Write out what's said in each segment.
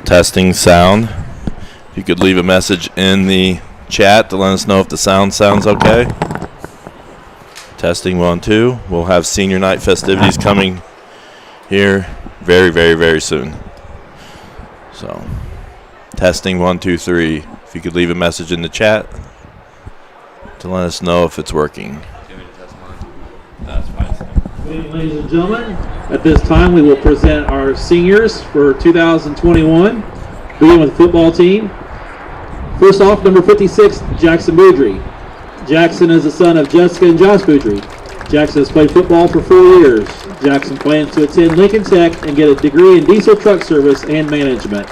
Testing sound. If you could leave a message in the chat to let us know if the sounds okay. Testing 1, 2. We'll have senior night festivities coming here very, very, very soon. So, testing 1, 2, 3. If you could leave a message in the chat to let us know if it's working. Ladies and gentlemen, at this time we will present our seniors for 2021, beginning with the football team. First off, number 56, Jackson Boudry. Jackson is the son of Jessica and Josh Boudry. Jackson has played football for 4 years. Jackson plans to attend Lincoln Tech and get a degree in diesel truck service and management.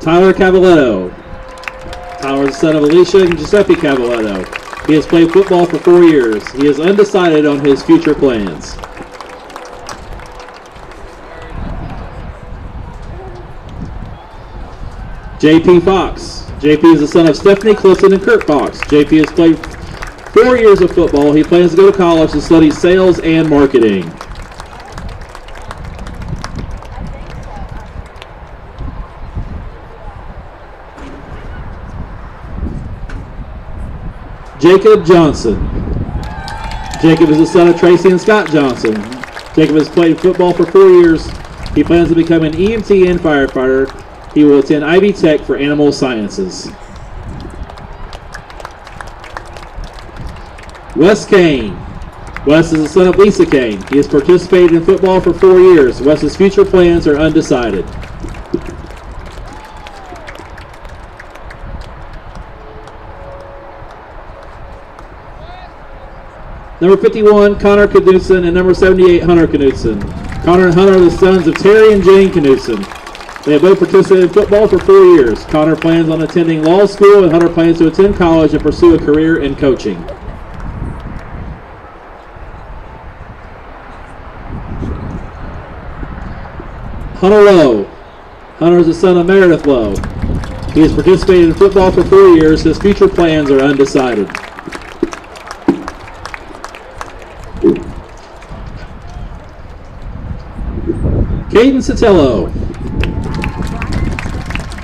Tyler Cavaletto. Tyler is the son of Alicia and Giuseppe Cavaletto. He has played football for 4 years. He is undecided on his future plans. JP Fox. JP is the son of Stephanie Clifton and Kurt Fox. JP has played 4 years of football. He plans to go to college to study sales and marketing. Jacob Johnson. Jacob is the son of Tracy and Scott Johnson. Jacob has played football for 4 years. He plans to become an EMT and firefighter. He will attend Ivy Tech for animal sciences. Wes Kane. Wes is the son of Lisa Kane. He has participated in football for 4 years. Wes's future plans are undecided. Number 51, Connor Knudsen, and number 78, Hunter Knudsen. Connor and Hunter are the sons of Terry and Jane Knudsen. They have both participated in football for 4 years. Connor plans on attending law school, and Hunter plans to attend college and pursue a career in coaching. Hunter Lowe. Hunter is the son of Meredith Lowe. He has participated in football for 4 years. His future plans are undecided. Caden Sotelo.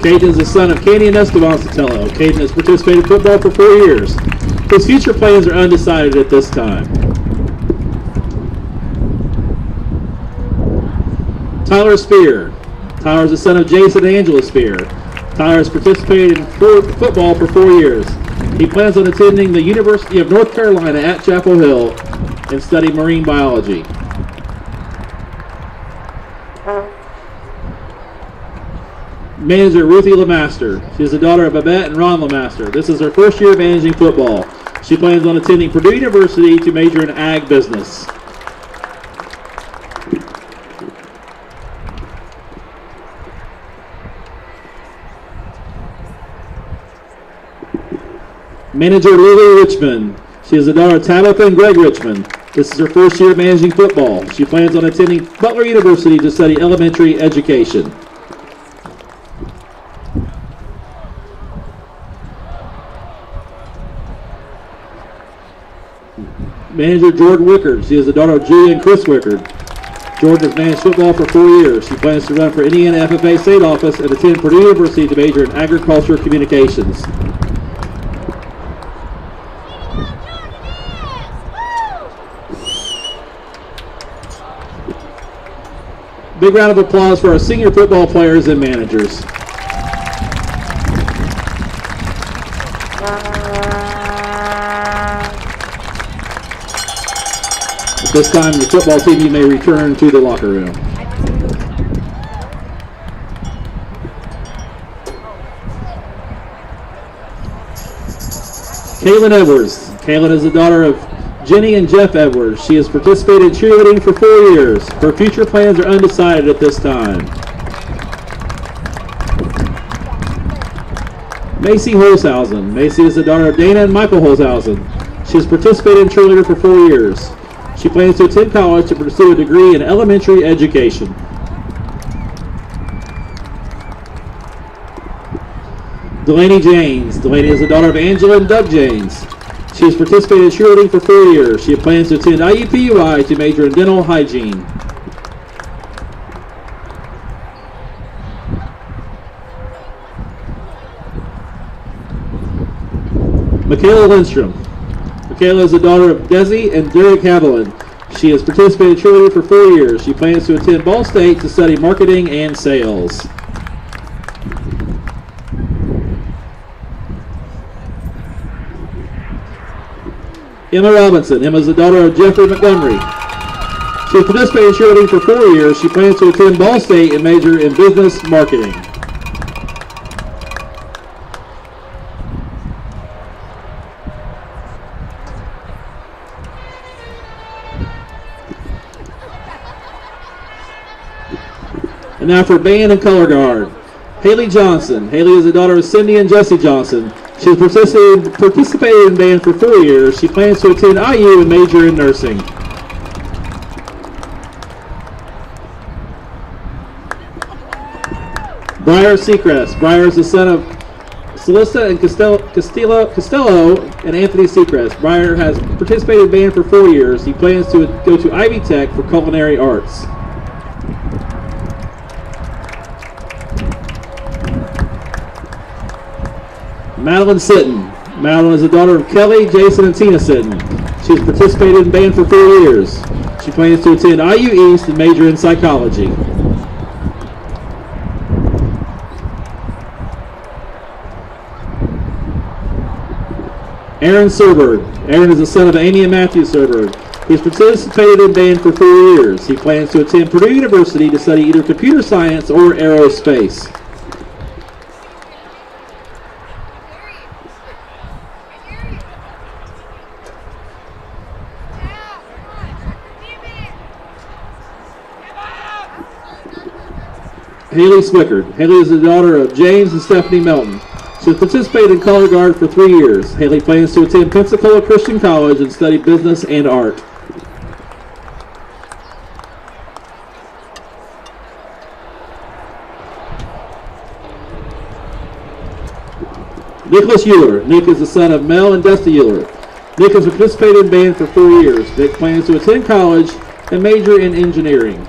Caden is the son of Katie and Esteban Sotelo. Caden has participated in football for 4 years. His future plans are undecided at this time. Tyler Spear. Tyler is the son of Jason and Angela Spear. Tyler has participated in football for 4 years. He plans on attending the University of North Carolina at Chapel Hill and study marine biology. Manager Ruthie Lemaster. She is the daughter of Babette and Ron Lemaster. This is her first year of managing football. She plans on attending Purdue University to major in ag business. Manager Lily Richmond. She is the daughter of Tabitha and Greg Richmond. This is her first year of managing football. She plans on attending Butler University to study elementary education. Manager Jordan Wickard. She is the daughter of Julia and Chris Wickard. Jordan has managed football for 4 years. She plans to run for Indiana FFA state office and attend Purdue University to major in agriculture communications. Big round of applause for our senior football players and managers. At this time, the football team, you may return to the locker room. Kaylin Edwards. Kaylin is the daughter of Jenny and Jeff Edwards. She has participated in cheerleading for 4 years. Her future plans are undecided at this time. Macy Holzhausen. Macy is the daughter of Dana and Michael Holzhausen. She has participated in cheerleading for 4 years. She plans to attend college to pursue a degree in elementary education. Delaney Janes. Delaney is the daughter of Angela and Doug Janes. She has participated in cheerleading for 4 years. She plans to attend IUPUI to major in dental hygiene. Michaela Lindstrom. Michaela is the daughter of Desi and Derek Haviland. She has participated in cheerleading for 4 years. She plans to attend Ball State to study marketing and sales. Emma Robinson. Emma is the daughter of Jeffrey Montgomery. She has participated in cheerleading for 4 years. She plans to attend Ball State and major in business marketing. And now for band and color guard. Haley Johnson. Haley is the daughter of Cindy and Jesse Johnson. She has participated in band for 4 years. She plans to attend IU and major in nursing. Briar Seacrest. Briar is the son of Celista and Costello and Anthony Seacrest. Briar has participated in band for 4 years. He plans to go to Ivy Tech for culinary arts. Madeline Sitton. Madeline is the daughter of Kelly, Jason, and Tina Sitton. She has participated in band for 4 years. She plans to attend IU East and major in psychology. Aaron Serberg. Aaron is the son of Amy and Matthew Serberg. He has participated in band for 4 years. He plans to attend Purdue University to study either computer science or aerospace. Haley Swickard. Haley is the daughter of James and Stephanie Melton. She has participated in color guard for 3 years. Haley plans to attend Pensacola Christian College and study business and art. Nicholas Euler. Nick is the son of Mel and Dusty Euler. Nick has participated in band for 4 years. Nick plans to attend college and major in engineering.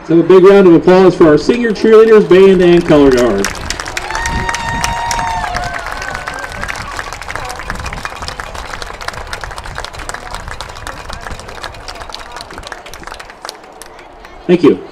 So a big round of applause for our senior cheerleaders, band, and color guard. Thank you.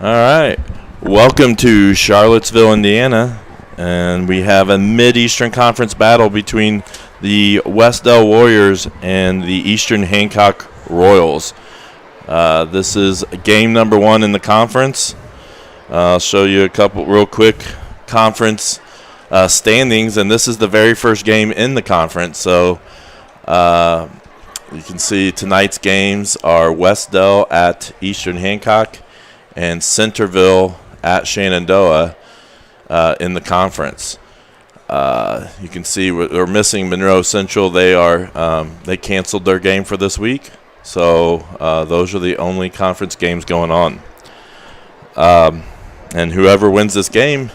All right. Welcome to Charlottesville, Indiana. And we have a Mid-Eastern Conference battle between the Wes-Del Warriors and the Eastern Hancock Royals. This is game number 1 in the conference. I'll show you a couple real quick conference standings, and this is the very first game in the conference. So you can see tonight's games are Wes-Del at Eastern Hancock and Centerville at Shenandoah in the conference. You can see we're missing Monroe Central. They canceled their game for this week, so those are the only conference games going on. And whoever wins this game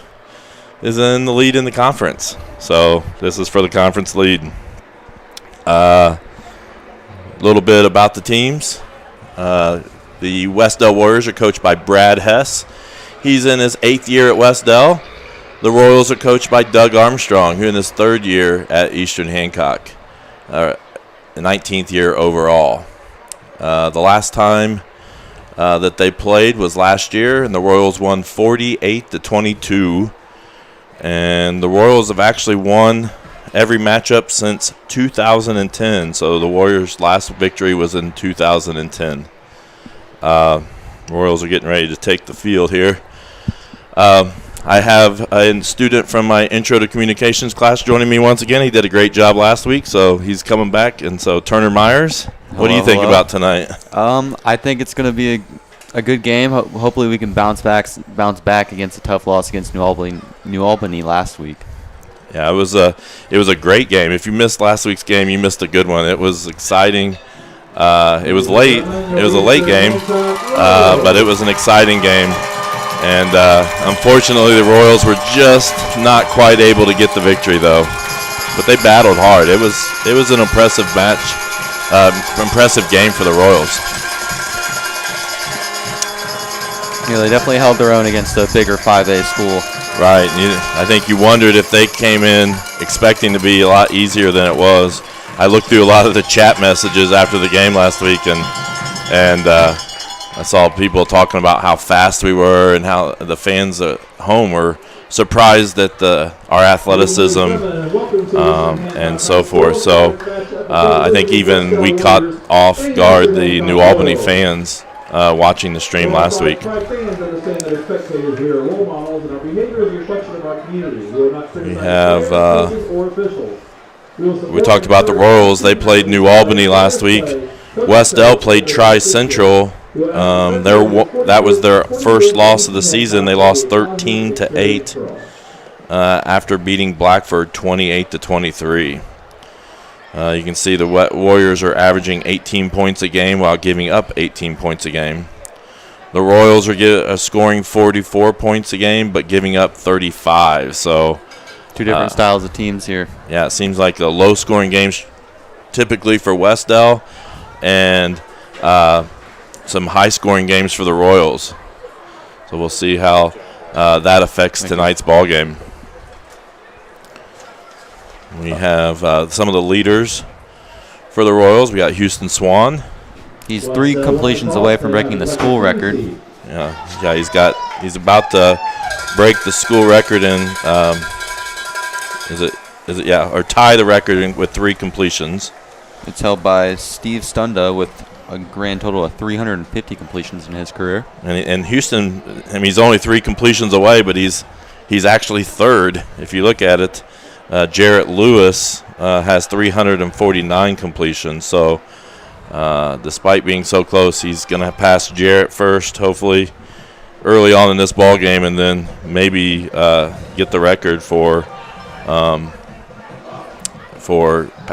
is in the lead in the conference. So this is for the conference lead. A little bit about the teams. The Wes-Del Warriors are coached by Brad Hess. He's in his 8th year at Wes-Del. The Royals are coached by Doug Armstrong, who's in his 3rd year at Eastern Hancock, the 19th year overall. The last time that they played was last year, and the Royals won 48-22. And the Royals have actually won every matchup since 2010. So the Warriors' last victory was in 2010. Royals are getting ready to take the field here. I have a student from my Intro to Communications class joining me once again. He did a great job last week, so he's coming back. And so Turner Myers, what do you think about tonight? I think it's going to be a good game. Hopefully we can bounce back against a tough loss against New Albany last week. Yeah, it was a great game. If you missed last week's game, you missed a good one. It was exciting. It was late. It was a late game, but it was an exciting game. And unfortunately, the Royals were just not quite able to get the victory, though. But they battled hard. It was an impressive match, impressive game for the Royals. Yeah, they definitely held their own against a bigger 5A school. Right. I think you wondered if they came in expecting to be a lot easier than it was. I looked through a lot of the chat messages after the game last week, and I saw people talking about how fast we were and how the fans at home were surprised at our athleticism and so forth. So I think even we caught off guard the New Albany fans watching the stream last week. We have we talked about the Royals. They played New Albany last week. Wes-Del played Tri-Central. That was their first loss of the season. They lost 13-8 after beating Blackford 28-23. You can see the Warriors are averaging 18 points a game while giving up 18 points a game. The Royals are scoring 44 points a game but giving up 35. So two different styles of teams here. Yeah, it seems like the low-scoring games typically for Wes-Del and some high-scoring games for the Royals. So we'll see how that affects tonight's ball game. We have some of the leaders for the Royals. We got Houston Swan. He's 3 completions away from breaking the school record. Yeah. He's about to break the school record and or tie the record with 3 completions. It's held by Steve Stunda with a grand total of 350 completions in his career. And Houston, he's only 3 completions away, but he's actually 3rd if you look at it. Jarrett Lewis has 349 completions. So despite being so close, he's going to pass Jarrett first, hopefully, early on in this ball game, and then maybe get the record for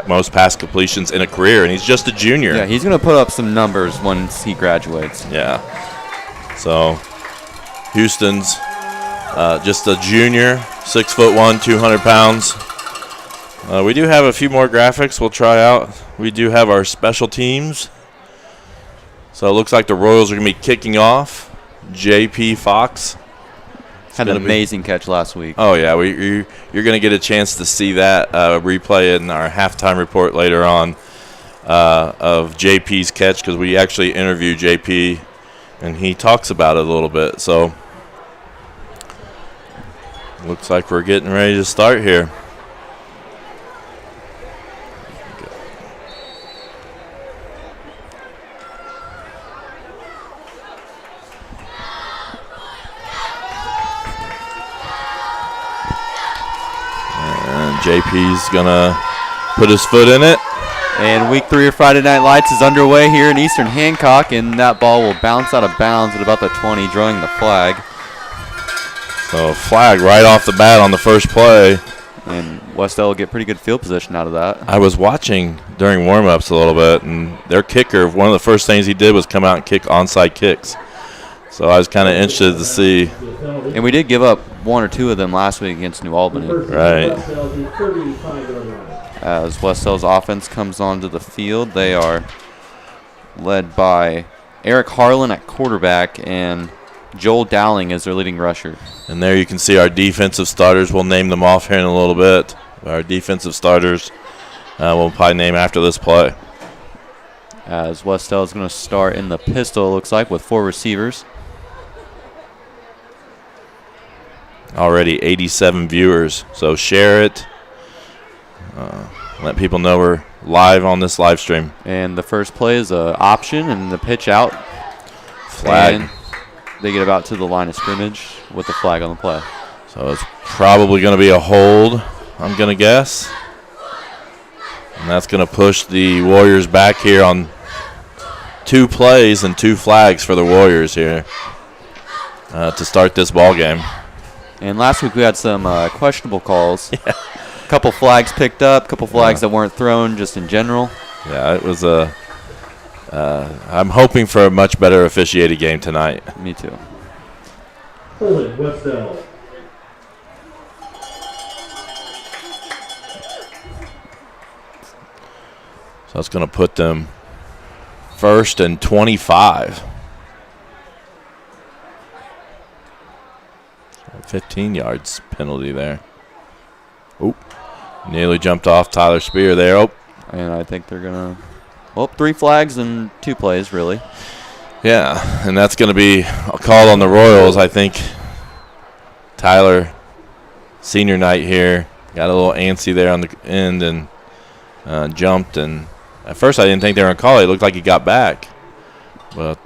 most pass completions in a career. And he's just a junior. Yeah, he's going to put up some numbers once he graduates. Yeah. So Houston's just a junior, 6'1", 200 pounds. We do have a few more graphics we'll try out. We do have our special teams. So it looks like the Royals are going to be kicking off. J.P. Fox had an amazing catch last week. Oh, yeah. You're going to get a chance to see that replay in our halftime report later on of J.P.'s catch, because we actually interviewed J.P. and he talks about it a little bit. So looks like we're getting ready to start here. And JP's gonna put his foot in it. And week 3 of Friday Night Lights is underway here in Eastern Hancock, and that ball will bounce out of bounds at about the 20, drawing the flag. So flag right off the bat on the first play. And Wes-Del will get pretty good field position out of that. I was watching during warm-ups a little bit, and their kicker, one of the first things he did was come out and kick onside kicks. So I was kind of interested to see. And we did give up 1 or 2 of them last week against New Albany. Right. As Wes-Del's offense comes onto the field, they are led by Eric Harlan at quarterback and Joel Dowling as their leading rusher. And there you can see our defensive starters. We'll name them off here in a little bit. Our defensive starters we'll probably name after this play. As Wes-Del is going to start in the pistol, it looks like, with 4 receivers. Already 87 viewers, so share it. Let people know we're live on this live stream. And the first play is an option and the pitch out. Flag. And they get about to the line of scrimmage with the flag on the play. So it's probably going to be a hold, I'm going to guess. And that's going to push the Warriors back here on 2 plays and 2 flags for the Warriors here to start this ball game. And last week we had some questionable calls. Yeah. Couple flags picked up, couple flags that weren't thrown just in general. Yeah, it was a I'm hoping for a much better officiated game tonight. Me too. Hold it, Wes-Del. So that's going to put them 1st and 25. 15 yards penalty there. Oh, nearly jumped off Tyler Spear there. Oh. And I think they're going to, 3 flags and 2 plays, really. Yeah, and that's going to be a call on the Royals. I think Tyler, senior night here, got a little antsy there on the end and jumped. And at first I didn't think they were going to call it. It looked like he got back. But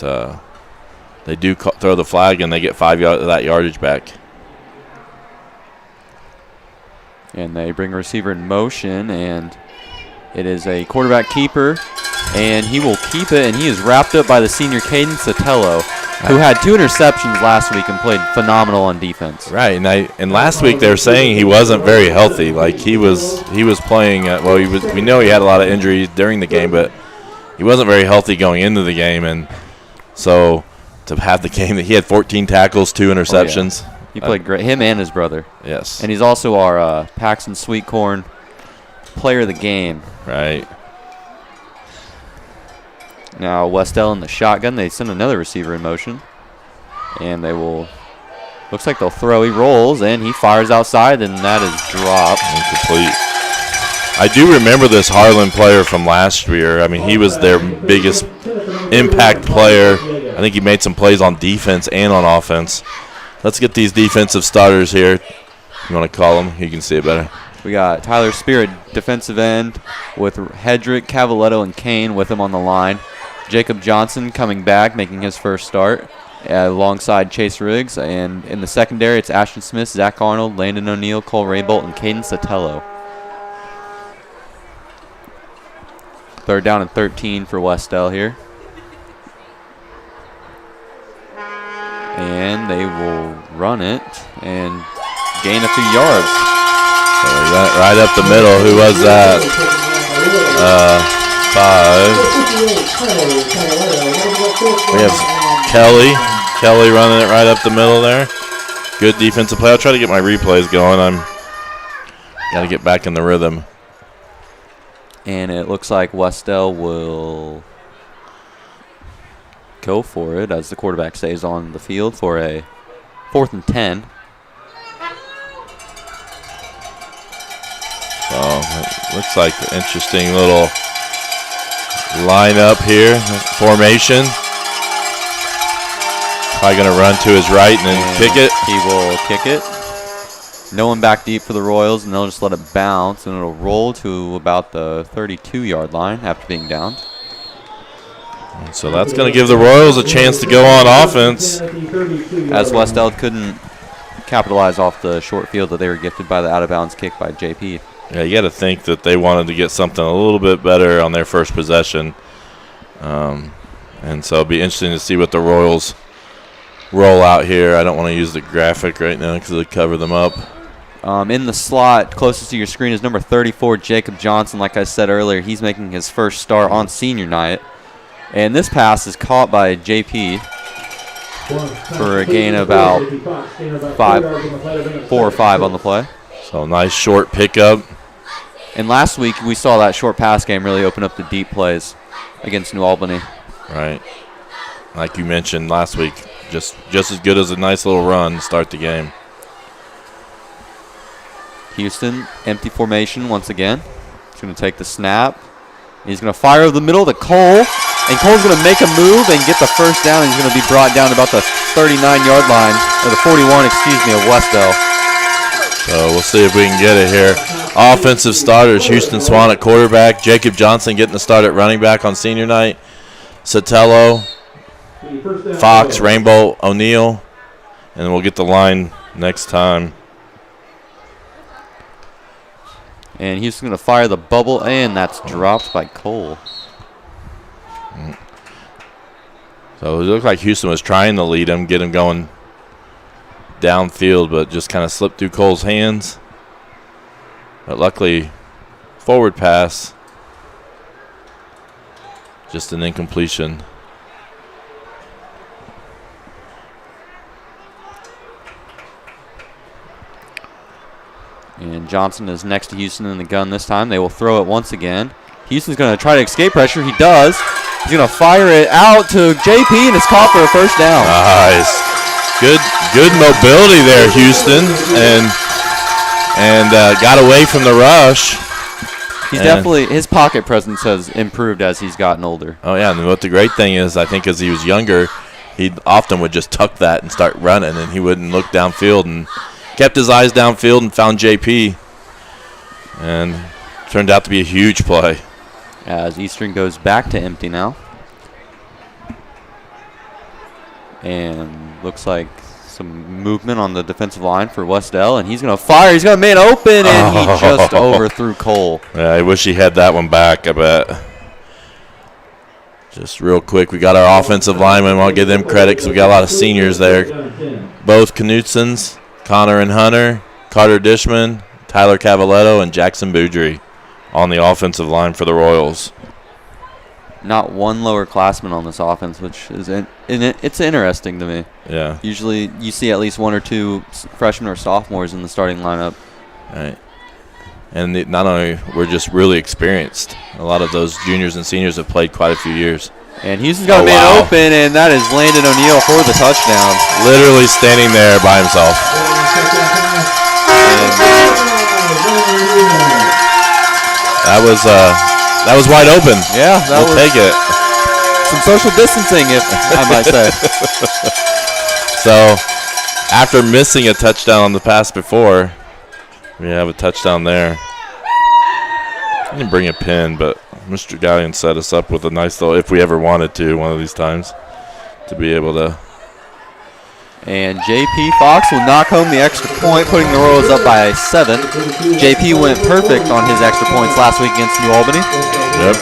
they do throw the flag, and they get 5 of that yardage back. And they bring a receiver in motion, and it is a quarterback keeper, and he will keep it, and he is wrapped up by the senior Caden Sotelo, who had 2 interceptions last week and played phenomenal on defense. Right, and last week they were saying he wasn't very healthy. Like he was playing. We know he had a lot of injuries during the game, but he wasn't very healthy going into the game, and so to have the game that he had 14 tackles, 2 interceptions. Oh, yeah. He played great. Him and his brother. Yes. And he's also our Paxton Sweetcorn player of the game. Right. Now Wes-Del in the shotgun. They send another receiver in motion. And they will, looks like they'll throw. He rolls, and he fires outside, and that is dropped. Incomplete. I do remember this Harlan player from last year. I mean, he was their biggest impact player. I think he made some plays on defense and on offense. Let's get these defensive starters here. You want to call them? You can see it better. We got Tyler Spear at defensive end with Hedrick, Cavaletto, and Kane with him on the line. Jacob Johnson coming back, making his first start alongside Chase Riggs. And in the secondary, it's Ashton Smith, Zach Arnold, Landon O'Neill, Cole Raybolt, and Caden Sotelo. 3rd down and 13 for Wes-Del here. And they will run it and gain a few yards. So they ran it right up the middle. Who was that? 5. We have Kelly running it right up the middle there. Good defensive play. I'll try to get my replays going. Got to get back in the rhythm. And it looks like Wes-Del will go for it as the quarterback stays on the field for a 4th and 10. So it looks like an interesting little lineup here, formation. Probably going to run to his right and then kick it. He will kick it. No one back deep for the Royals, and they'll just let it bounce, and it'll roll to about the 32-yard line after being downed. So that's going to give the Royals a chance to go on offense. As Wes-Del couldn't capitalize off the short field that they were gifted by the out-of-bounds kick by JP. Yeah, you got to think that they wanted to get something a little bit better on their first possession. And so it'll be interesting to see what the Royals roll out here. I don't want to use the graphic right now because it'll cover them up. In the slot closest to your screen is number 34, Jacob Johnson. Like I said earlier, he's making his first start on senior night. And this pass is caught by JP for a gain of about 4 or 5 on the play. So nice short pickup. And last week we saw that short pass game really open up the deep plays against New Albany. Right. Like you mentioned last week, just as good as a nice little run to start the game. Houston, empty formation once again. He's going to take the snap. He's going to fire over the middle to Cole. And Cole's going to make a move and get the first down. He's going to be brought down to about the 39-yard line, or the 41, of Wes-Del. So we'll see if we can get it here. Offensive starters, Houston Swan at quarterback. Jacob Johnson getting the start at running back on senior night. Sotelo, Fox, Rainbow, O'Neill. And we'll get the line next time. And Houston's going to fire the bubble, and that's dropped by Cole. So it looked like Houston was trying to lead him, get him going downfield, but just kind of slipped through Cole's hands. But luckily, forward pass, just an incompletion. And Johnson is next to Houston in the gun this time. They will throw it once again. Houston's going to try to escape pressure. He does. He's going to fire it out to JP, and it's caught for a first down. Nice. Good mobility there, Houston, and got away from the rush. He's definitely, his pocket presence has improved as he's gotten older. Oh, yeah, and what the great thing is, I think as he was younger, he often would just tuck that and start running, and he wouldn't look downfield, and kept his eyes downfield and found JP, and turned out to be a huge play. As Eastern goes back to empty now. And looks like some movement on the defensive line for Wes-Del, and he's going to fire. He's going to man open, and he just overthrew Cole. Yeah, I wish he had that one back, I bet. Just real quick, we got our offensive linemen. I'll give them credit because we got a lot of seniors there. Both Knutsons, Connor and Hunter, Carter Dishman, Tyler Cavaletto, and Jackson Boudry on the offensive line for the Royals. Not one lowerclassman on this offense, which is it's interesting to me. Yeah. Usually you see at least 1 or 2 freshmen or sophomores in the starting lineup. Right. And not only we're just really experienced. A lot of those juniors and seniors have played quite a few years. And Houston's got a man open, and that is Landon O'Neill for the touchdown. Literally standing there by himself. That was wide open. Yeah, we'll take it. Some social distancing, if I might say. So, after missing a touchdown on the pass before, we have a touchdown there. I didn't bring a pin, but Mr. Gallion set us up with a nice little, if we ever wanted to, one of these times, to be able to. And JP Fox will knock home the extra point, putting the Royals up by 7. JP went perfect on his extra points last week against New Albany. Yep.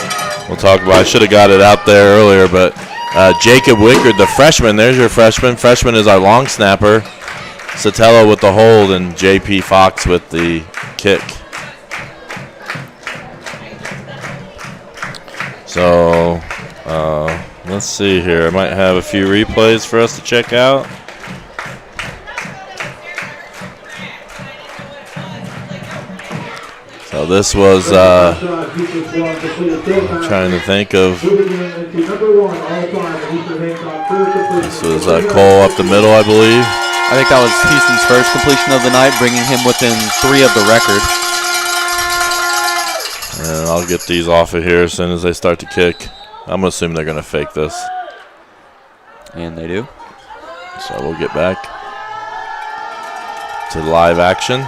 We'll talk about, I should have got it out there earlier, but Jacob Wickard, the freshman, there's your freshman. Freshman is our long snapper. Sotelo with the hold, and JP Fox with the kick. So, let's see here. I might have a few replays for us to check out. So this was, I'm trying to think of, this was Cole up the middle, I believe. I think that was Houston's first completion of the night, bringing him within 3 of the record. And I'll get these off of here as soon as they start to kick. I'm assuming they're going to fake this. And they do. So we'll get back to live action.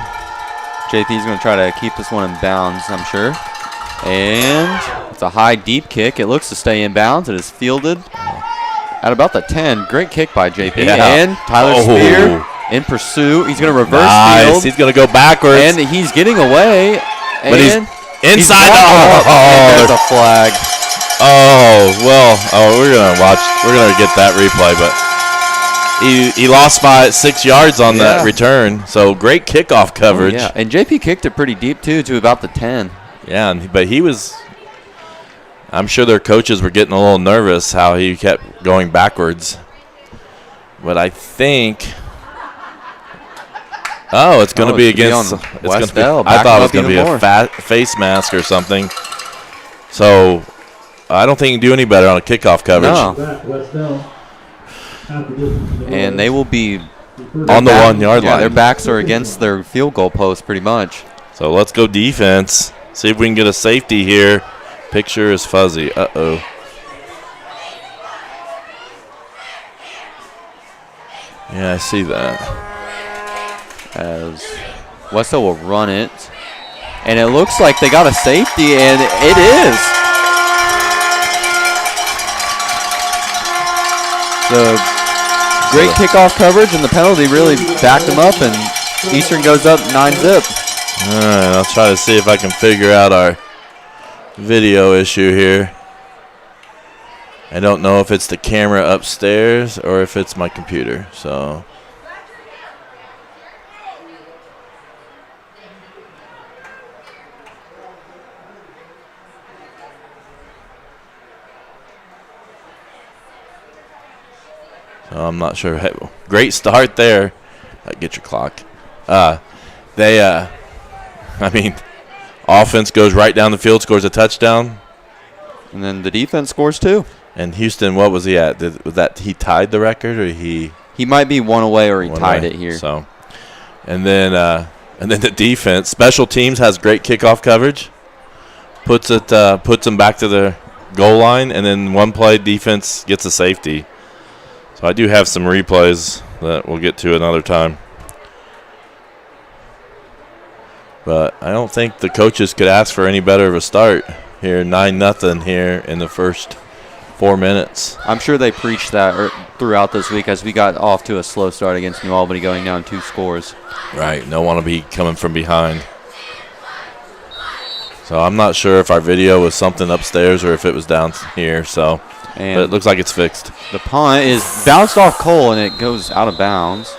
JP's going to try to keep this one in bounds, I'm sure. And it's a high, deep kick. It looks to stay in bounds. It is fielded at about the 10. Great kick by JP. Yeah. And Tyler Spear in pursuit. He's going to reverse field. He's going to go backwards. And he's getting away. But he's inside. There's a flag. We're gonna get that replay, but he lost by 6 yards on that return. So great kickoff coverage. And JP kicked it pretty deep too, to about the 10. Yeah, but he was. I'm sure their coaches were getting a little nervous how he kept going backwards. But I think. Oh, it's going to be against Wes-Del. I thought it was going to be a face mask or something. So I don't think you can do any better on a kickoff coverage. No. And they will be on the 1 yard line. Their backs are against their field goal post pretty much. So let's go defense. See if we can get a safety here. Picture is fuzzy. Uh-oh. Yeah, I see that. As Wes-Del will run it. And it looks like they got a safety, and it is. The great kickoff coverage and the penalty really backed them up, and Eastern goes up 9-zip. All right, I'll try to see if I can figure out our video issue here. I don't know if it's the camera upstairs or if it's my computer, so. I'm not sure. Hey, great start there. Get your clock. Offense goes right down the field, scores a touchdown. And then the defense scores too. And Houston, what was he at? Was that he tied the record, or he? He might be one away, or he tied it here. So, and then the defense, special teams has great kickoff coverage. Puts them back to the goal line, and then one play defense gets a safety. So I do have some replays that we'll get to another time. But I don't think the coaches could ask for any better of a start here. 9-0 here in the first 4 minutes. I'm sure they preached that throughout this week as we got off to a slow start against New Albany, going down 2 scores. Right. Don't want to be coming from behind. So I'm not sure if our video was something upstairs or if it was down here. So, but it looks like it's fixed. The punt is bounced off Cole, and it goes out of bounds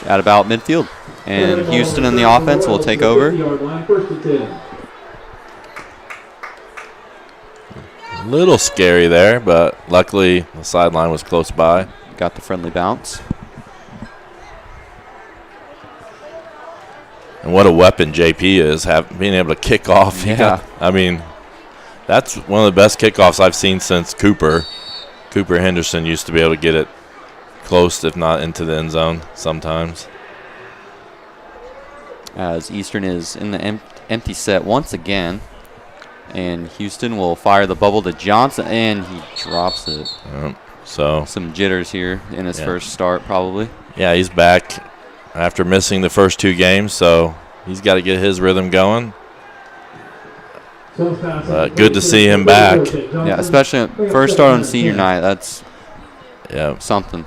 at about midfield. And Houston in the offense will take over. A little scary there, but luckily the sideline was close by. Got the friendly bounce. And what a weapon JP is, being able to kick off. Yeah. That's one of the best kickoffs I've seen since Cooper. Cooper Henderson used to be able to get it close, if not into the end zone sometimes. As Eastern is in the empty set once again. And Houston will fire the bubble to Johnson, and he drops it. So some jitters here in his first start, probably. Yeah, he's back after missing the first 2 games, so he's got to get his rhythm going. Good to see him back. Yeah, especially first start on senior night. That's something.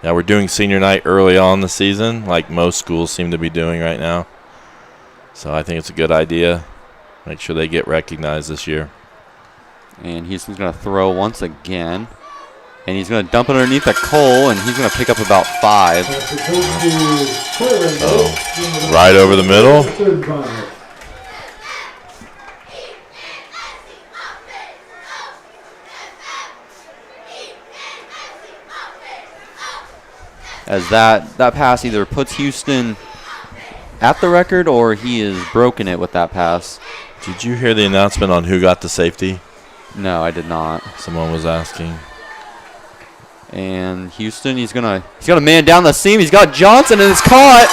Yeah, we're doing senior night early on in the season, like most schools seem to be doing right now. So I think it's a good idea. Make sure they get recognized this year. And Houston's going to throw once again. And he's going to dump it underneath the Cole, and he's going to pick up about 5. Right over the middle. As that pass either puts Houston at the record or he has broken it with that pass. Did you hear the announcement on who got the safety? No, I did not. Someone was asking. And Houston, he's got a man down the seam. He's got Johnson, and it's caught.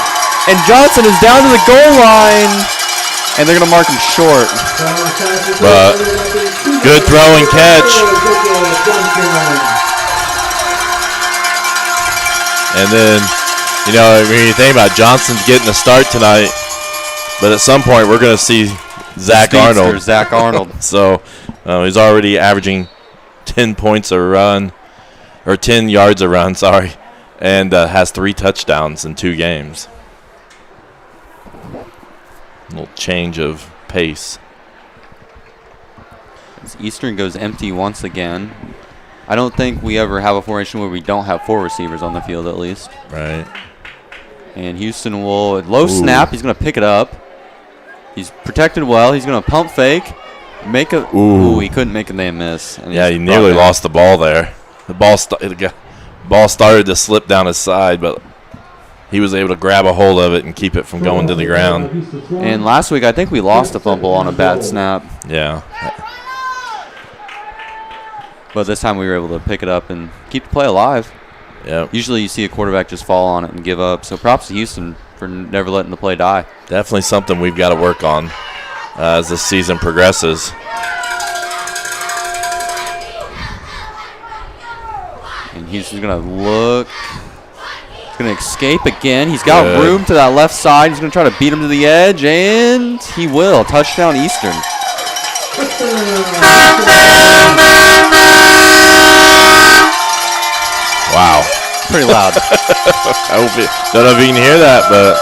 And Johnson is down to the goal line, and they're going to mark him short. But good throw and catch. And then, you know, I mean, you think about Johnson's getting the start tonight, but at some point we're going to see Zach Arnold. Zach Arnold. So he's already averaging 10 points a run, or 10 yards a run, sorry, and has 3 touchdowns in 2 games. A little change of pace. As Eastern goes empty once again. I don't think we ever have a formation where we don't have 4 receivers on the field at least. Right. And Houston will, low snap, he's going to pick it up. He's protected well. He's going to pump fake. Make a, he couldn't make a damn miss. Yeah, he nearly lost the ball there. The ball started to slip down his side, but he was able to grab a hold of it and keep it from going to the ground. And last week, I think we lost a fumble on a bad snap. Yeah. But this time we were able to pick it up and keep the play alive. Yeah. Usually you see a quarterback just fall on it and give up. So props to Houston for never letting the play die. Definitely something we've got to work on as the season progresses. And Houston's going to look. He's going to escape again. He's got room to that left side. He's going to try to beat him to the edge, and he will. Touchdown Eastern. Wow. Pretty loud. I don't know if you can hear that, but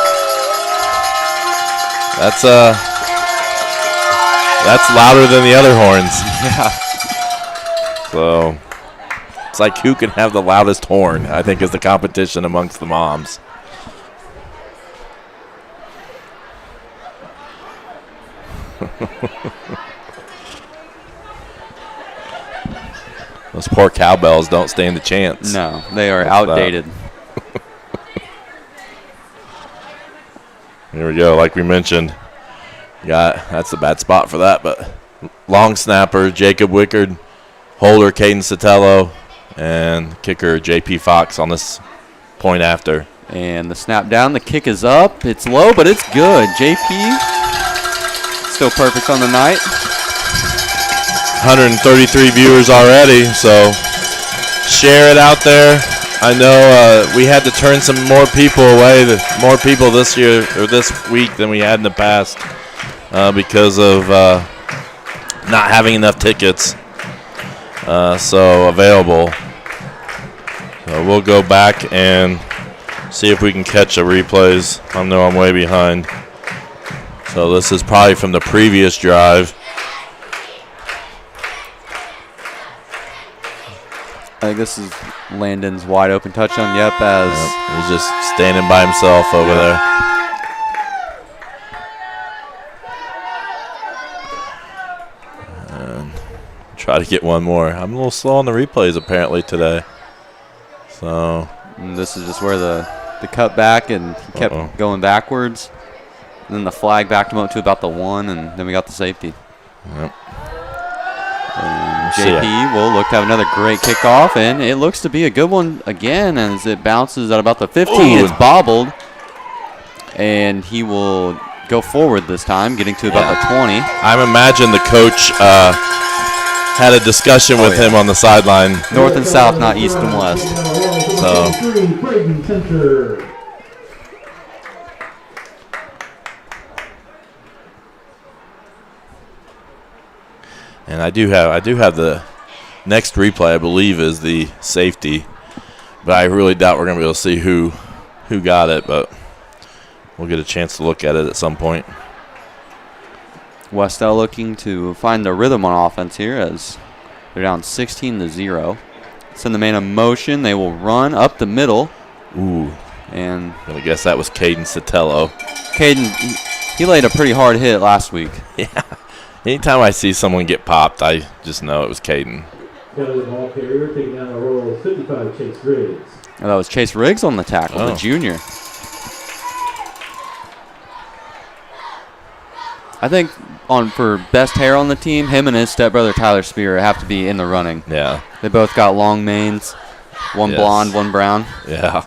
that's louder than the other horns. Yeah. So it's like who can have the loudest horn, I think, is the competition amongst the moms. Those poor cowbells don't stand a chance. No, they are outdated. Here we go. Like we mentioned, that's a bad spot for that, but long snapper, Jacob Wickard, holder, Caden Sotelo, and kicker, JP Fox on this point after. And the snap down, the kick is up. It's low, but it's good. JP, still perfect on the night. 133 viewers already, so share it out there. I know we had to turn some more people away, more people this year or this week than we had in the past because of not having enough tickets so available. So we'll go back and see if we can catch the replays. I know I'm way behind. So this is probably from the previous drive. I think this is Landon's wide open touchdown. Yep, he's just standing by himself over there. And try to get one more. I'm a little slow on the replays apparently today. So this is just where the cut back and he kept going backwards. And then the flag backed him up to about the 1, and then we got the safety. Yep. And JP will look to have another great kickoff, and it looks to be a good one again as it bounces at about the 15. It's bobbled, and he will go forward this time, getting to about the 20. I imagine the coach had a discussion with him on the sideline. North and south, not east and west. So. And I do have the next replay, I believe, is the safety, but I really doubt we're going to be able to see who got it, but we'll get a chance to look at it at some point. Wes-Del looking to find the rhythm on offense here as they're down 16-0. Send the man in motion. They will run up the middle. Ooh. And I guess that was Caden Sotelo. Caden, he laid a pretty hard hit last week. Yeah. Anytime I see someone get popped, I just know it was Caden. Got a ball carrier taking down a roll 55, Chase Riggs. And that was Chase Riggs on the tackle, the junior. I think for best hair on the team, him and his stepbrother Tyler Spear have to be in the running. Yeah. They both got long manes, one blonde, one brown. Yeah.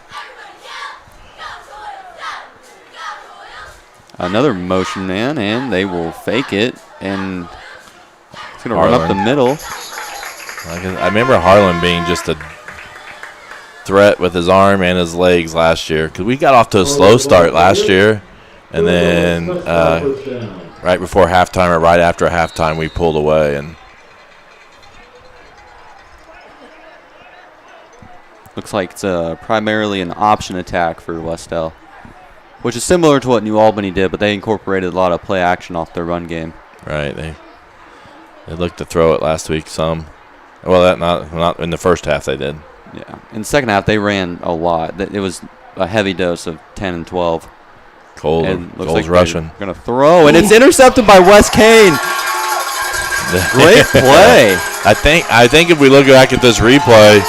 Another motion man, and they will fake it, and it's going to run up the middle. I remember Harlan being just threat with his arm and his legs last year. Because we got off to a slow start last year, and then right before halftime or right after halftime, we pulled away. And looks like it's primarily an option attack for Wes-Del, which is similar to what New Albany did, but they incorporated a lot of play action off their run game. Right, they looked to throw it last week some. Well, that not in the first half they did. Yeah, in the second half they ran a lot. It was a heavy dose of 10 and 12. Cole's rushing. Going to throw, and it's intercepted by Wes Kane. Great play. I think if we look back at this replay,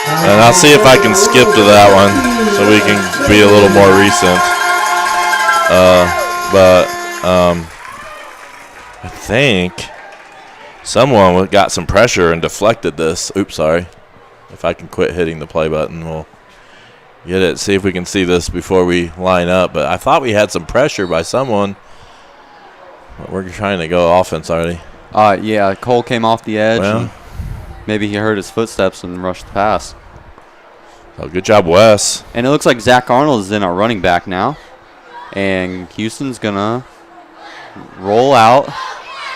and I'll see if I can skip to that one so we can be a little more recent. I think someone got some pressure and deflected this. Oops, sorry. If I can quit hitting the play button, we'll get it. See if we can see this before we line up. But I thought we had some pressure by someone. But we're trying to go offense already. Yeah, Cole came off the edge. Well, maybe he heard his footsteps and rushed the pass. Oh, good job, Wes. And it looks like Zach Arnold is in our running back now. And Houston's going to roll out.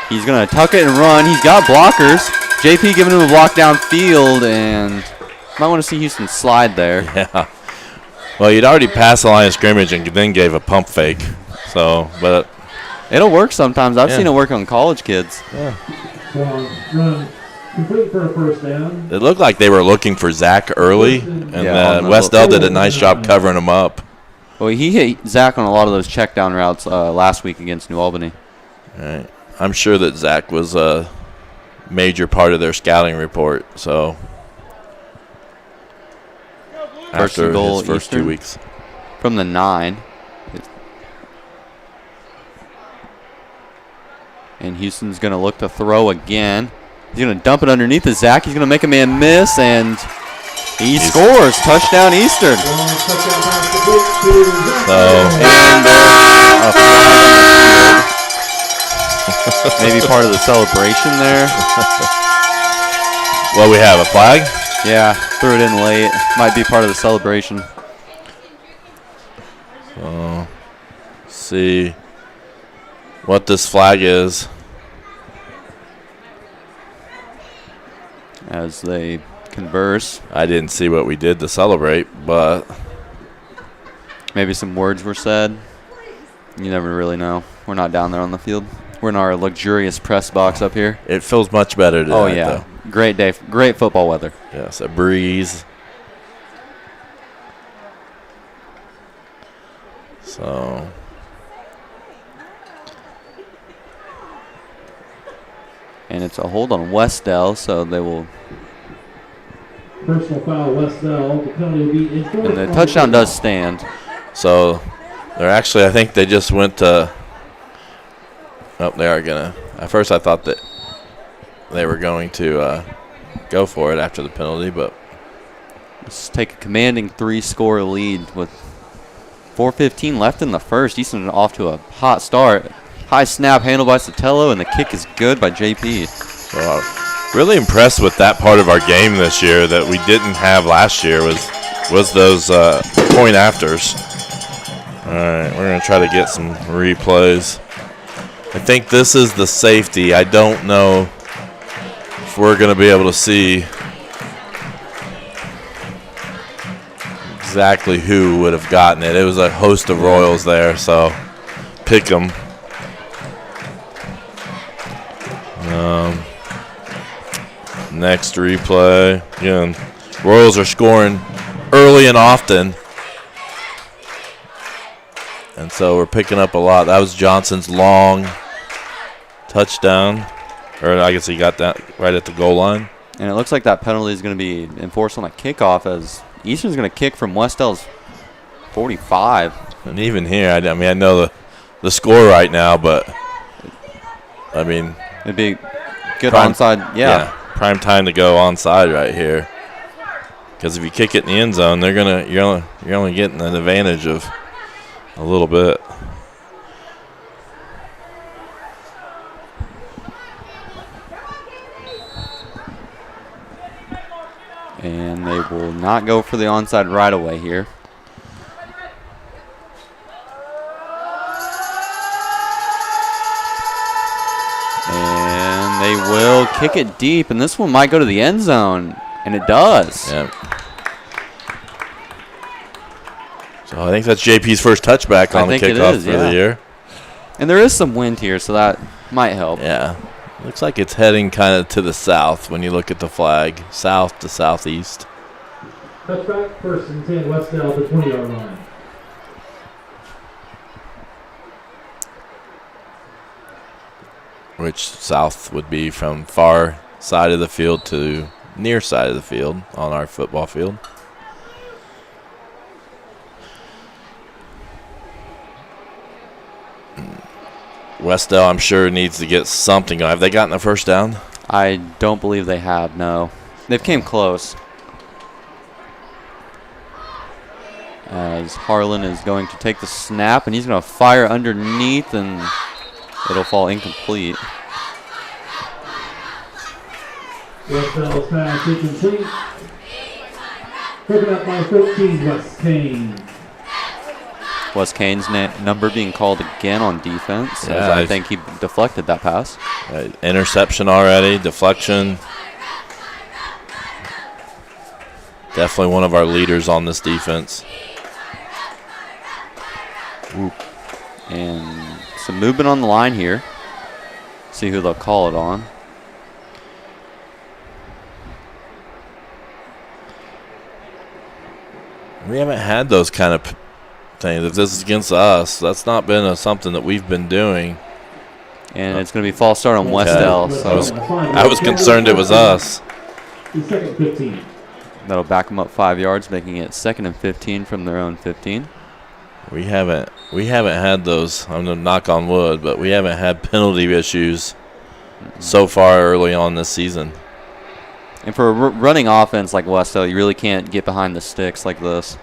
He's going to tuck it and run. He's got blockers. JP giving him a block downfield, and might want to see Houston slide there. Yeah. Well, you'd already passed the line of scrimmage and then gave a pump fake. So, but it'll work sometimes. I've seen it work on college kids. Yeah. Run complete for a first down. It looked like they were looking for Zach early, and Wes-Del did a nice job covering him up. Well, he hit Zach on a lot of those check down routes last week against New Albany. All right. I'm sure that Zach was a major part of their scouting report. So after his first 2 weeks. From the 9. And Houston's going to look to throw again. He's going to dump it underneath of Zach. He's going to make a man miss, and he scores. Touchdown Eastern. Maybe part of the celebration there. Well, we have a flag? Yeah, threw it in late. Might be part of the celebration. So, see what this flag is. As they converse. I didn't see what we did to celebrate, but maybe some words were said. You never really know. We're not down there on the field. We're in our luxurious press box up here. It feels much better tonight. Oh, yeah. Though. Great day. Great football weather. Yes, a breeze. So. And it's a hold on Wes-Del, so they will. Personal foul, Wes-Del. The penalty will be enforced. And the touchdown does stand. So they're actually, I think they just went to. Oh, they are going to. At first I thought that they were going to go for it after the penalty, but. Let's take a commanding 3-score lead with 4:15 left in the first. Easton off to a hot start. High snap handled by Sotelo, and the kick is good by JP. So, really impressed with that part of our game this year that we didn't have last year was those point afters. All right, we're going to try to get some replays. I think this is the safety. I don't know if we're going to be able to see exactly who would have gotten it. It was a host of Royals there, so pick them. Next replay. Again, Royals are scoring early and often. And so we're picking up a lot. That was Johnson's long touchdown. Or I guess he got that right at the goal line. And it looks like that penalty is going to be enforced on a kickoff as Eastern's going to kick from Wes-Del's 45. And even here, I mean, I know the score right now, but I mean, it'd be good onside. Yeah. Prime time to go onside right here. Because if you kick it in the end zone, you're only getting an advantage of a little bit. And they will not go for the onside right away here. And they will kick it deep, and this one might go to the end zone, and it does. Yep. So I think that's JP's first touchback on the kickoff for the year. And there is some wind here, so that might help. Yeah. Looks like it's heading kind of to the south when you look at the flag, south to southeast. Touchback, first and 10, Wes-Del to 20-yard line. Which south would be from far side of the field to near side of the field on our football field. Wes-Del, I'm sure, needs to get something. Have they gotten the first down? I don't believe they have, no. They've came close. As Harlan is going to take the snap, and he's going to fire underneath, and it'll fall incomplete. Wes-Del's pass incomplete. Picking up by 13, Wes Kane. Wes Kane's number being called again on defense, as I think he deflected that pass. Interception already, deflection. Definitely one of our leaders on this defense. And some movement on the line here. See who they'll call it on. We haven't had those kind of things. If this is against us, that's not been something that we've been doing. And it's going to be false start on Wes-Del. So I was concerned it was us. Second 15. That'll back them up 5 yards, making it 2nd and 15 from their own 15. We haven't had those. I'm gonna knock on wood, but we haven't had penalty issues so far early on this season. And for a running offense like Wes-Del, you really can't get behind the sticks like this.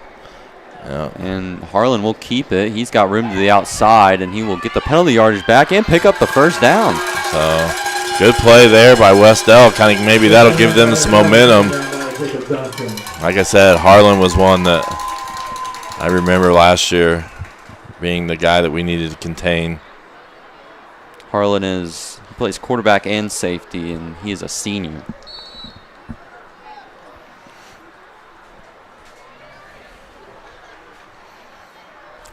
Yeah. And Harlan will keep it. He's got room to the outside, and he will get the penalty yardage back and pick up the first down. So good play there by Wes-Del. Kind of maybe that'll give them some momentum. Like I said, Harlan was one that I remember last year being the guy that we needed to contain. Harlan he plays quarterback and safety, and he is a senior.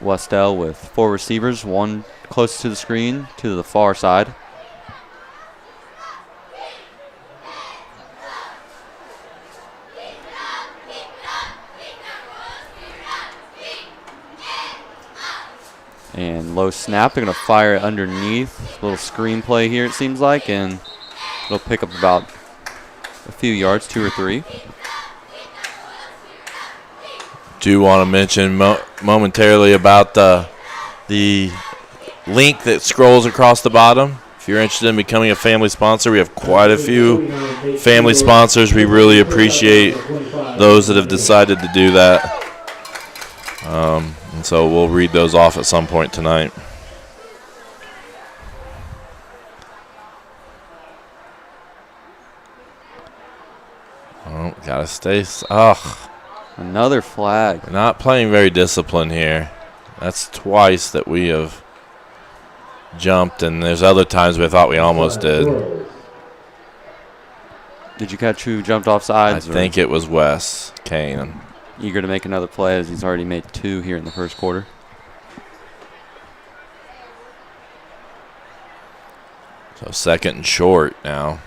Wes-Del with 4 receivers, one close to the screen, to the far side. And low snap, they're going to fire it underneath. A little screen play here, it seems like, and it'll pick up about a few yards, 2 or 3. Do want to mention momentarily about the link that scrolls across the bottom. If you're interested in becoming a family sponsor, we have quite a few family sponsors. We really appreciate those that have decided to do that. And so we'll read those off at some point tonight. Oh, gotta stay. Another flag. We're not playing very disciplined here. That's twice that we have jumped, and there's other times we thought we almost did. Did you catch who jumped off sides? I think it was Wes Kane. Eager to make another play as he's already made 2 here in the first quarter. So 2nd and short now.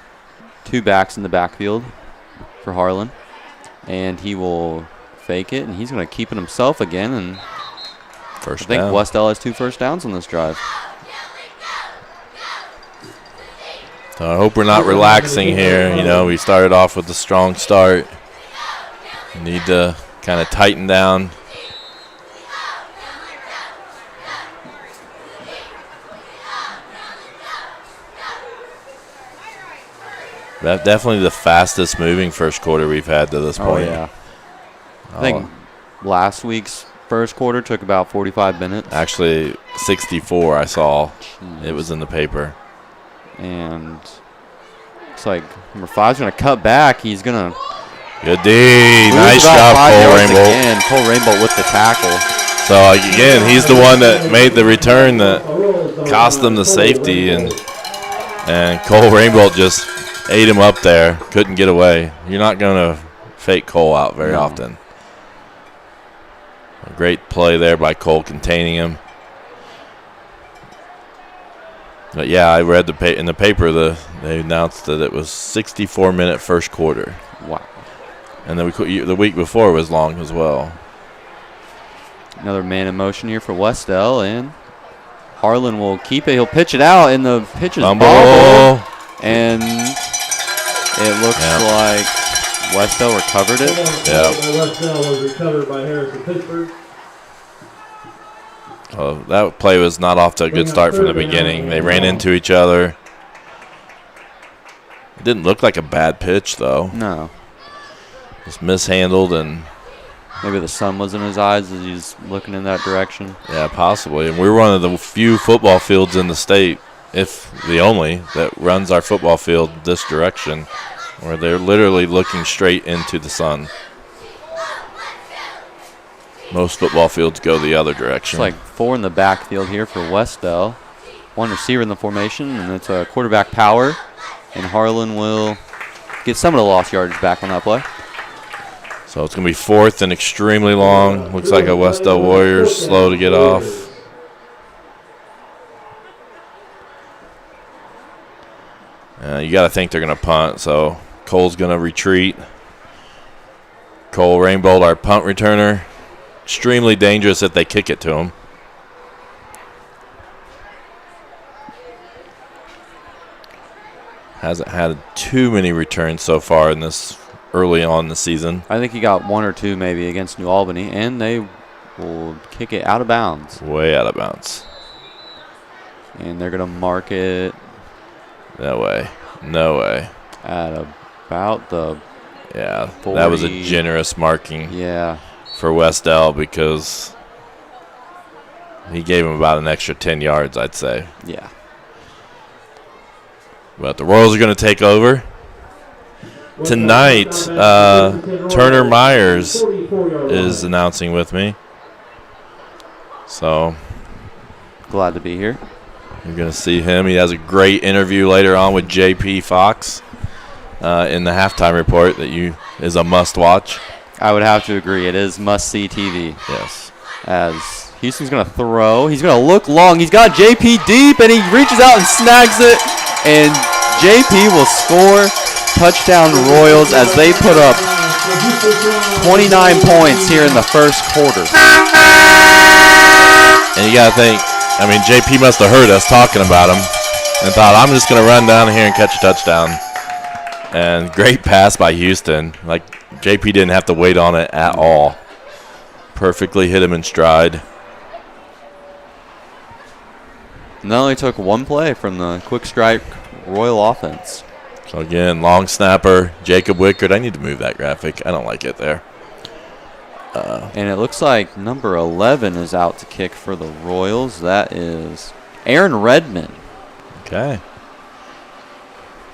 2 backs in the backfield for Harlan. And he will fake it, and he's going to keep it himself again. And First I think down. Wes-Del has 2 first downs on this drive. So I hope we're not relaxing here. You know, we started off with a strong start. We need to kind of tighten down. That's definitely the fastest moving first quarter we've had to this point. Oh, yeah. I think last week's first quarter took about 45 minutes. Actually, 64 I saw. Jeez. It was in the paper. And looks like number 5 is going to cut back. He's going to Good D. Moves Nice about job, 5 Cole yards Rainbow. again. Cole Rainbow with the tackle. So, again, he's the one that made the return that cost them the safety. And Cole Rainbow just ate him up there. Couldn't get away. You're not going to fake Cole out very often. A great play there by Cole containing him. But, yeah, I read in the paper they announced that it was 64-minute first quarter. Wow. And the week before was long as well. Another man in motion here for Wes-Del, and Harlan will keep it. He'll pitch it out, and the pitch is bobbled. And it looks like Wes-Del recovered it. Yeah. Wes-Del was recovered by Harrison Pittsburgh. That play was not off to a good start from the beginning. They ran into each other. It didn't look like a bad pitch, though. No. Just mishandled, and maybe the sun was in his eyes as he's looking in that direction. Yeah, possibly. And we're one of the few football fields in the state, if the only, that runs our football field this direction, where they're literally looking straight into the sun. Most football fields go the other direction. It's like 4 in the backfield here for Wes-Del. 1 receiver in the formation, and it's a quarterback power. And Harlan will get some of the lost yardage back on that play. So it's going to be 4th and extremely long. Looks like a Wes-Del Warriors slow to get off. You got to think they're going to punt, so Cole's going to retreat. Cole Rainbow, our punt returner. Extremely dangerous if they kick it to him. Hasn't had too many returns so far in this early on in the season. I think he got 1 or 2 maybe against New Albany, and they will kick it out of bounds. Way out of bounds. And they're going to mark it. No way. No way. At about the 40. That was a generous marking. Yeah. For Wes-Del, because he gave him about an extra 10 yards, I'd say. Yeah. But the Royals are going to take over. Tonight, Turner Myers is announcing with me. So glad to be here. You're going to see him. He has a great interview later on with J.P. Fox in the halftime report that is a must-watch. I would have to agree. It is must-see TV. Yes. As Houston's going to throw. He's going to look long. He's got JP deep, and he reaches out and snags it. And JP will score. Touchdown Royals as they put up 29 points here in the first quarter. And you got to think, JP must have heard us talking about him and thought, I'm just going to run down here and catch a touchdown. And great pass by Houston. Like, JP didn't have to wait on it at all. Perfectly hit him in stride. And that only took 1 play from the quick strike Royal offense. So, again, long snapper, Jacob Wickard. I need to move that graphic. I don't like it there. And it looks like number 11 is out to kick for the Royals. That is Aaron Redmond. Okay.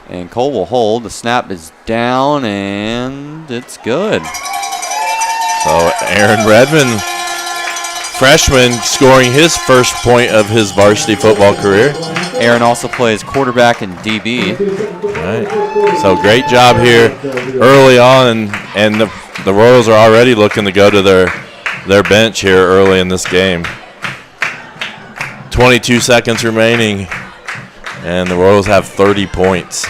And Cole will hold. The snap is down, and it's good. So Aaron Redmond, freshman, scoring his first point of his varsity football career. Aaron also plays quarterback and DB. All right. So great job here early on, and the Royals are already looking to go to their bench here early in this game. 22 seconds remaining, and the Royals have 30 points.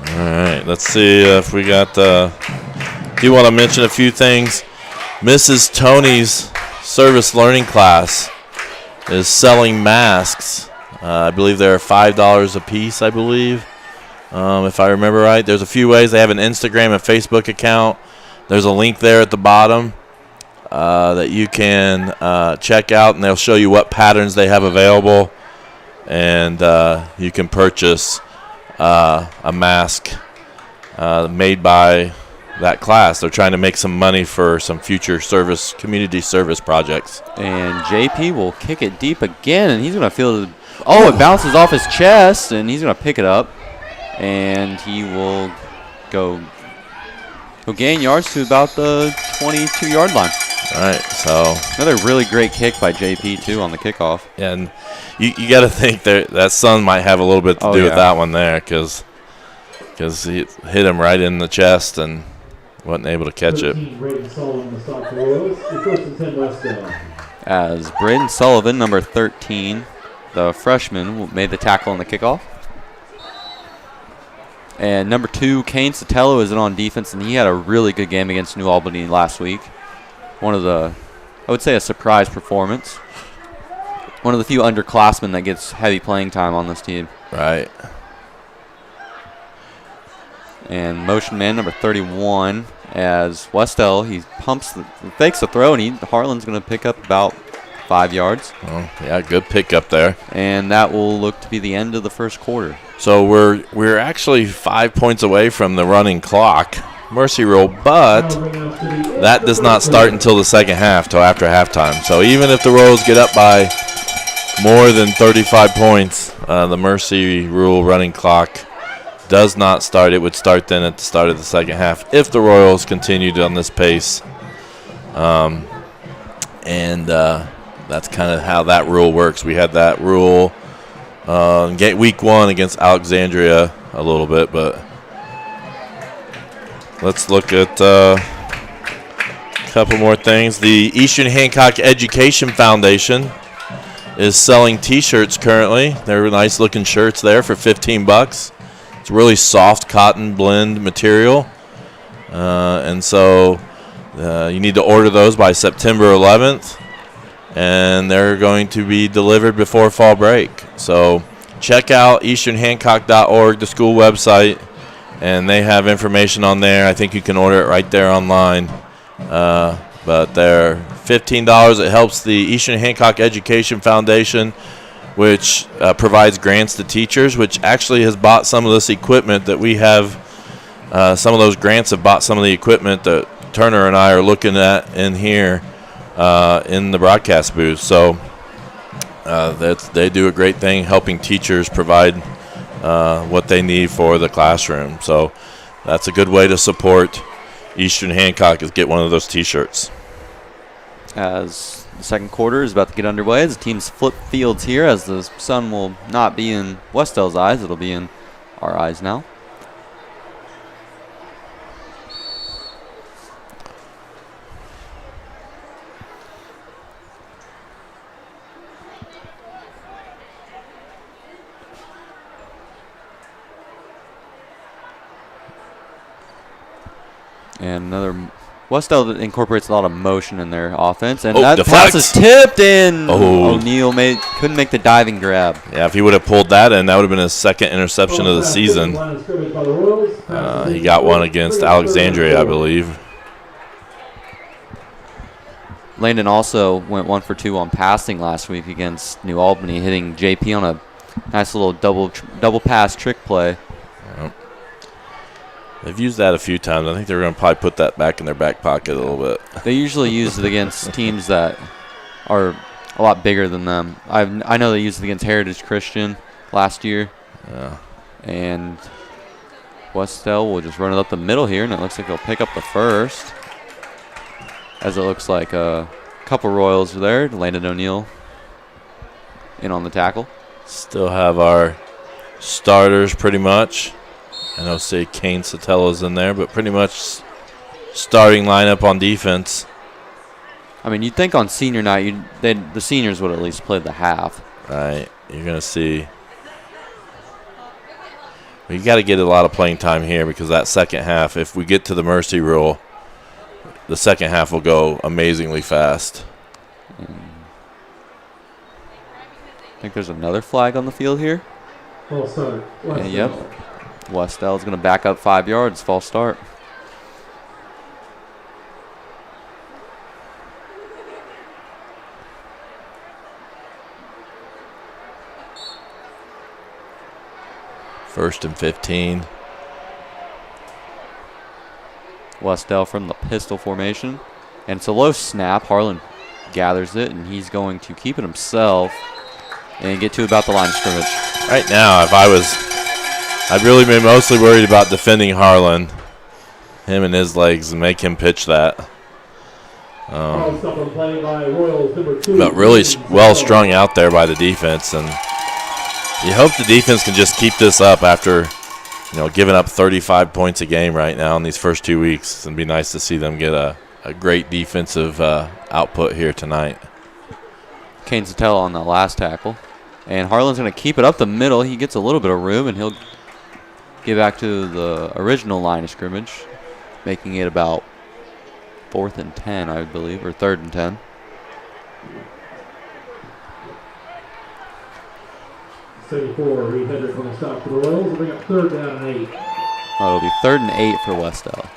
All right, let's see if we got do want to mention a few things. Mrs. Tony's service learning class is selling masks. I believe they're $5 a piece, I believe, if I remember right. There's a few ways. They have an Instagram and Facebook account. There's a link there at the bottom that you can check out, and they'll show you what patterns they have available, and you can purchase a mask made by that class. They're trying to make some money for some future community service projects. And JP will kick it deep again, and he's going to feel it. Oh, it bounces off his chest, and he's going to pick it up. and he will go gain yards to about the 22-yard line. All right, so another really great kick by JP too on the kickoff. And you got to think that sun might have a little bit to do with that one there, because he hit him right in the chest and wasn't able to catch it. As Braden Sullivan, number 13, the freshman, made the tackle on the kickoff. And number 2, Kane Sotelo, is in on defense, and he had a really good game against New Albany last week. One of the, I would say, a surprise performance. One of the few underclassmen that gets heavy playing time on this team. Right. And motion man number 31, as Wes-Del, he fakes the throw, and Harlan's going to pick up about 5 yards. Oh, yeah, good pickup there. And that will look to be the end of the first quarter. So we're actually 5 points away from the running clock, mercy rule, but that does not start until the second half, till after halftime. So even if the Royals get up by more than 35 points, the mercy rule running clock does not start. It would start then at the start of the second half if the Royals continued on this pace. That's kind of how that rule works. We had that rule week 1 against Alexandria a little bit, but let's look at a couple more things. The Eastern Hancock Education Foundation is selling T-shirts currently. They're nice looking shirts there for $15. It's really soft cotton blend material, and so you need to order those by September 11th, and they're going to be delivered before fall break. So check out easternhancock.org, the school website, and they have information on there. I think you can order it right there online, but they're $15. It helps the Eastern Hancock Education Foundation, which provides grants to teachers, which actually has bought some of this equipment that we have. Some of those grants have bought some of the equipment that Turner and I are looking at in here in the broadcast booth. So they do a great thing helping teachers provide what they need for the classroom. So that's a good way to support Eastern Hancock, is get one of those T-shirts. As the second quarter is about to get underway, as the teams flip fields here, as the sun will not be in Wes-Del's eyes, it'll be in our eyes now. And Wes-Del incorporates a lot of motion in their offense, and that pass is tipped in. O'Neal couldn't make the diving grab. Yeah, if he would have pulled that in, that would have been his second interception of the season. He got one against Alexandria, I believe. Landon also went 1 for 2 on passing last week against New Albany, hitting JP on a nice little double pass trick play. Yep. They've used that a few times. I think they're going to probably put that back in their back pocket a little bit. They usually use it against teams that are a lot bigger than them. I know they used it against Heritage Christian last year. Yeah. And Wes-Del will just run it up the middle here, and it looks like they'll pick up the first. As it looks like a couple Royals are there. Landon O'Neal in on the tackle. Still have our starters pretty much. I know, say Kane Sotelo's in there, but pretty much starting lineup on defense. I mean, you'd think on senior night, the seniors would at least play the half. Right. You're going to see. Well, you got to get a lot of playing time here, because that second half, if we get to the mercy rule, the second half will go amazingly fast. I think there's another flag on the field here. False start. Yep. Wes-Del is going to back up 5 yards. False start. First and 15. Wes-Del from the pistol formation. And it's a low snap. Harlan gathers it, and he's going to keep it himself and get to about the line of scrimmage. Right now, if I was I've really been mostly worried about defending Harlan, him and his legs, and make him pitch that. But really well strung out there by the defense, and you hope the defense can just keep this up after, giving up 35 points a game right now in these first 2 weeks. It'd be nice to see them get a great defensive output here tonight. Kane Satella on the last tackle. And Harlan's going to keep it up the middle. He gets a little bit of room, and he'll get back to the original line of scrimmage, making it about 4th and 10, I believe, or 3rd and 10. Reed Hendrick on the stop for the Royals. We'll bring up 3rd down and 8. It'll be 3rd and 8 for Wes-Del.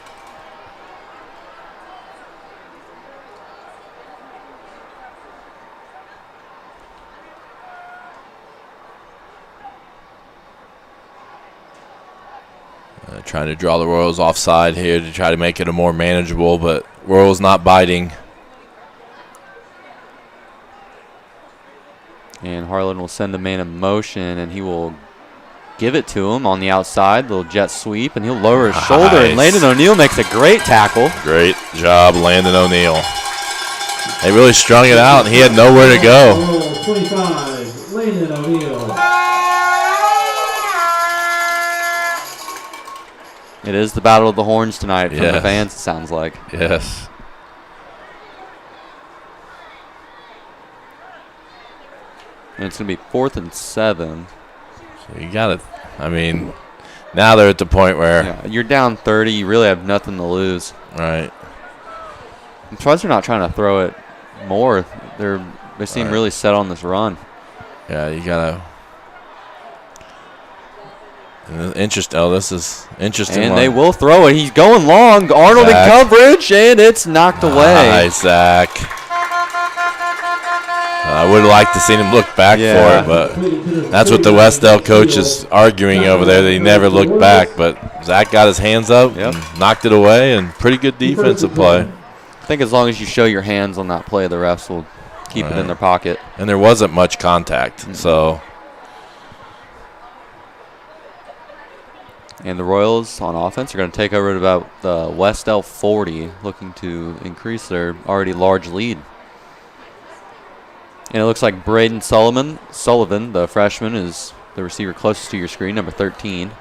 Trying to draw the Royals offside here to try to make it a more manageable, but Royals not biting. And Harlan will send the man in motion, and he will give it to him on the outside. Little jet sweep, and he'll lower his shoulder. And Landon O'Neill makes a great tackle. Great job, Landon O'Neill. They really strung it out, and he had nowhere to go. 25, Landon O'Neill. It is the Battle of the Horns tonight from the Yes. fans, it sounds like. Yes. And it's going to be 4th and 7. So you got to, now they're at the point where. Yeah, you're down 30. You really have nothing to lose. Right. I'm surprised they're not trying to throw it more. They seem really set on this run. Yeah, you got to. This is interesting. And they will throw it. He's going long. Arnold in coverage, and it's knocked away. Nice, Zach. I would have liked to see him look back for it, but that's what the Wes-Del coach is arguing over there, that he never looked back. But Zach got his hands up, and knocked it away, and pretty good defensive play. I think as long as you show your hands on that play, the refs will keep it in their pocket. And there wasn't much contact, so. And the Royals on offense are going to take over at about the Wes-Del 40, looking to increase their already large lead. And it looks like Braden Sullivan, the freshman, is the receiver closest to your screen, number 13.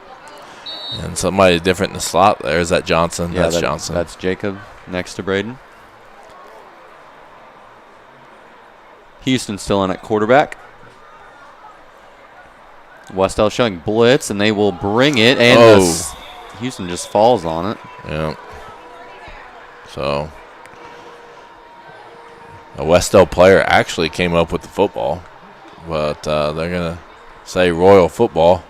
And somebody different in the slot there. Is that Johnson? Yeah, that's Johnson. That's Jacob next to Braden. Houston still in at quarterback. Wes-Del showing blitz, and they will bring it, and Houston just falls on it. Yeah. So a Wes-Del player actually came up with the football, but they're going to say Royal football.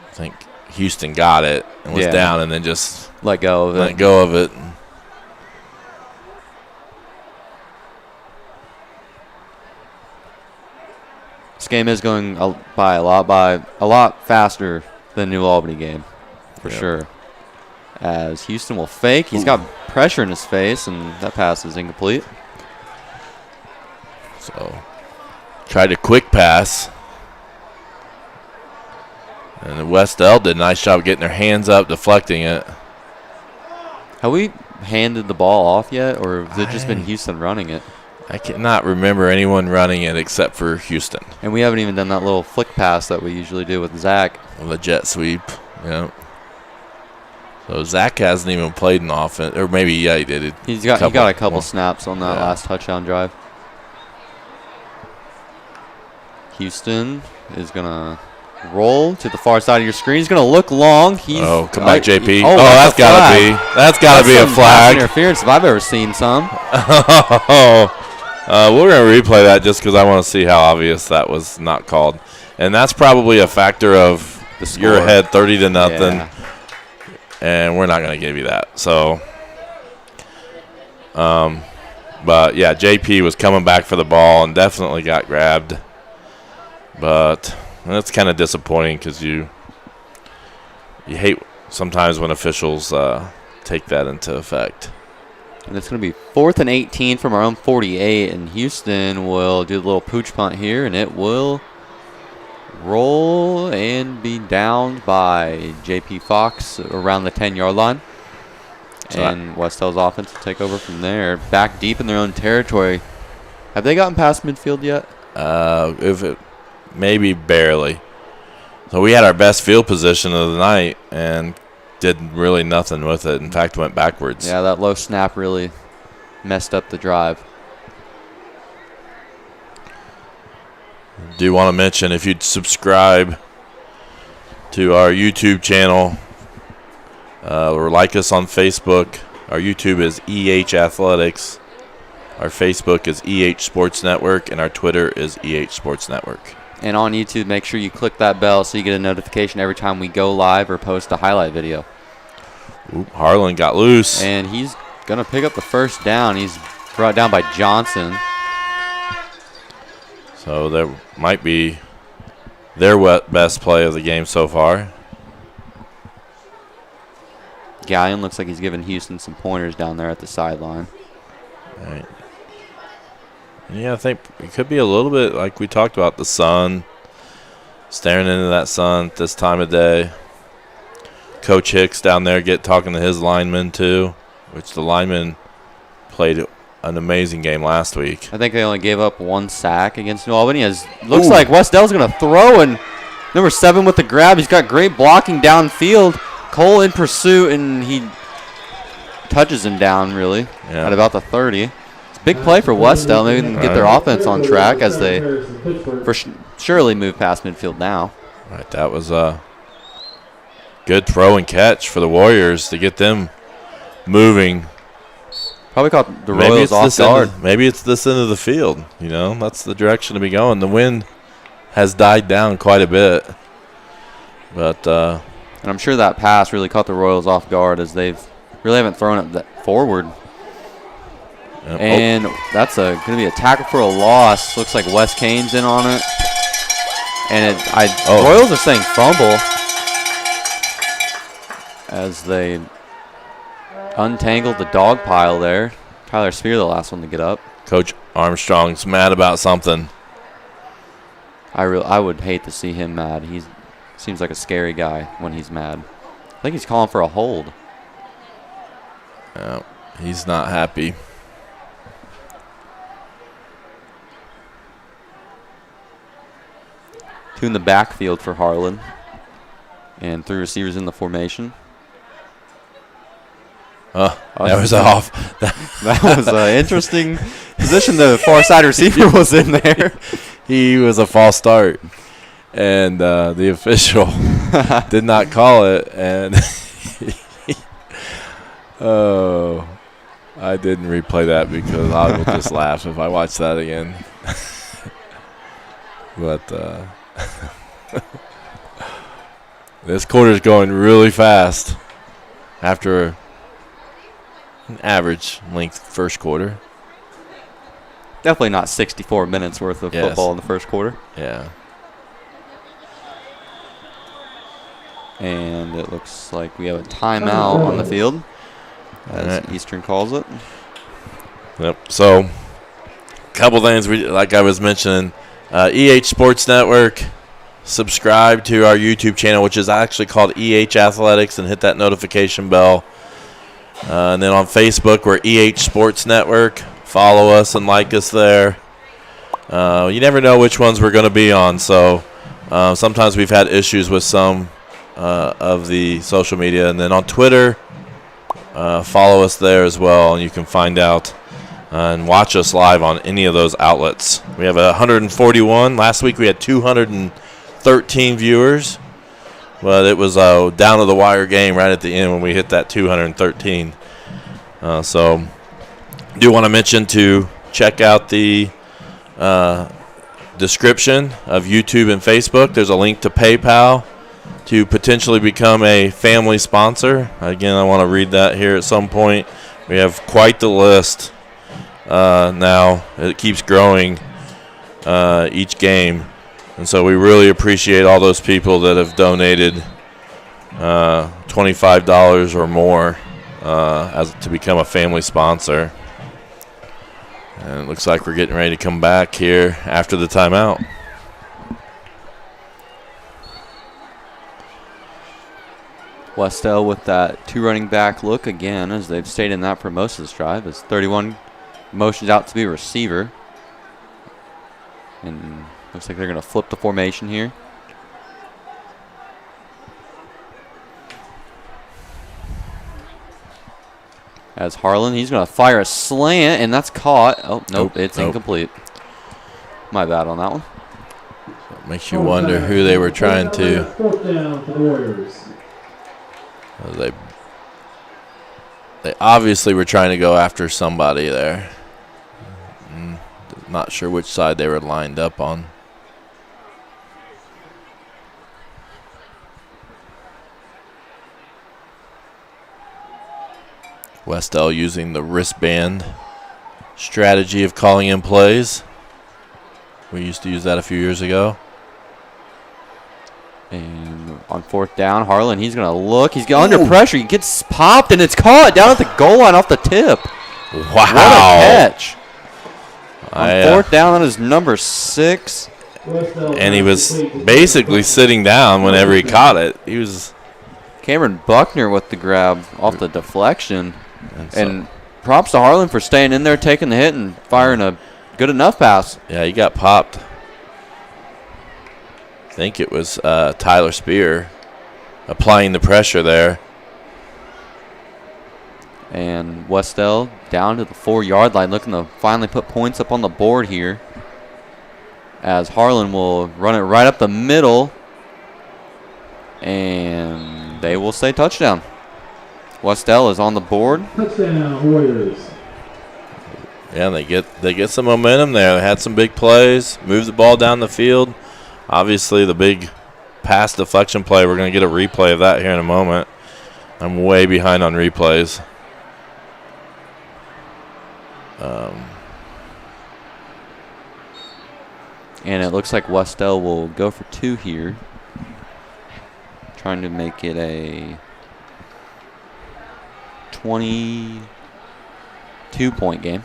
I think Houston got it and was down and then just let go of it. This game is going by a lot faster than New Albany game, for sure. As Houston will fake. He's got pressure in his face, and that pass is incomplete. So, tried a quick pass. And Wes-Del did a nice job getting their hands up, deflecting it. Have we handed the ball off yet, or has it just been Houston running it? I cannot remember anyone running it except for Houston. And we haven't even done that little flick pass that we usually do with Zach. The jet sweep, yeah. So Zach hasn't even played an offense, or maybe he did. He got a couple snaps on that last touchdown drive. Houston is gonna roll to the far side of your screen. He's gonna look long. Come back, JP. That's that's gotta be a flag. Interference if I've ever seen some. We're going to replay that just because I want to see how obvious that was not called. And that's probably a factor of you're ahead 30-0, and we're not going to give you that. So, but, yeah, JP was coming back for the ball and definitely got grabbed. But that's kind of disappointing because you hate sometimes when officials take that into effect. And it's going to be 4th and 18 from our own 48, and Houston will do a little pooch punt here, and it will roll and be downed by J.P. Fox around the 10-yard line. And Wes-Del's offense will take over from there. Back deep in their own territory. Have they gotten past midfield yet? Maybe barely. So we had our best field position of the night and did really nothing with it. In fact, went backwards. Yeah, that low snap really messed up the drive. Do want to mention, if you'd subscribe to our YouTube channel or like us on Facebook, our YouTube is EH Athletics, our Facebook is EH Sports Network, and our Twitter is EH Sports Network. And on YouTube, make sure you click that bell so you get a notification every time we go live or post a highlight video. Oop, Harlan got loose. And he's going to pick up the first down. He's brought down by Johnson. So that might be their best play of the game so far. Gallion looks like he's giving Houston some pointers down there at the sideline. All right. Yeah, I think it could be a little bit like we talked about, the sun, staring into that sun at this time of day. Coach Hicks down there talking to his linemen too, which the linemen played an amazing game last week. I think they only gave up 1 sack against New Albany. Looks like Wes-Del's going to throw, and number 7 with the grab. He's got great blocking downfield. Cole in pursuit, and he touches him down really at about the 30. Big play for Wes-Del. Maybe they can get their offense on track as they surely move past midfield now. Right, that was a good throw and catch for the Warriors to get them moving. Probably caught the Royals off guard. Maybe it's this end of the field. You know, that's the direction to be going. The wind has died down quite a bit. But and I'm sure that pass really caught the Royals off guard as they've really haven't thrown it that forward. And that's going to be a tackle for a loss. Looks like Wes Kane's in on it. And Royals are saying fumble as they untangled the dog pile there. Tyler Spear, the last one to get up. Coach Armstrong's mad about something. I would hate to see him mad. He seems like a scary guy when he's mad. I think he's calling for a hold. No, he's not happy. Two in the backfield for Harlan. And 3 receivers in the formation. That was off. That was an interesting position the far side receiver was in there. He was a false start. And the official did not call it. And I didn't replay that because I will just laugh if I watch that again. But this quarter's going really fast after an average length first quarter. Definitely not 64 minutes worth of football in the first quarter. Yeah. And it looks like we have a timeout on the field as Eastern calls it. Yep. So, a couple things like I was mentioning. EH Sports Network, subscribe to our YouTube channel, which is actually called EH Athletics, and hit that notification bell. And then on Facebook, we're EH Sports Network. Follow us and like us there. You never know which ones we're going to be on, so sometimes we've had issues with some of the social media. And then on Twitter, follow us there as well, and you can find out and watch us live on any of those outlets. We have 141. Last week we had 213 viewers. But it was a down-to-the-wire game right at the end when we hit that 213. So do want to mention to check out the description of YouTube and Facebook. There's a link to PayPal to potentially become a family sponsor. Again, I want to read that here at some point. We have quite the list now. It keeps growing each game. And so we really appreciate all those people that have donated $25 or more to become a family sponsor. And it looks like we're getting ready to come back here after the timeout. Wes-Del with that 2 running back look again, as they've stayed in that for most of this drive, as 31 motions out to be a receiver. And looks like they're going to flip the formation here. As Harlan, he's going to fire a slant, and that's caught. Oh, nope, it's incomplete. My bad on that one. It makes you wonder who they were trying to. Fourth down for the Warriors. They obviously were trying to go after somebody there. Not sure which side they were lined up on. Wes-Del using the wristband strategy of calling in plays. We used to use that a few years ago. And on 4th down, Harlan, he's going to look. He's under pressure. He gets popped, and it's caught down at the goal line off the tip. Wow. What a catch. On 4th down, that is number 6. And he was basically sitting down whenever he caught it. He was Cameron Buckner with the grab off the deflection. And props to Harlan for staying in there, taking the hit, and firing a good enough pass. Yeah, he got popped. I think it was Tyler Spear applying the pressure there. And Wes-Del down to the 4-yard line, looking to finally put points up on the board here. As Harlan will run it right up the middle. And they will say touchdown. Wes-Del is on the board. Touchdown, Warriors. Yeah, they get some momentum there. They had some big plays, moved the ball down the field. Obviously, the big pass deflection play, we're going to get a replay of that here in a moment. I'm way behind on replays. And it looks like Wes-Del will go for 2 here. Trying to make it a 22-point game.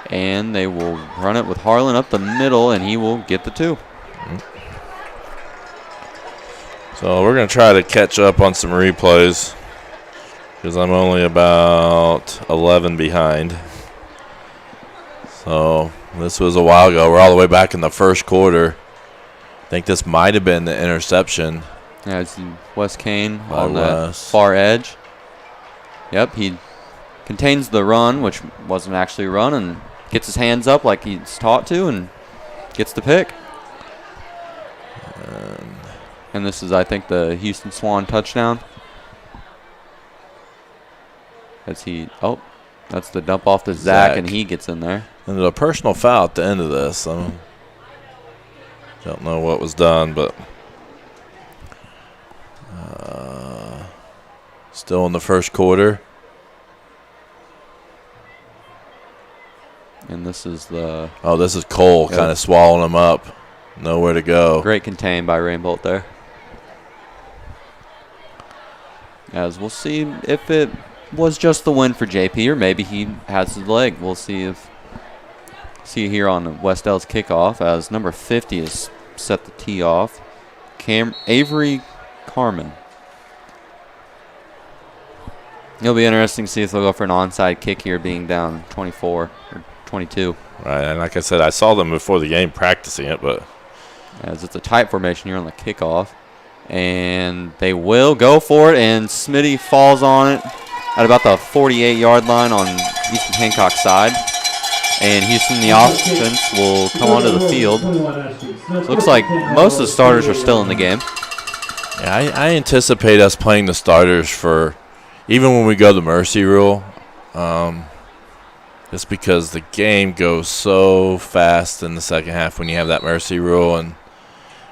And they will run it with Harlan up the middle, and he will get the 2. So we're going to try to catch up on some replays because I'm only about 11 behind. So this was a while ago. We're all the way back in the first quarter. I think this might have been the interception. Yeah, it's Wes Kane By on the Wes. far edge. Yep, he contains the run, which wasn't actually a run, and gets his hands up like he's taught to and gets the pick. And this is, I think, the Houston Swan touchdown. That's the dump off to Zach, and he gets in there. And there's a personal foul at the end of this. I don't know what was done, but still in the first quarter. And this is the... Oh, this is Cole kind of swallowing him up. Nowhere to go. Great contain by Rainbolt there. As we'll see if it was just the win for JP, or maybe he has his leg. We'll see here on Wes-Del's kickoff, as number 50 has set the tee off. Avery Carmen. It'll be interesting to see if they'll go for an onside kick here, being down 24 or 22. Right, and like I said, I saw them before the game practicing it, but as it's a tight formation here on the kickoff. And they will go for it, and Smitty falls on it at about the 48-yard line on Easton Hancock's side. And Houston, the offense, will come onto the field. So it looks like most of the starters are still in the game. yeah, I anticipate us playing the starters for even when we go the mercy rule. Just because the game goes so fast in the second half when you have that mercy rule, and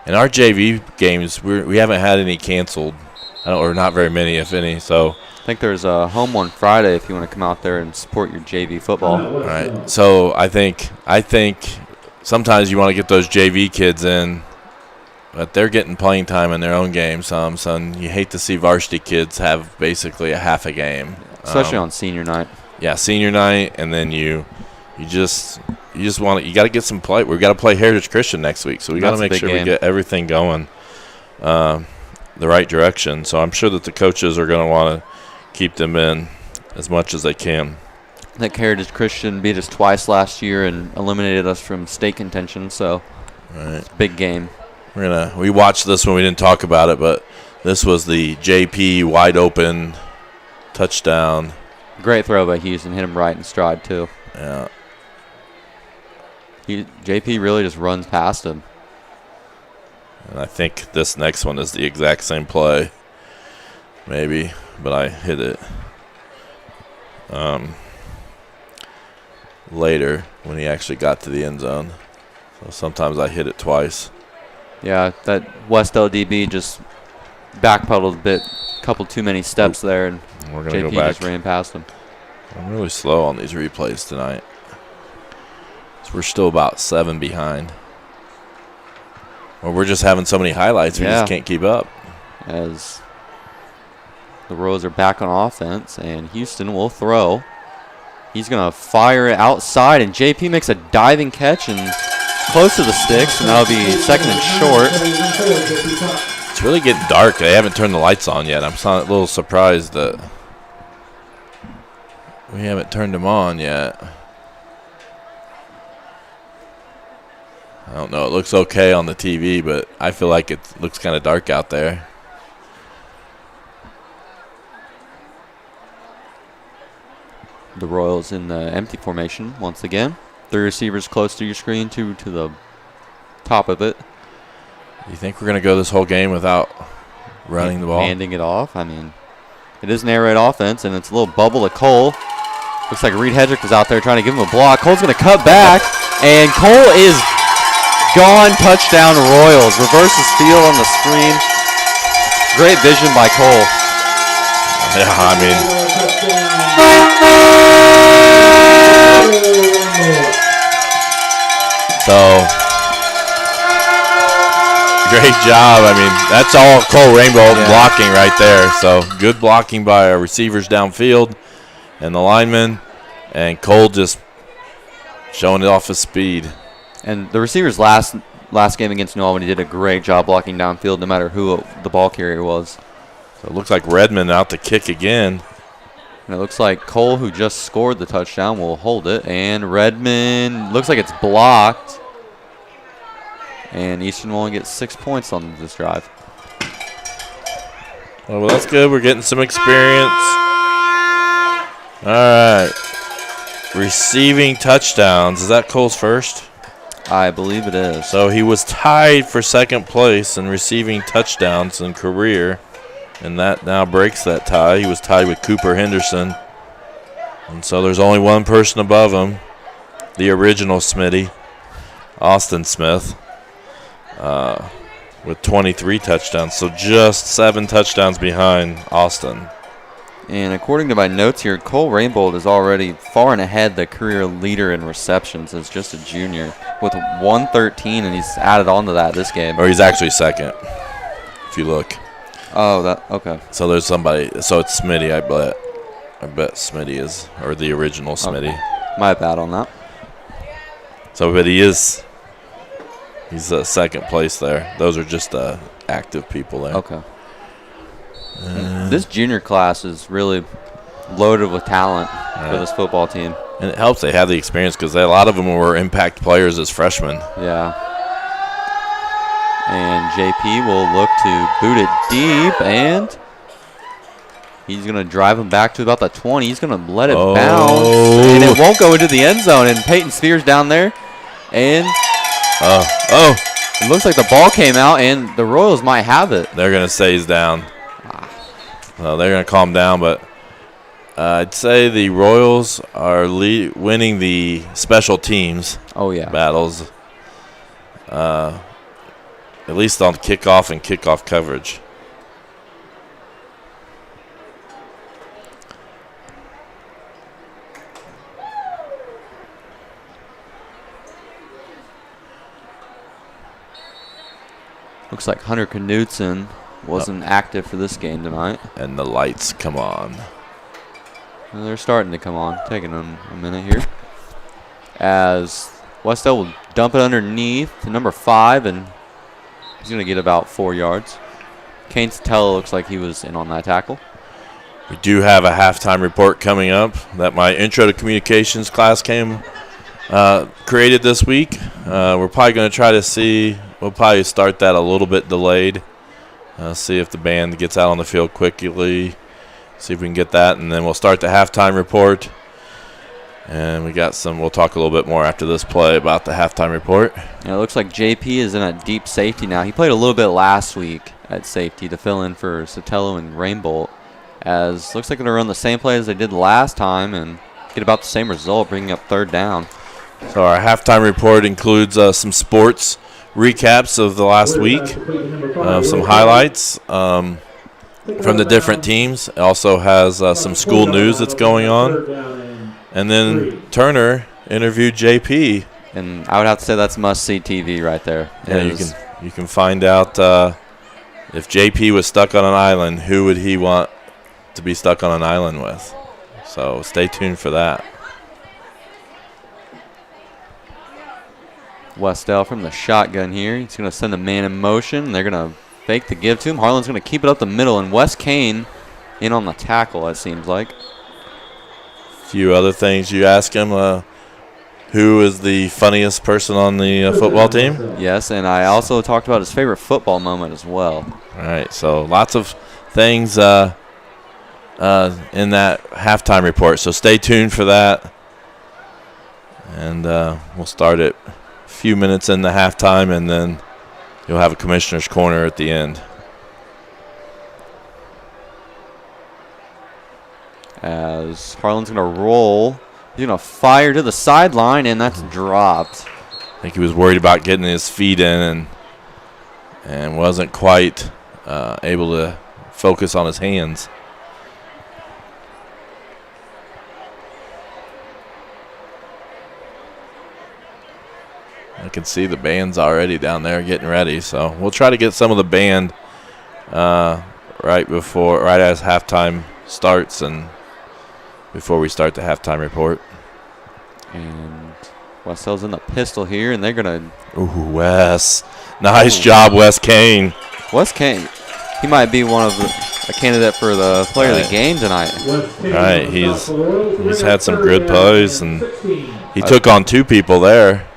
in our JV games we haven't had any canceled, or not very many, if any. So I think there's a home on Friday if you want to come out there and support your JV football. all right. So I think sometimes you want to get those JV kids in, but they're getting playing time in their own game. So you hate to see varsity kids have basically a half a game, Especially on senior night. Yeah, senior night, and then you just want to, you got to get some play. We've got to play Heritage Christian next week, so we got to That's a make big sure game. we get everything going. the right direction. So I'm sure that the coaches are going to want to keep them in as much as they can. That Heritage Christian beat us twice last year and eliminated us from state contention, so it's a big game. We watched this one. We didn't talk about it, but this was the JP wide open touchdown. Great throw by Houston. Hit him right in stride, too. Yeah. JP really just runs past him. And I think this next one is the exact same play. Maybe, but I hit it later when he actually got to the end zone. So sometimes I hit it twice. Yeah, that Wes-Del DB just backpedaled a bit, couple too many steps there, and we're gonna JP go back. just ran past him. I'm really slow on these replays tonight. So we're still about 7 behind. Or we're just having so many highlights we just can't keep up. As the Royals are back on offense, and Houston will throw. He's going to fire it outside, and JP makes a diving catch and close to the sticks, and that'll be second and short. It's really getting dark. They haven't turned the lights on yet. I'm a little surprised that we haven't turned them on yet. I don't know. It looks okay on the TV, but I feel like it looks kind of dark out there. The Royals in the empty formation once again. 3 receivers close to your screen, 2 to the top of it. You think we're going to go this whole game without running the ball? Handing it off. I mean, it is an air raid offense, and it's a little bubble to Cole. Looks like Reed Hedrick was out there trying to give him a block. Cole's going to cut back, and Cole is gone. Touchdown Royals. Reverses field on the screen. Great vision by Cole. Yeah, I mean. So, great job. I mean, that's all Cole Rainbow blocking right there. So, good blocking by our receivers downfield and the linemen. And Cole just showing it off his speed. And the receivers last game against New Albany did a great job blocking downfield no matter who the ball carrier was. So it looks like Redmond out to kick again. And it looks like Cole, who just scored the touchdown, will hold it. And Redmond looks like it's blocked. And Eastern will only get 6 points on this drive. Well, that's good. We're getting some experience. All right. Receiving touchdowns. Is that Cole's first? I believe it is. So he was tied for second place in receiving touchdowns in career, and that now breaks that tie. He was tied with Cooper Henderson, and so there's only one person above him, the original Smitty, Austin Smith, with 23 touchdowns. So just 7 touchdowns behind Austin. And according to my notes here, Cole Rainbold is already far and ahead the career leader in receptions as just a junior with 113, and he's added on to that this game. Or he's actually second, if you look. Oh, that okay. So there's somebody. So it's Smitty, I bet. I bet Smitty is, or the original Smitty. Okay. My bad on that. So, but he's second place there. Those are just active people there. Okay. This junior class is really loaded with talent for this football team. And it helps they have the experience because a lot of them were impact players as freshmen. Yeah. And JP will look to boot it deep, and he's going to drive him back to about the 20. He's going to let it bounce, and it won't go into the end zone. And Peyton Spears down there, and it looks like the ball came out, and the Royals might have it. They're going to say he's down. Well, they're going to calm down, but I'd say the Royals are winning the special teams battles, at least on kickoff and kickoff coverage. Looks like Hunter Knudsen wasn't active for this game tonight. And the lights come on. And they're starting to come on. Taking them a minute here. As Wes-Del will dump it underneath to number 5, and he's going to get about 4 yards. Kane Sotelo looks like he was in on that tackle. We do have a halftime report coming up that my Intro to Communications class created this week. We're probably going to try to see. We'll probably start that a little bit delayed. See if the band gets out on the field quickly. See if we can get that, and then we'll start the halftime report. And we'll talk a little bit more after this play about the halftime report. It looks like JP is in a deep safety now. He played a little bit last week at safety to fill in for Sotelo and Rainbolt. As looks like they're going to run the same play as they did last time and get about the same result, bringing up 3rd down. So our halftime report includes some sports recaps of the last week, some highlights from the different teams. It also has some school news that's going on. And then Turner interviewed JP. And I would have to say that's must-see TV right there. Yeah, you can find out if JP was stuck on an island, who would he want to be stuck on an island with? So stay tuned for that. Wes-Del from the shotgun here. He's going to send a man in motion. They're going to fake the give to him. Harlan's going to keep it up the middle, and Wes Kane in on the tackle, it seems like. A few other things you ask him. Who is the funniest person on the football team? Yes, and I also talked about his favorite football moment as well. All right, so lots of things in that halftime report. So stay tuned for that. And we'll start it a few minutes in the halftime, and then you'll have a commissioner's corner at the end. As Harlan's going to roll. He's going to fire to the sideline, and that's dropped. I think he was worried about getting his feet in and wasn't quite able to focus on his hands. I can see the band's already down there getting ready, so we'll try to get some of the band right as halftime starts and before we start the halftime report. And Wes-Del's in the pistol here, and they're going to... Ooh, Wes. Nice job, Wes Kane. Wes Kane, he might be a candidate for the player of the game tonight. Right, he's had some good plays, and he took on 2 people there.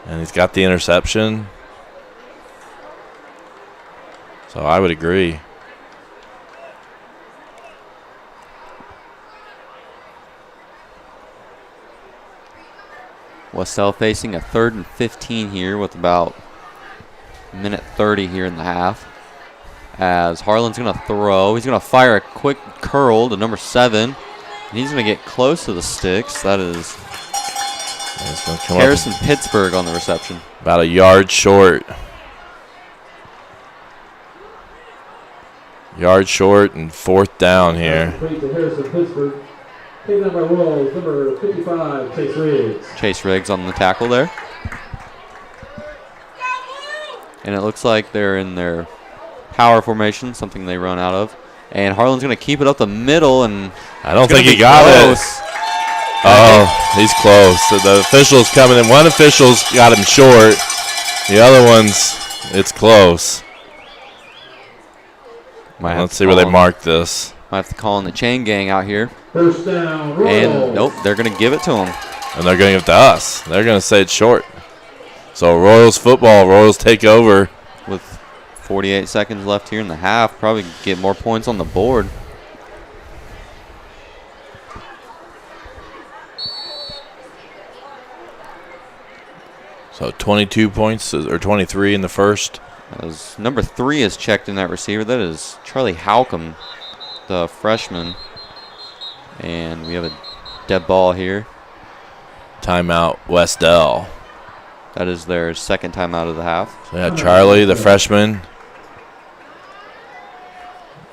And he's got the interception. So I would agree. Wes-Del facing a 3rd and 15 here with about a minute 30 here in the half. As Harlan's going to throw. He's going to fire a quick curl to number 7. And he's going to get close to the sticks. That is Harrison Pittsburgh on the reception. About a yard short. Yard short and 4th down here. Number 55, Chase Riggs. Chase Riggs on the tackle there. And it looks like they're in their power formation, something they run out of. And Harlan's going to keep it up the middle, and I don't think he got it. Oh, he's close. So the official's coming in. One official's got him short. The other one's, it's close. Let's see where they mark this. Might have to call in the chain gang out here. First down, Royals. And nope, they're going to give it to him. And they're going to give it to us. They're going to say it's short. So Royals football, Royals take over. With 48 seconds left here in the half, probably get more points on the board. So 22 points, or 23 in the first. As number 3 is checked in that receiver. That is Charlie Halcomb, the freshman. And we have a dead ball here. Timeout, Wes-Del. That is their second timeout of the half. So yeah, Charlie, the freshman,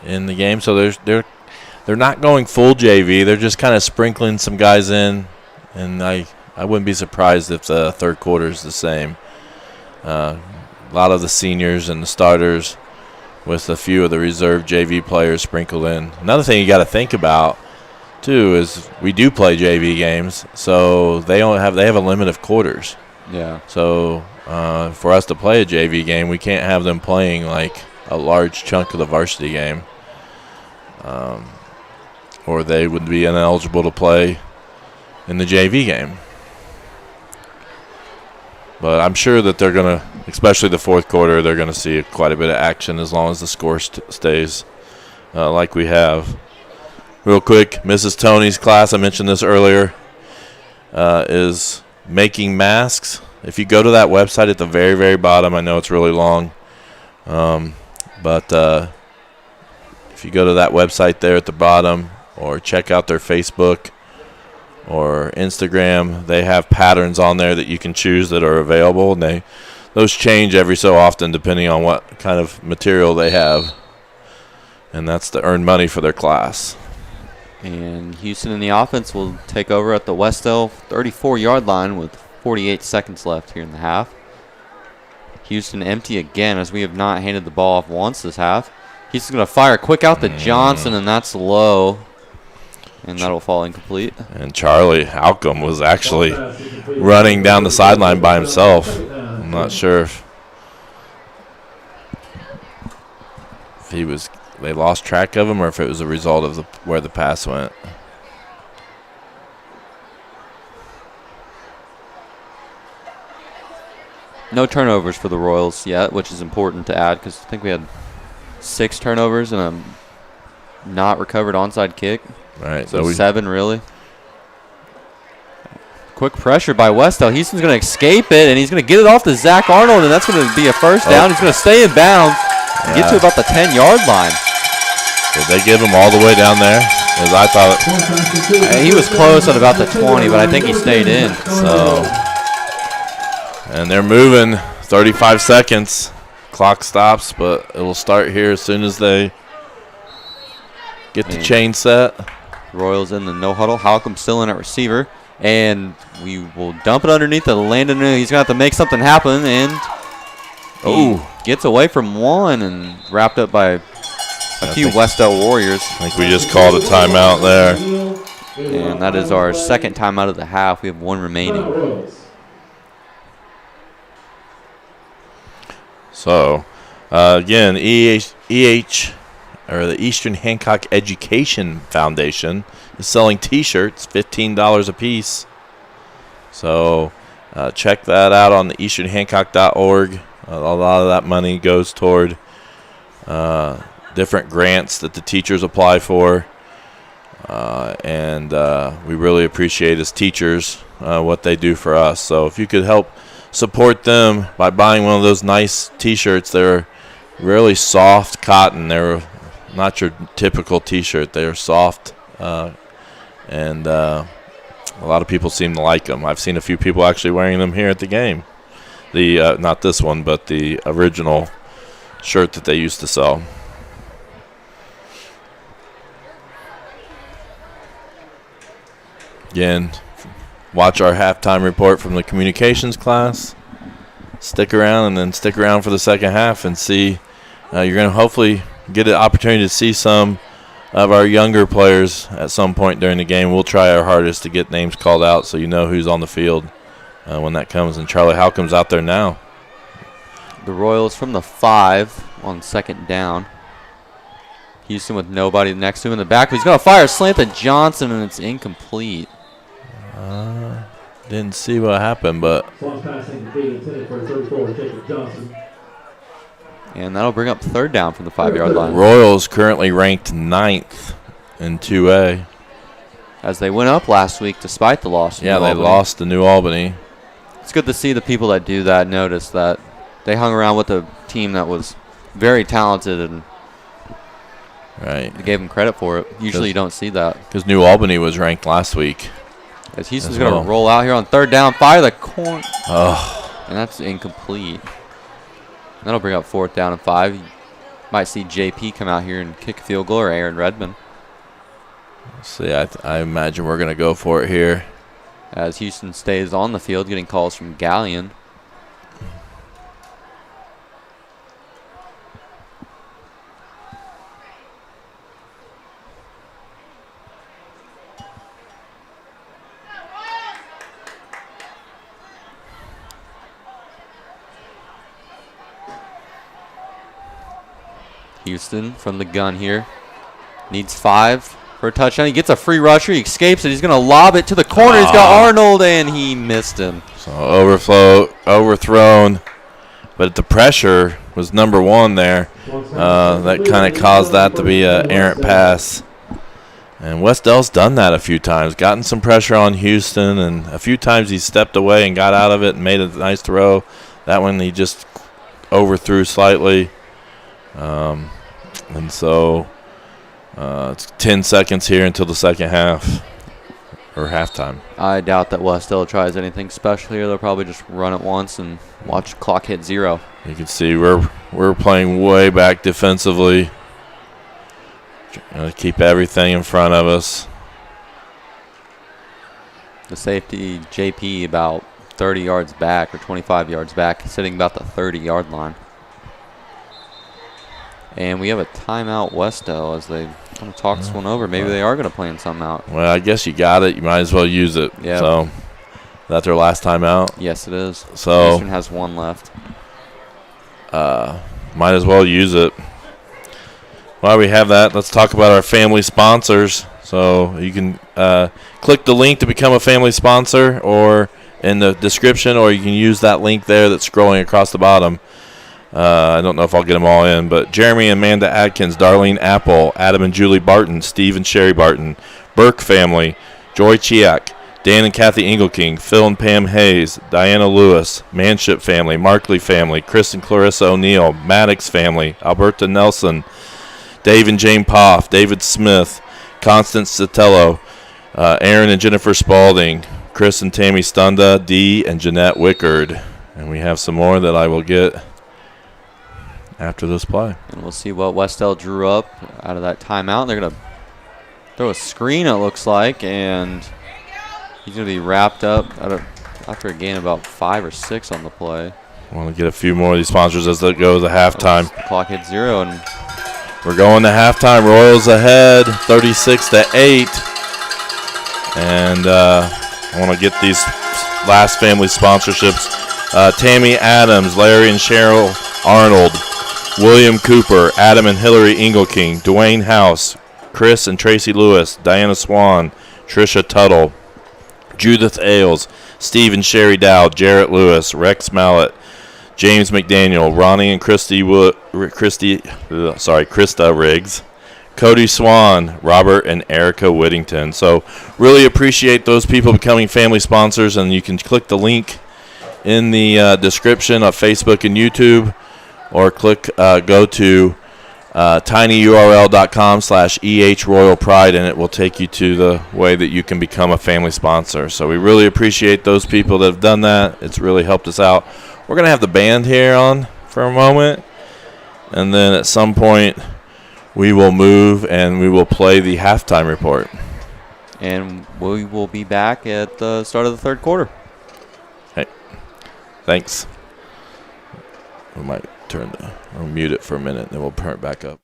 in the game. So they're not going full JV. They're just kind of sprinkling some guys in, and I wouldn't be surprised if the third quarter is the same. A lot of the seniors and the starters with a few of the reserve JV players sprinkled in. Another thing you got to think about, too, is we do play JV games, so they have a limit of quarters. Yeah. So for us to play a JV game, we can't have them playing like a large chunk of the varsity game, or they would be ineligible to play in the JV game. But I'm sure that they're going to, especially the fourth quarter, they're going to see quite a bit of action as long as the score stays like we have. Real quick, Mrs. Tony's class, I mentioned this earlier, is making masks. If you go to that website at the very, very bottom, I know it's really long, but if you go to that website there at the bottom or check out their Facebook or Instagram, they have patterns on there that you can choose that are available, and those change every so often depending on what kind of material they have, and that's to earn money for their class. And Houston in the offense will take over at the Wes-Del 34-yard line with 48 seconds left here in the half. Houston empty again, as we have not handed the ball off once this half. Houston's going to fire quick out to Johnson, and that's low. And that'll fall incomplete. And Charlie Halcomb was actually running down the sideline by himself. I'm not sure if they lost track of him or if it was a result of where the pass went. No turnovers for the Royals yet, which is important to add because I think we had 6 turnovers and a not recovered onside kick. Right. So 7 really. Quick pressure by Wes-Del. Houston's going to escape it, and he's going to get it off to Zach Arnold, and that's going to be a first down. He's going to stay in bounds and get to about the 10-yard line. Did they give him all the way down there? As I thought. He was close at about the 20, but I think he stayed in. So. And they're moving. 35 seconds. Clock stops, but it will start here as soon as they get the chain set. Royals in the no huddle. Halcomb still in at receiver. And we will dump it underneath the Landon. He's going to have to make something happen. And he gets away from one and wrapped up by a few Wes-Del Warriors. I think we just called a timeout there. And that is our second timeout of the half. We have 1 remaining. So, again, EH, or the Eastern Hancock Education Foundation, is selling T-shirts, $15 a piece. So, check that out on the easternhancock.org. A lot of that money goes toward different grants that the teachers apply for. And we really appreciate as teachers what they do for us. So, if you could help support them by buying one of those nice T-shirts. They're really soft cotton. They're not your typical T-shirt. They're soft, and a lot of people seem to like them. I've seen a few people actually wearing them here at the game. The not this one, but the original shirt that they used to sell. Again, watch our halftime report from the communications class. Stick around, and then stick around for the second half and see. You're going to hopefully get an opportunity to see some of our younger players at some point during the game. We'll try our hardest to get names called out so you know who's on the field when that comes. And Charlie Halcomb's out there now. The Royals from the 5 on second down. Houston with nobody next to him in the back. He's going to fire a slant to Johnson, and it's incomplete. Didn't see what happened, but. And that'll bring up third down from the 5-yard line. Royals currently ranked 9th in 2A. As they went up last week despite the loss. Yeah, they lost to New Albany. It's good to see the people that do that notice that they hung around with a team that was very talented and right. They gave them credit for it. Usually you don't see that. Because New Albany was ranked last week. As Houston's going to roll out here on third down, fire the corner. Oh. And that's incomplete. That'll bring up fourth down and 5. You might see JP come out here and kick a field goal, or Aaron Redmond. See, I imagine we're going to go for it here. As Houston stays on the field, getting calls from Gallion. Houston from the gun here. Needs 5 for a touchdown. He gets a free rusher. He escapes it. He's going to lob it to the corner. He's got Arnold, and he missed him. So overthrown. But the pressure was number 1 there. That kind of caused that to be an errant pass. And Wes-Del's done that a few times, gotten some pressure on Houston, and a few times he stepped away and got out of it and made a nice throw. That one he just overthrew slightly. And so it's 10 seconds here until the second half, or halftime. I doubt that Wes-Del tries anything special here. They'll probably just run it once and watch the clock hit 0. You can see we're playing way back defensively. Keep everything in front of us. The safety, JP, about 30 yards back or 25 yards back, sitting about the 30-yard line. And we have a timeout, Wes-Del, as they kind of talk this one over. Maybe they are going to plan something out. Well, I guess you got it. You might as well use it. Yeah. So, is that their last timeout? Yes, it is. So Houston has 1 left. Might as well use it. While we have that, let's talk about our family sponsors. So you can click the link to become a family sponsor, or in the description, or you can use that link there that's scrolling across the bottom. I don't know if I'll get them all in, but Jeremy and Amanda Adkins, Darlene Apple, Adam and Julie Barton, Steve and Sherry Barton, Burke family, Joy Chiak, Dan and Kathy Engelking, Phil and Pam Hayes, Diana Lewis, Manship family, Markley family, Chris and Clarissa O'Neill, Maddox family, Alberta Nelson, Dave and Jane Poff, David Smith, Constance Sotelo, Aaron and Jennifer Spalding, Chris and Tammy Stunda, Dee and Jeanette Wickard. And we have some more that I will get after this play. And we'll see what Wes-Del drew up out of that timeout. They're going to throw a screen, it looks like, and he's going to be wrapped up after a gain of about 5 or 6 on the play. I want to get a few more of these sponsors as they go to halftime. The clock hit 0, and we're going to halftime. Royals ahead, 36-8. And I want to get these last family sponsorships. Tammy Adams, Larry and Cheryl Arnold, William Cooper, Adam and Hillary Engelking, Dwayne House, Chris and Tracy Lewis, Diana Swan, Trisha Tuttle, Judith Ailes, Steve and Sherry Dow, Jarrett Lewis, Rex Mallet, James McDaniel, Ronnie and Krista Riggs, Cody Swan, Robert and Erica Whittington. So really appreciate those people becoming family sponsors, and you can click the link in the description of Facebook and YouTube, or go to tinyurl.com/EHRoyalPride, and it will take you to the way that you can become a family sponsor. So we really appreciate those people that have done that. It's really helped us out. We're going to have the band here on for a moment, and then at some point we will move and we will play the halftime report. And we will be back at the start of the third quarter. Hey, thanks. We might or mute it for a minute, then we'll turn it back up.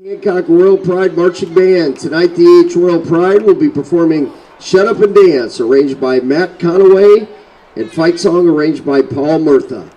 Hancock Royal Pride Marching Band. Tonight the EH Royal Pride will be performing Shut Up and Dance, arranged by Matt Conaway, and Fight Song, arranged by Paul Murtha.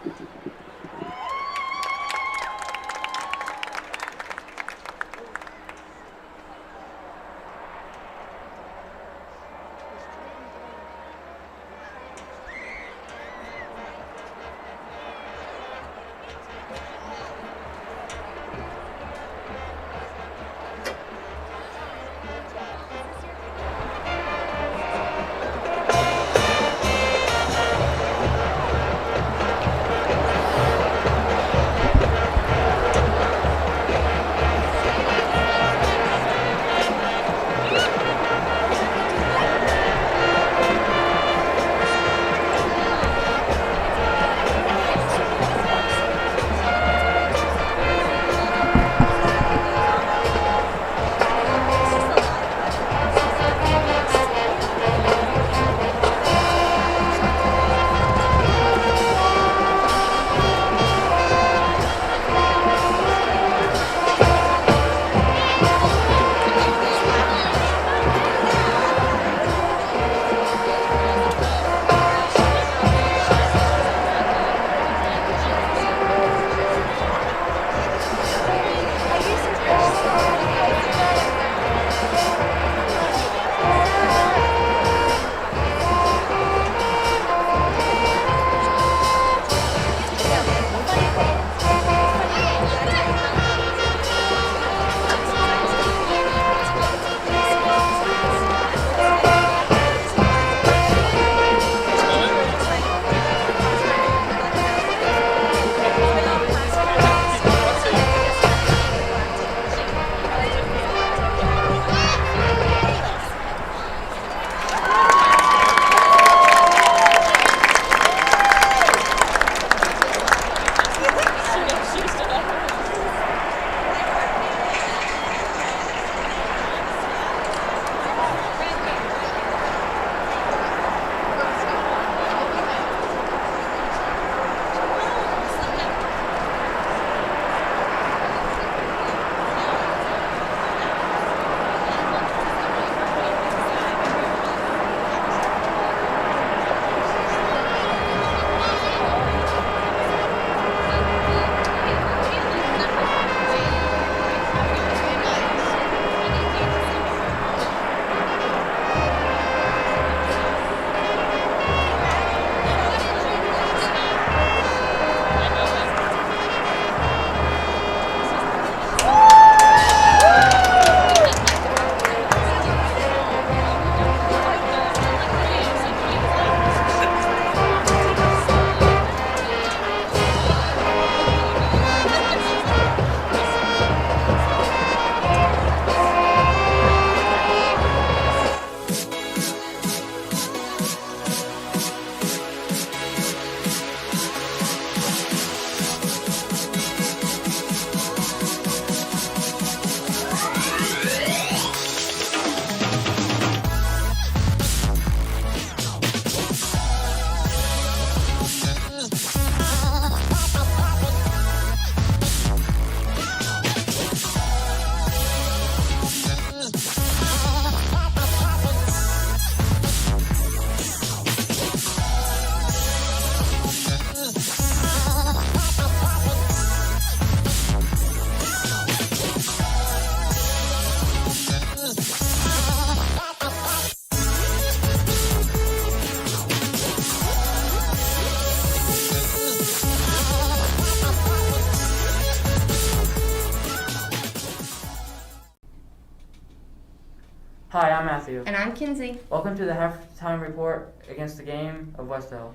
Hi, I'm Matthew. And I'm Kinsey. Welcome to the halftime report against the game of Wes-Del.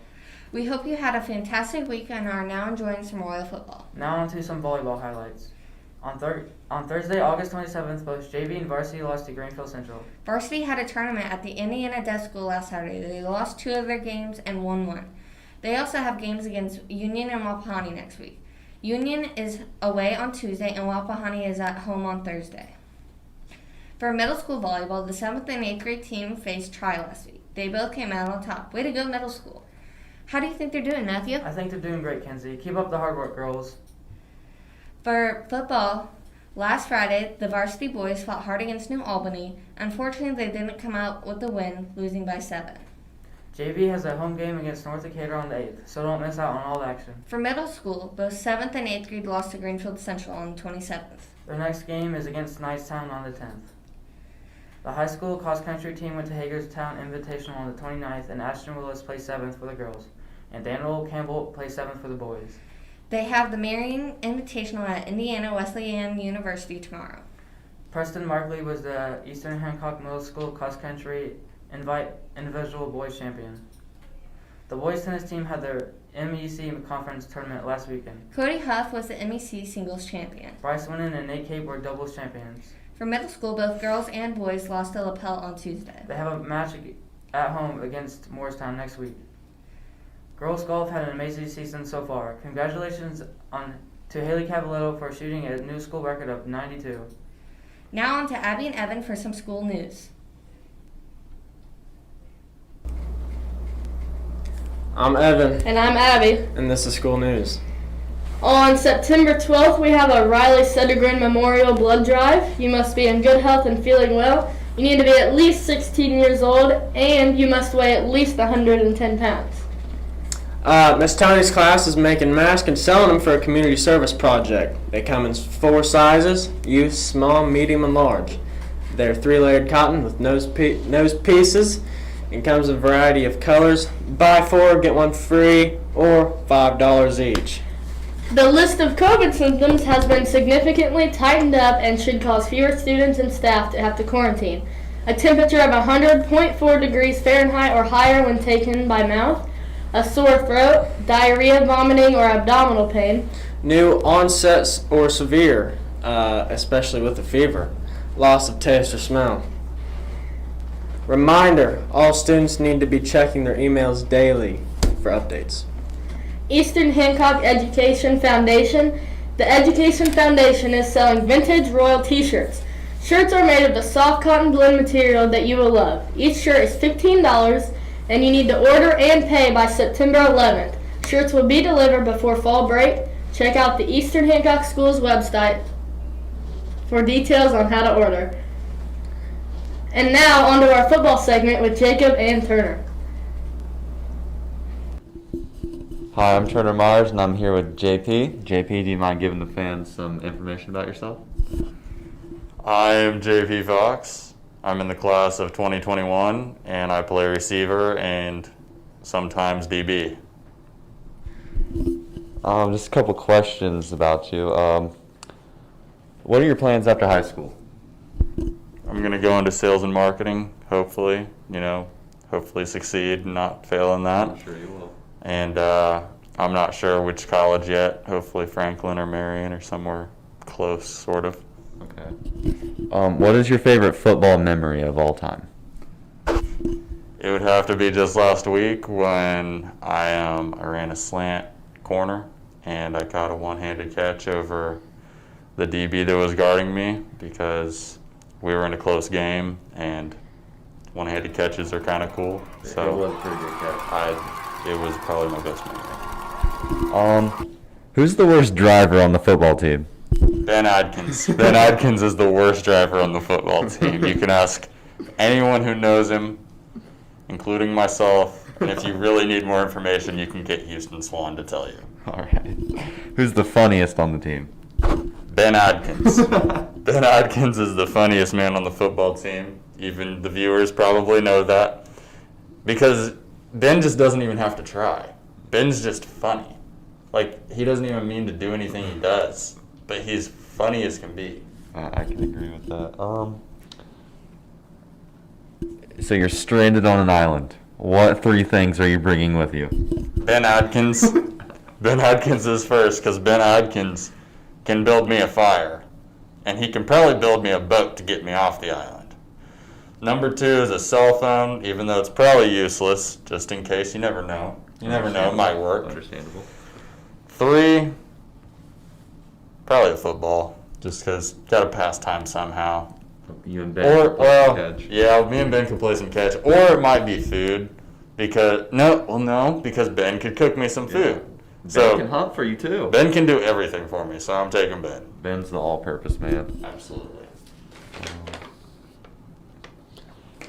We hope you had a fantastic week and are now enjoying some Royal football. Now on to some volleyball highlights. On Thursday, August 27th, both JV and Varsity lost to Greenfield Central. Varsity had a tournament at the Indiana Deaf School last Saturday. They lost 2 of their games and won 1. They also have games against Union and Wapahani next week. Union is away on Tuesday and Wapahani is at home on Thursday. For middle school volleyball, the 7th and 8th grade team faced Tri last week. They both came out on top. Way to go, middle school. How do you think they're doing, Matthew? I think they're doing great, Kenzie. Keep up the hard work, girls. For football, last Friday, the varsity boys fought hard against New Albany. Unfortunately, they didn't come out with the win, losing by 7. JV has a home game against North Decatur on the 8th, so don't miss out on all the action. For middle school, both 7th and 8th grade lost to Greenfield Central on the 27th. Their next game is against Knightstown on the 10th. The high school cross-country team went to Hagerstown Invitational on the 29th, and Ashton Willis placed 7th for the girls, and Daniel Campbell placed 7th for the boys. They have the Marion Invitational at Indiana Wesleyan University tomorrow. Preston Markley was the Eastern Hancock Middle School cross-country individual boys champion. The boys tennis team had their MEC conference tournament last weekend. Cody Huff was the MEC singles champion. Bryce Winnan and Nate Cape were doubles champions. For middle school, both girls and boys lost to LaPel on Tuesday. They have a match at home against Morristown next week. Girls golf had an amazing season so far. Congratulations to Haley Cavaletto for shooting a new school record of 92. Now on to Abby and Evan for some school news. I'm Evan, And I'm Abby. and this is school news. On September 12th, we have a Riley Sedergren Memorial Blood Drive. You must be in good health and feeling well. You need to be at least 16 years old, and you must weigh at least 110 pounds. Miss Tony's class is making masks and selling them for a community service project. They come in 4 sizes: youth, small, medium, and large. They're 3-layered cotton with nose pieces and comes in a variety of colors. Buy 4, get 1 free, or $5 each. The list of COVID symptoms has been significantly tightened up and should cause fewer students and staff to have to quarantine. A temperature of 100.4 degrees Fahrenheit or higher when taken by mouth, a sore throat, diarrhea, vomiting, or abdominal pain, New onsets or severe, especially with a fever, loss of taste or smell. Reminder, all students need to be checking their emails daily for updates. Eastern Hancock Education Foundation. The Education Foundation is selling vintage Royal t-shirts. Shirts are made of the soft cotton blend material that you will love. Each shirt is $15 and you need to order and pay by September 11th. Shirts will be delivered before fall break. Check out the Eastern Hancock School's website for details on how to order. And now on to our football segment with Jacob and Turner. Hi, I'm Turner Myers, and I'm here with JP. JP, do you mind giving the fans some information about yourself? I'm JP Fox. I'm in the class of 2021, and I play receiver and sometimes DB. Just a couple questions about you. What are your plans after high school? I'm going to go into sales and marketing, hopefully, hopefully succeed and not fail in that. I'm sure you will. And I'm not sure which college yet, hopefully Franklin or Marion or somewhere close, sort of. Okay. What is your favorite football memory of all time? It would have to be just last week when I ran a slant corner and I caught a one-handed catch over the DB that was guarding me because we were in a close game and one-handed catches are kind of cool. So it was a pretty good catch. It was probably my best memory. Who's the worst driver on the football team? Ben Adkins. Ben Adkins is the worst driver on the football team. You can ask anyone who knows him, including myself, and if you really need more information, you can get Houston Swan to tell you. All right. Who's the funniest on the team? Ben Adkins. Ben Adkins is the funniest man on the football team. Even the viewers probably know that. Because Ben just doesn't even have to try. Ben's just funny. Like, he doesn't even mean to do anything he does. But he's funny as can be. I can agree with that. So you're stranded on an island. What 3 things are you bringing with you? Ben Adkins. Ben Adkins is first because Ben Adkins can build me a fire. And he can probably build me a boat to get me off the island. Number 2 is a cell phone, even though it's probably useless, just in case. You never know. You never know. It might work. Understandable. 3, probably a football, just because got to pass time somehow. You and Ben can play some catch. Yeah, me and Ben can play some catch. Or it might be food, because because Ben could cook me some food. Ben can hunt for you too. Ben can do everything for me, so I'm taking Ben. Ben's the all-purpose man. Absolutely.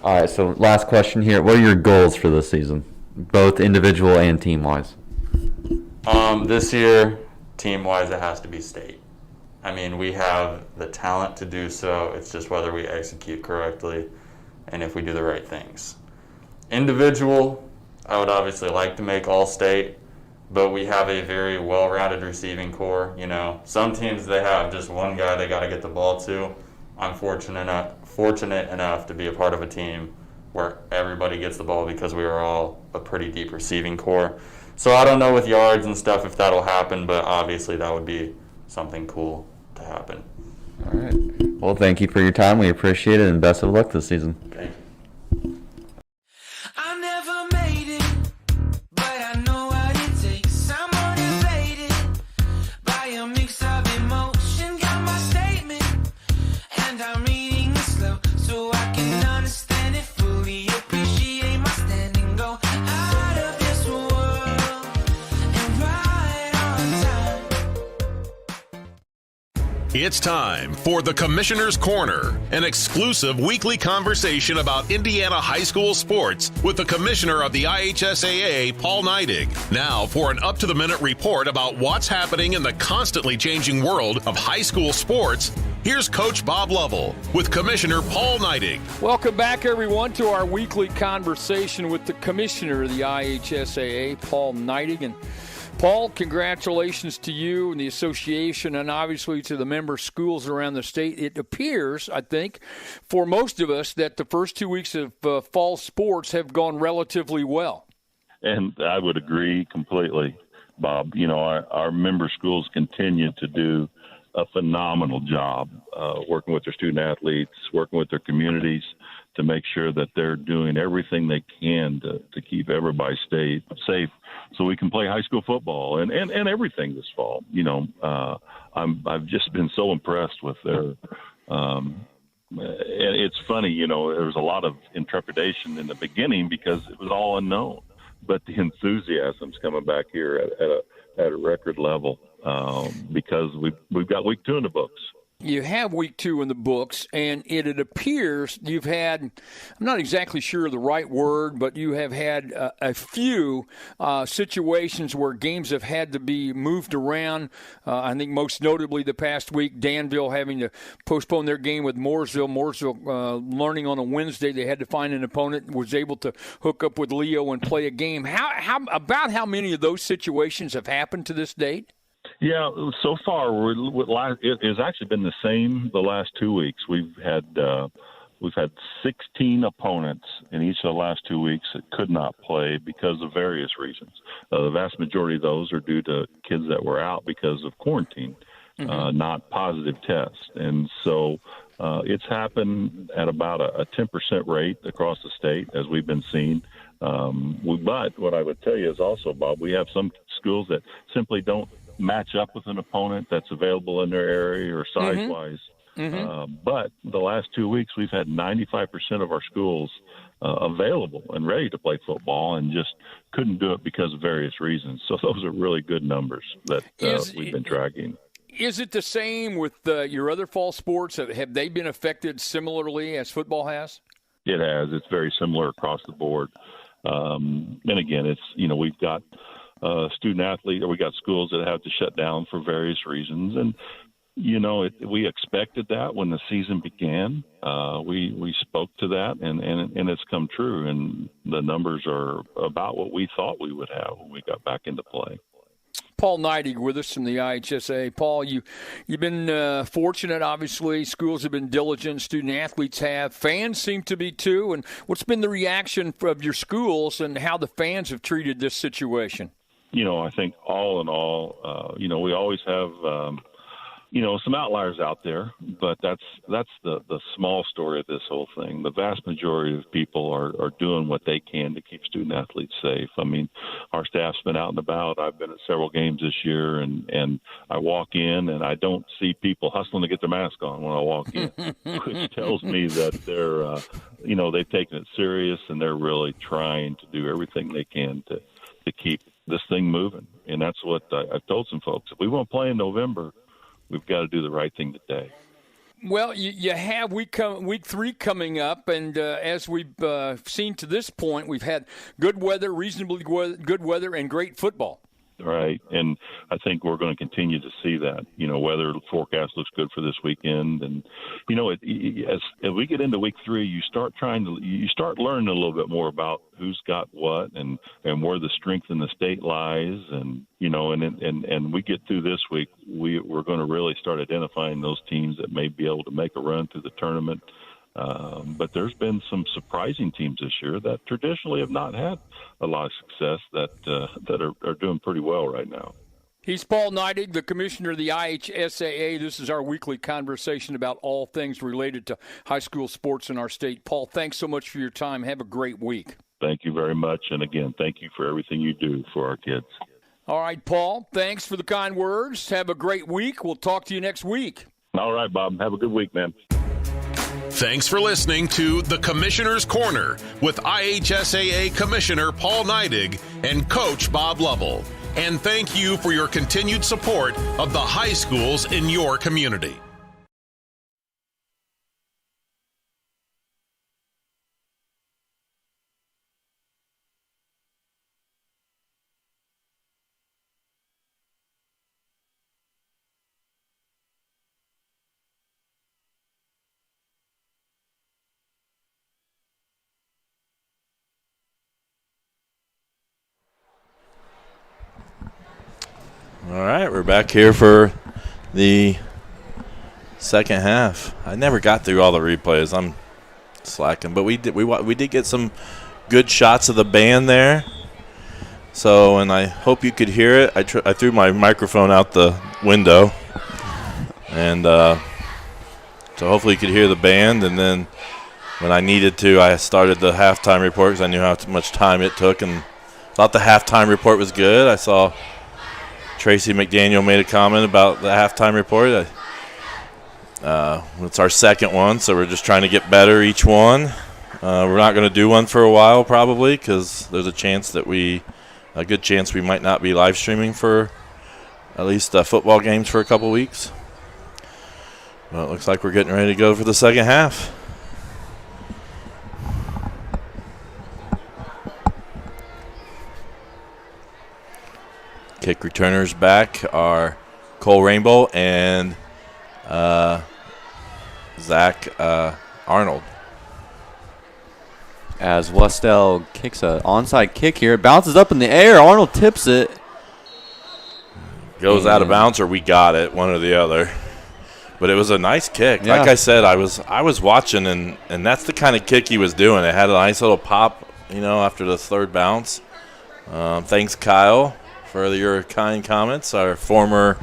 All right, so last question here. What are your goals for this season, both individual and team-wise? This year, team-wise, it has to be state. I mean, we have the talent to do so. It's just whether we execute correctly and if we do the right things. Individual, I would obviously like to make all-state, but we have a very well-rounded receiving core. You know, some teams, they have just one guy they got to get the ball to. I'm fortunate enough to be a part of a team where everybody gets the ball because we are all a pretty deep receiving core. So I don't know with yards and stuff if that'll happen, but obviously that would be something cool to happen. All right. Well, thank you for your time. We appreciate it, and best of luck this season. Thank you. I never made it, but I know what it takes. I'm motivated by a mix of emotion. Got my statement, and I'm reading it slow so I can understand it fully. Appreciate my standing, go out of this world and right on time. It's time for the Commissioner's Corner, an exclusive weekly conversation about Indiana high school sports with the Commissioner of the IHSAA, Paul Neidig. Now for an up-to-the-minute report about what's happening in the constantly changing world of high school sports, here's Coach Bob Lovell with Commissioner Paul Neidig. Welcome back, everyone, to our weekly conversation with the Commissioner of the IHSAA, Paul Neidig. And Paul, congratulations to you and the association and obviously to the member schools around the state. It appears, I think, for most of us that the first 2 weeks of fall sports have gone relatively well. And I would agree completely, Bob. You know, our member schools continue to do a phenomenal job working with their student athletes, working with their communities to make sure that they're doing everything they can to keep everybody safe so we can play high school football and everything this fall. You know, I've just been so impressed with their and it's funny, you know, there was a lot of intrepidation in the beginning because it was all unknown, but the enthusiasm's coming back here at a record level because we've got week 2 in the books. You have week 2 in the books, and it appears you've had, I'm not exactly sure of the right word, but you have had a few situations where games have had to be moved around. I think most notably the past week, Danville having to postpone their game with Mooresville. Mooresville learning on a Wednesday they had to find an opponent, was able to hook up with Leo and play a game. How many of those situations have happened to this date? Yeah, so far it has actually been the same the last 2 weeks. We've had 16 opponents in each of the last 2 weeks that could not play because of various reasons. The vast majority of those are due to kids that were out because of quarantine, not positive tests. And so it's happened at about a 10% rate across the state, as we've been seeing. But what I would tell you is also, Bob, we have some schools that simply don't match up with an opponent that's available in their area or size-wise. But the last 2 weeks, we've had 95% of our schools available and ready to play football and just couldn't do it because of various reasons. So those are really good numbers that we've been tracking. Is it the same with your other fall sports? Have they been affected similarly as football has? It has. It's very similar across the board. And again, it's, you know, we've got student athlete, or we got schools that have to shut down for various reasons. And, you know, we expected that when the season began. We spoke to that and it's come true. And the numbers are about what we thought we would have when we got back into play. Paul Neidig with us from the IHSA. Paul, you've been fortunate, obviously. Schools have been diligent. Student-athletes have. Fans seem to be, too. And what's been the reaction of your schools and how the fans have treated this situation? I think all in all, we always have, some outliers out there, but that's the small story of this whole thing. The vast majority of people are doing what they can to keep student athletes safe. I mean, our staff's been out and about. I've been at several games this year, and I walk in and I don't see people hustling to get their mask on when I walk in, which tells me that they're, they've taken it serious and they're really trying to do everything they can to keep this thing moving. And that's what I've told some folks. If we want to play in November, we've got to do the right thing today. Well, you have week 3 coming up, and as we've seen to this point, we've had good weather, reasonably good weather, and great football. Right, and I think we're going to continue to see that. Weather forecast looks good for this weekend, and as we get into week 3, you start learning a little bit more about who's got what and where the strength in the state lies, and and we get through this week, we're going to really start identifying those teams that may be able to make a run through the tournament. But there's been some surprising teams this year that traditionally have not had a lot of success that are doing pretty well right now. He's Paul Neidig, the commissioner of the IHSAA. This is our weekly conversation about all things related to high school sports in our state. Paul, thanks so much for your time. Have a great week. Thank you very much. And again, thank you for everything you do for our kids. All right, Paul, thanks for the kind words. Have a great week. We'll talk to you next week. All right, Bob. Have a good week, man. Thanks for listening to The Commissioner's Corner with IHSAA Commissioner Paul Neidig and Coach Bob Lovell. And thank you for your continued support of the high schools in your community. All right, we're back here for the second half. I never got through all the replays. I'm slacking, but we did get some good shots of the band there. So, and I hope you could hear it. I threw my microphone out the window, and so hopefully you could hear the band. And then when I needed to, I started the halftime report because I knew how much time it took, and thought the halftime report was good. I saw Tracy McDaniel made a comment about the halftime report. It's our second one, so we're just trying to get better each one. We're not going to do one for a while probably because there's a good chance we might not be live streaming for at least football games for a couple weeks. Well, it looks like we're getting ready to go for the second half. Kick returners back are Cole Rainbow and Zach Arnold. As Wes-Del kicks an onside kick here, it bounces up in the air. Arnold tips it. Goes out of bounds, or we got it, one or the other. But it was a nice kick. Yeah. Like I said, I was watching, and that's the kind of kick he was doing. It had a nice little pop, after the third bounce. Thanks, Kyle, for your kind comments. Our former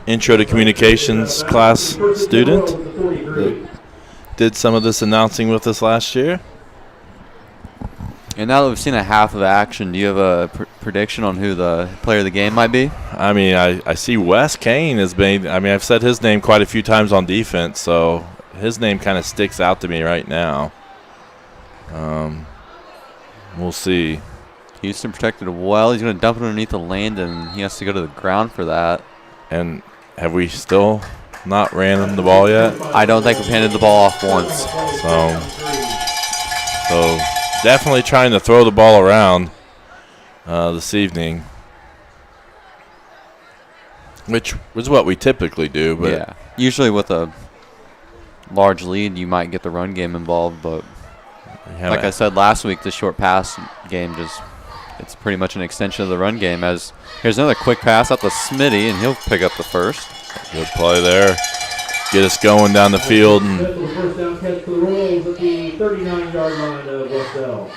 Intro to Communications class student that did some of this announcing with us last year. And now that we've seen a half of action, do you have a prediction on who the player of the game might be? I mean, I see Wes Kane has been – I've said his name quite a few times on defense, so his name kind of sticks out to me right now. We'll see. Houston protected well. He's going to dump it underneath the lane, and he has to go to the ground for that. And have we still not ran him the ball yet? I don't think we've handed the ball off once. So definitely trying to throw the ball around this evening, which is what we typically do. But yeah, usually with a large lead, you might get the run game involved. But like I said last week, the short pass game just it's pretty much an extension of the run game. As here's another quick pass out to Smitty, and he'll pick up the first. Good play there. Get us going down the field. And First down catch for the Royals at the 39-yard line of Wes-Del.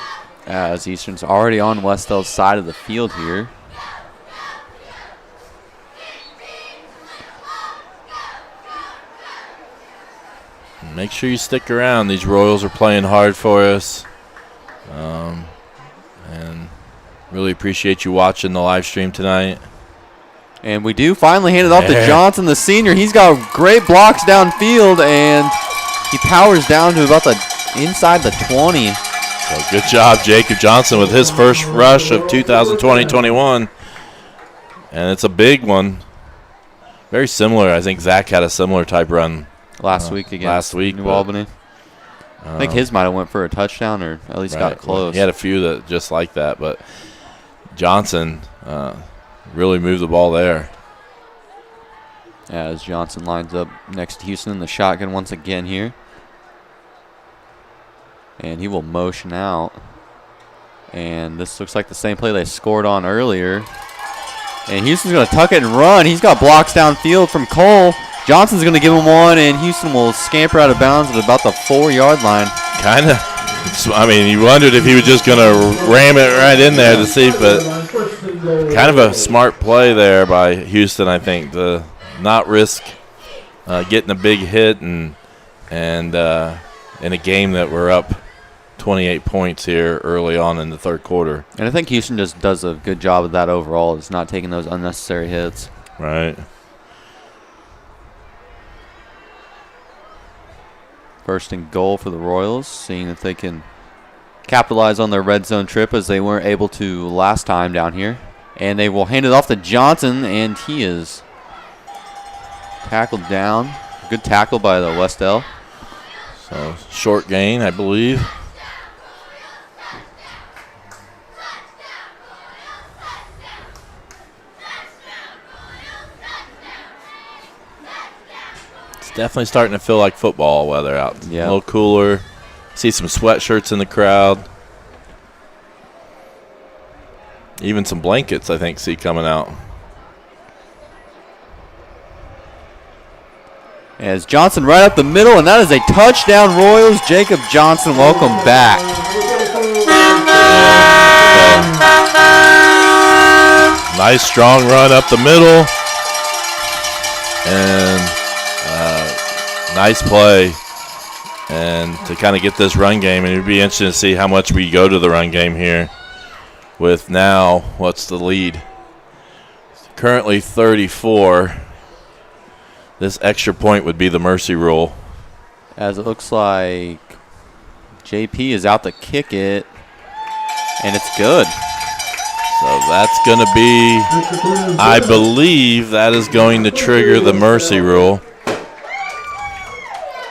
As Eastern's already on Wes-Del's side of the field here. make sure you stick around. These Royals are playing hard for us. And really appreciate you watching the live stream tonight. And we do finally hand it off to Johnson, the senior. He's got great blocks downfield, and he powers down to about the inside the 20. So good job, Jacob Johnson, with his first rush of 2020-21. And it's a big one. Very similar. I think Zach had a similar type run last week against New Albany. I think his might have went for a touchdown or at least got close. He had a few that just like that, but Johnson really moved the ball there. As Johnson lines up next to Houston in the shotgun once again here. And he will motion out. And this looks like the same play they scored on earlier. And Houston's going to tuck it and run. He's got blocks downfield from Cole. Johnson's going to give him one, and Houston will scamper out of bounds at about the 4-yard line. Kind of. I mean, you wondered if he was just going to ram it right in there to see, but kind of a smart play there by Houston, I think, to not risk getting a big hit and in a game that we're up 28 points here early on in the third quarter. And I think Houston just does a good job of that overall. It's not taking those unnecessary hits. Right. First and goal for the Royals, seeing if they can capitalize on their red zone trip as they weren't able to last time down here. And they will hand it off to Johnson, and he is tackled down. Good tackle by the Wes-Del. So short gain, I believe. Definitely starting to feel like football weather out. Yeah. A little cooler. See some sweatshirts in the crowd. Even some blankets, I think, see coming out. As Johnson right up the middle, and that is a touchdown, Royals. Jacob Johnson, welcome back. Nice strong run up the middle. And nice play, and to kind of get this run game, and it would be interesting to see how much we go to the run game here with now, what's the lead? Currently 34. This extra point would be the mercy rule. As it looks like JP is out to kick it, and it's good. So that's going to be, I believe that is going to trigger the mercy rule.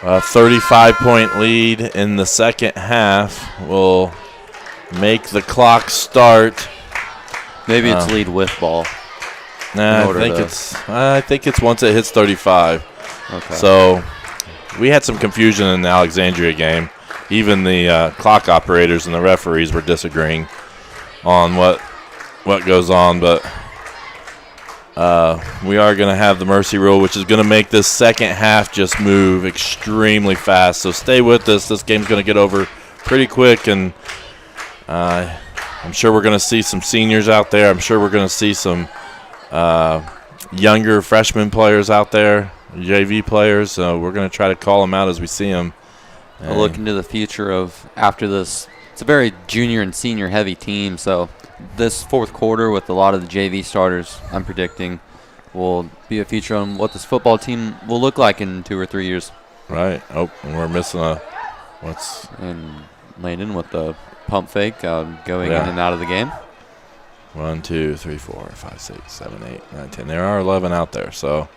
A 35-point lead in the second half will make the clock start. Maybe it's lead with ball. Nah, I think it's once it hits 35. Okay. So we had some confusion in the Alexandria game. Even the clock operators and the referees were disagreeing on what goes on, but we are going to have the mercy rule, which is going to make this second half just move extremely fast. So stay with us. This game's going to get over pretty quick, and I'm sure we're going to see some seniors out there. I'm sure we're going to see some younger freshman players out there, JV players. So we're going to try to call them out as we see them. I'll look into the future of after this. It's a very junior and senior heavy team, so this fourth quarter with a lot of the JV starters, I'm predicting, will be a feature on what this football team will look like in 2 or 3 years. Right. Oh, and we're missing And Landon with the pump fake going in and out of the game. 1, 2, 3, 4, 5, 6, 7, 8, 9, 10. There are 11 out there, so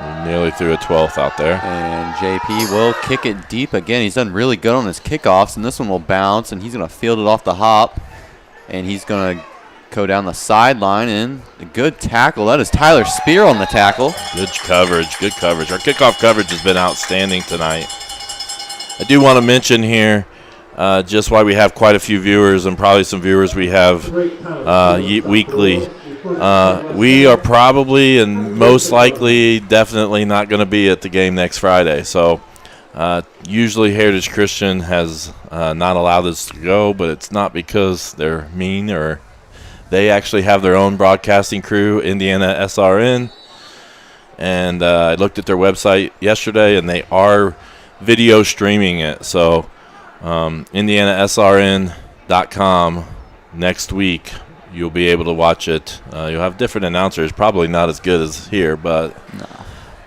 we nearly threw a 12th out there. And JP will kick it deep again. He's done really good on his kickoffs, and this one will bounce, and he's going to field it off the hop. And he's going to go down the sideline, and a good tackle. That is Tyler Spear on the tackle. Good coverage, good coverage. Our kickoff coverage has been outstanding tonight. I do want to mention here, just why we have quite a few viewers and probably some viewers we have weekly. We are probably and most likely definitely not going to be at the game next Friday. So usually Heritage Christian has not allowed us to go, but it's not because they're mean or they actually have their own broadcasting crew, Indiana SRN. And I looked at their website yesterday, and they are video streaming it. So IndianaSRN.com next week, you'll be able to watch it. You'll have different announcers, probably not as good as here, but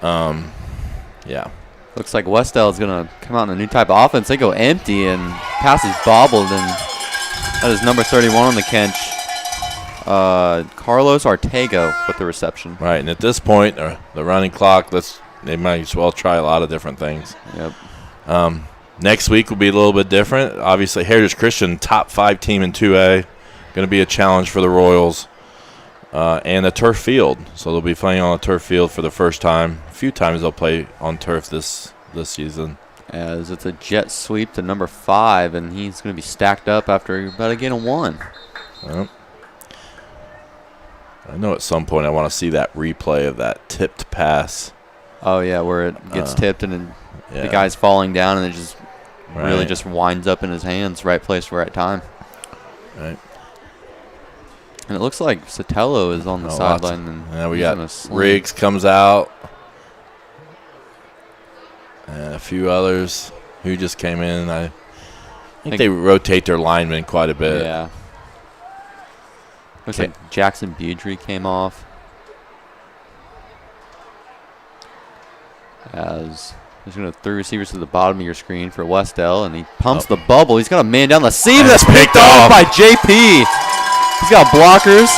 yeah. Looks like Wes-Del is going to come out in a new type of offense. They go empty, and pass is bobbled, and that is number 31 on the catch. Carlos Ortega with the reception. Right, and at this point, the running clock, they might as well try a lot of different things. Yep. Next week will be a little bit different. Obviously, Heritage Christian, top 5 team in 2A, going to be a challenge for the Royals. And a turf field, so they'll be playing on a turf field for the first time. A few times they'll play on turf this season. As it's a jet sweep to number 5, and he's going to be stacked up after about a gain of 1. Well, I know at some point I want to see that replay of that tipped pass. Oh, yeah, where it gets tipped and then the guy's falling down and it just really just winds up in his hands. Right place, right time. Right. And it looks like Sotelo is on the sideline. And we got Riggs comes out. And a few others who just came in. I think they rotate their linemen quite a bit. Yeah. Looks like Jackson Beardry came off. As he's going to throw receivers to the bottom of your screen for Wes-Del, and he pumps the bubble. He's got a man down the seam. That's picked off by JP. He's got blockers,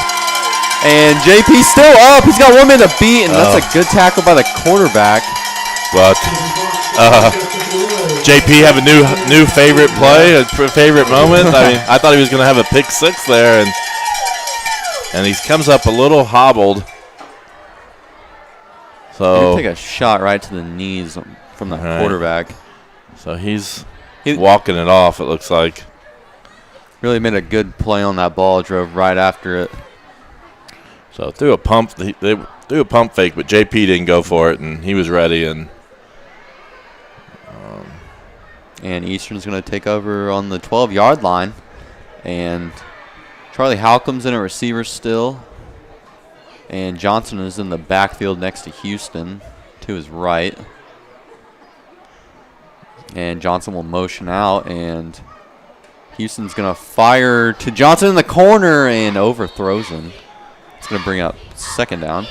and JP's still up. He's got one man to beat, and that's a good tackle by the quarterback. But JP have a new favorite play, a favorite moment. I mean, I thought he was going to have a pick 6 there, and he comes up a little hobbled. So take a shot right to the knees from the quarterback. So he's walking it off, it looks like. Really made a good play on that ball, drove right after it. So threw a pump. They threw a pump fake, but JP didn't go for it, and he was ready. And Eastern's going to take over on the 12-yard line. And Charlie Halcom's in a receiver still. And Johnson is in the backfield next to Houston to his right. And Johnson will motion out, and Houston's going to fire to Johnson in the corner and overthrows him. It's going to bring up second down.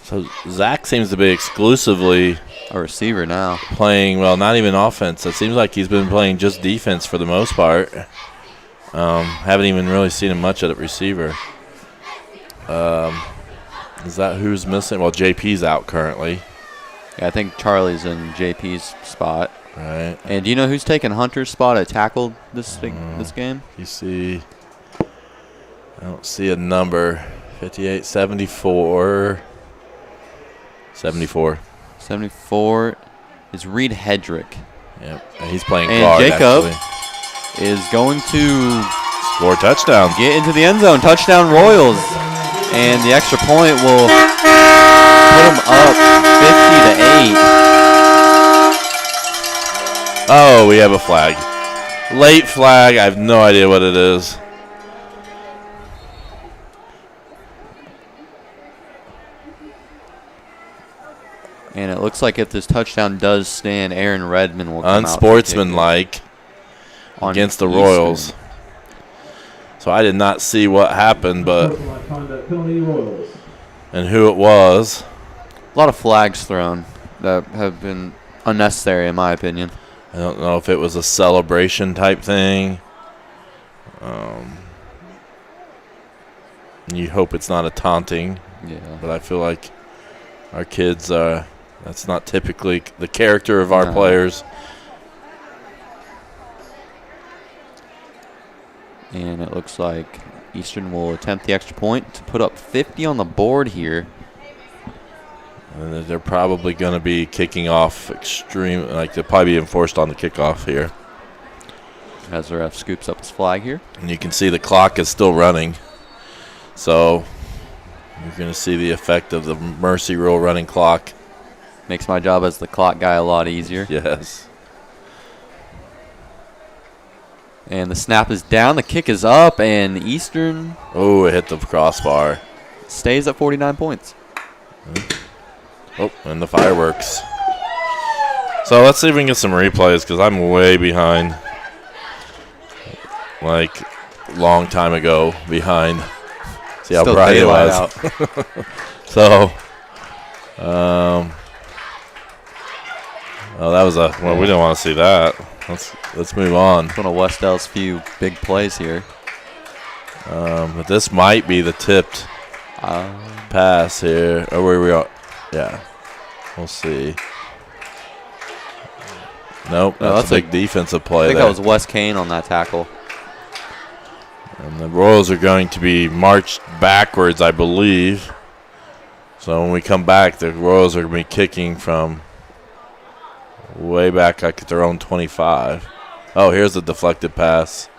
So Zach seems to be exclusively a receiver now. Playing, well, not even offense. It seems like he's been playing just defense for the most part. Haven't even really seen him much at a receiver. Is that who's missing? Well, JP's out currently. Yeah, I think Charlie's in JP's spot. Right. And do you know who's taking Hunter's spot at tackle this game? You see, I don't see a number. 58, 74. 74. 74 is Reed Hedrick. Yep, and he's playing and guard, Jacob actually. Is going to score a touchdown. Get into the end zone. Touchdown Royals. And the extra point will put them up 50-8. Oh, we have a flag. Late flag. I have no idea what it is. And it looks like if this touchdown does stand, Aaron Redmond will come unsportsmanlike against the Royals. So I did not see what happened, but and who it was. A lot of flags thrown that have been unnecessary, in my opinion. I don't know if it was a celebration type thing. You hope it's not a taunting. Yeah. But I feel like our kids that's not typically the character of our players. And it looks like Eastern will attempt the extra point to put up 50 on the board here. And they're probably going to be kicking off they'll probably be enforced on the kickoff here. As the ref scoops up his flag here. And you can see the clock is still running. So you're going to see the effect of the mercy rule running clock. Makes my job as the clock guy a lot easier. Yes. And the snap is down, the kick is up, and Eastern. Oh, it hit the crossbar. Stays at 49 points. Oh, and the fireworks. So let's see if we can get some replays because I'm way behind. Like, long time ago behind. See how Still bright it daylight was. So, oh, that was well, we didn't want to see that. Let's move on. It's one of Wes-Del's few big plays here. But this might be the tipped pass here. Or where we are. Yeah. We'll see. Nope. No, that's a big defensive play. I think there. that was Wes Kane on that tackle. And the Royals are going to be marched backwards, I believe. So when we come back, the Royals are going to be kicking from way back like at their own 25. Oh, here's the deflected pass.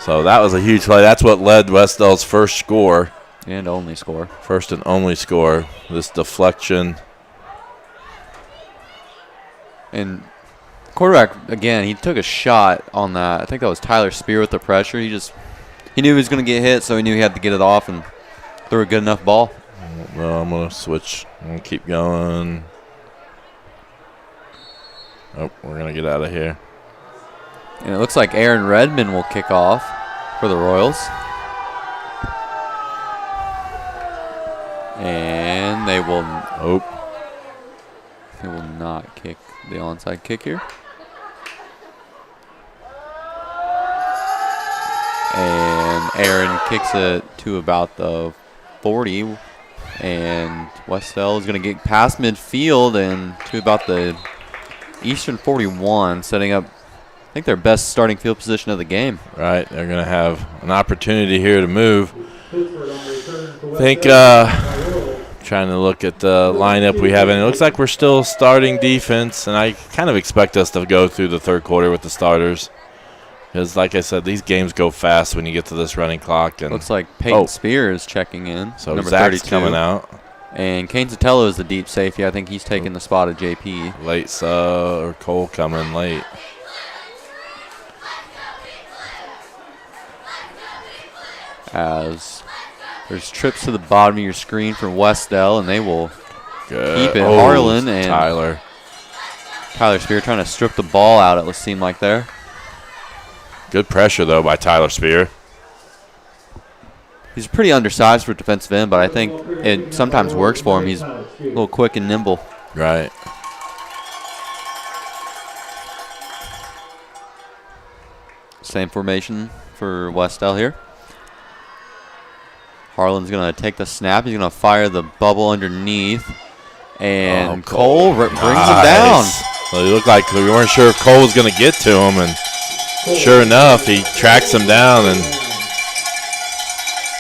So that was a huge play. That's what led Wes-Del's first score. And only score. First and only score. This deflection. And quarterback, again, he took a shot on that. I think that was Tyler Spear with the pressure. He knew he was going to get hit, so he knew he had to get it off and threw a good enough ball. Well, I'm going to switch. I'm going to keep going. Oh, we're going to get out of here. And it looks like Aaron Redmond will kick off for the Royals. And they will not kick the onside kick here. And Aaron kicks it to about the 40. And Wes-Del is going to get past midfield and to about the Eastern 41, setting up, I think, their best starting field position of the game. Right. They're going to have an opportunity here to move. I think trying to look at the lineup we have, and it looks like we're still starting defense, and I kind of expect us to go through the third quarter with the starters. Because, like I said, these games go fast when you get to this running clock. And looks like Peyton Spear is checking in. So number Zach's 32. coming out. And Kane Sotelo is the deep safety. I think he's taking the spot of JP. Late or Cole coming late. As there's trips to the bottom of your screen from Wes-Del, and they will keep it. Oh, Harlan and Tyler Spear trying to strip the ball out, it seemed like there. Good pressure, though, by Tyler Spear. He's pretty undersized for defensive end, but I think it sometimes works for him. He's a little quick and nimble. Right. Same formation for Wes-Del here. Harlan's going to take the snap. He's going to fire the bubble underneath. And Cole brings him down. Well, it looked like we weren't sure if Cole was going to get to him, and sure enough, he tracks him down. And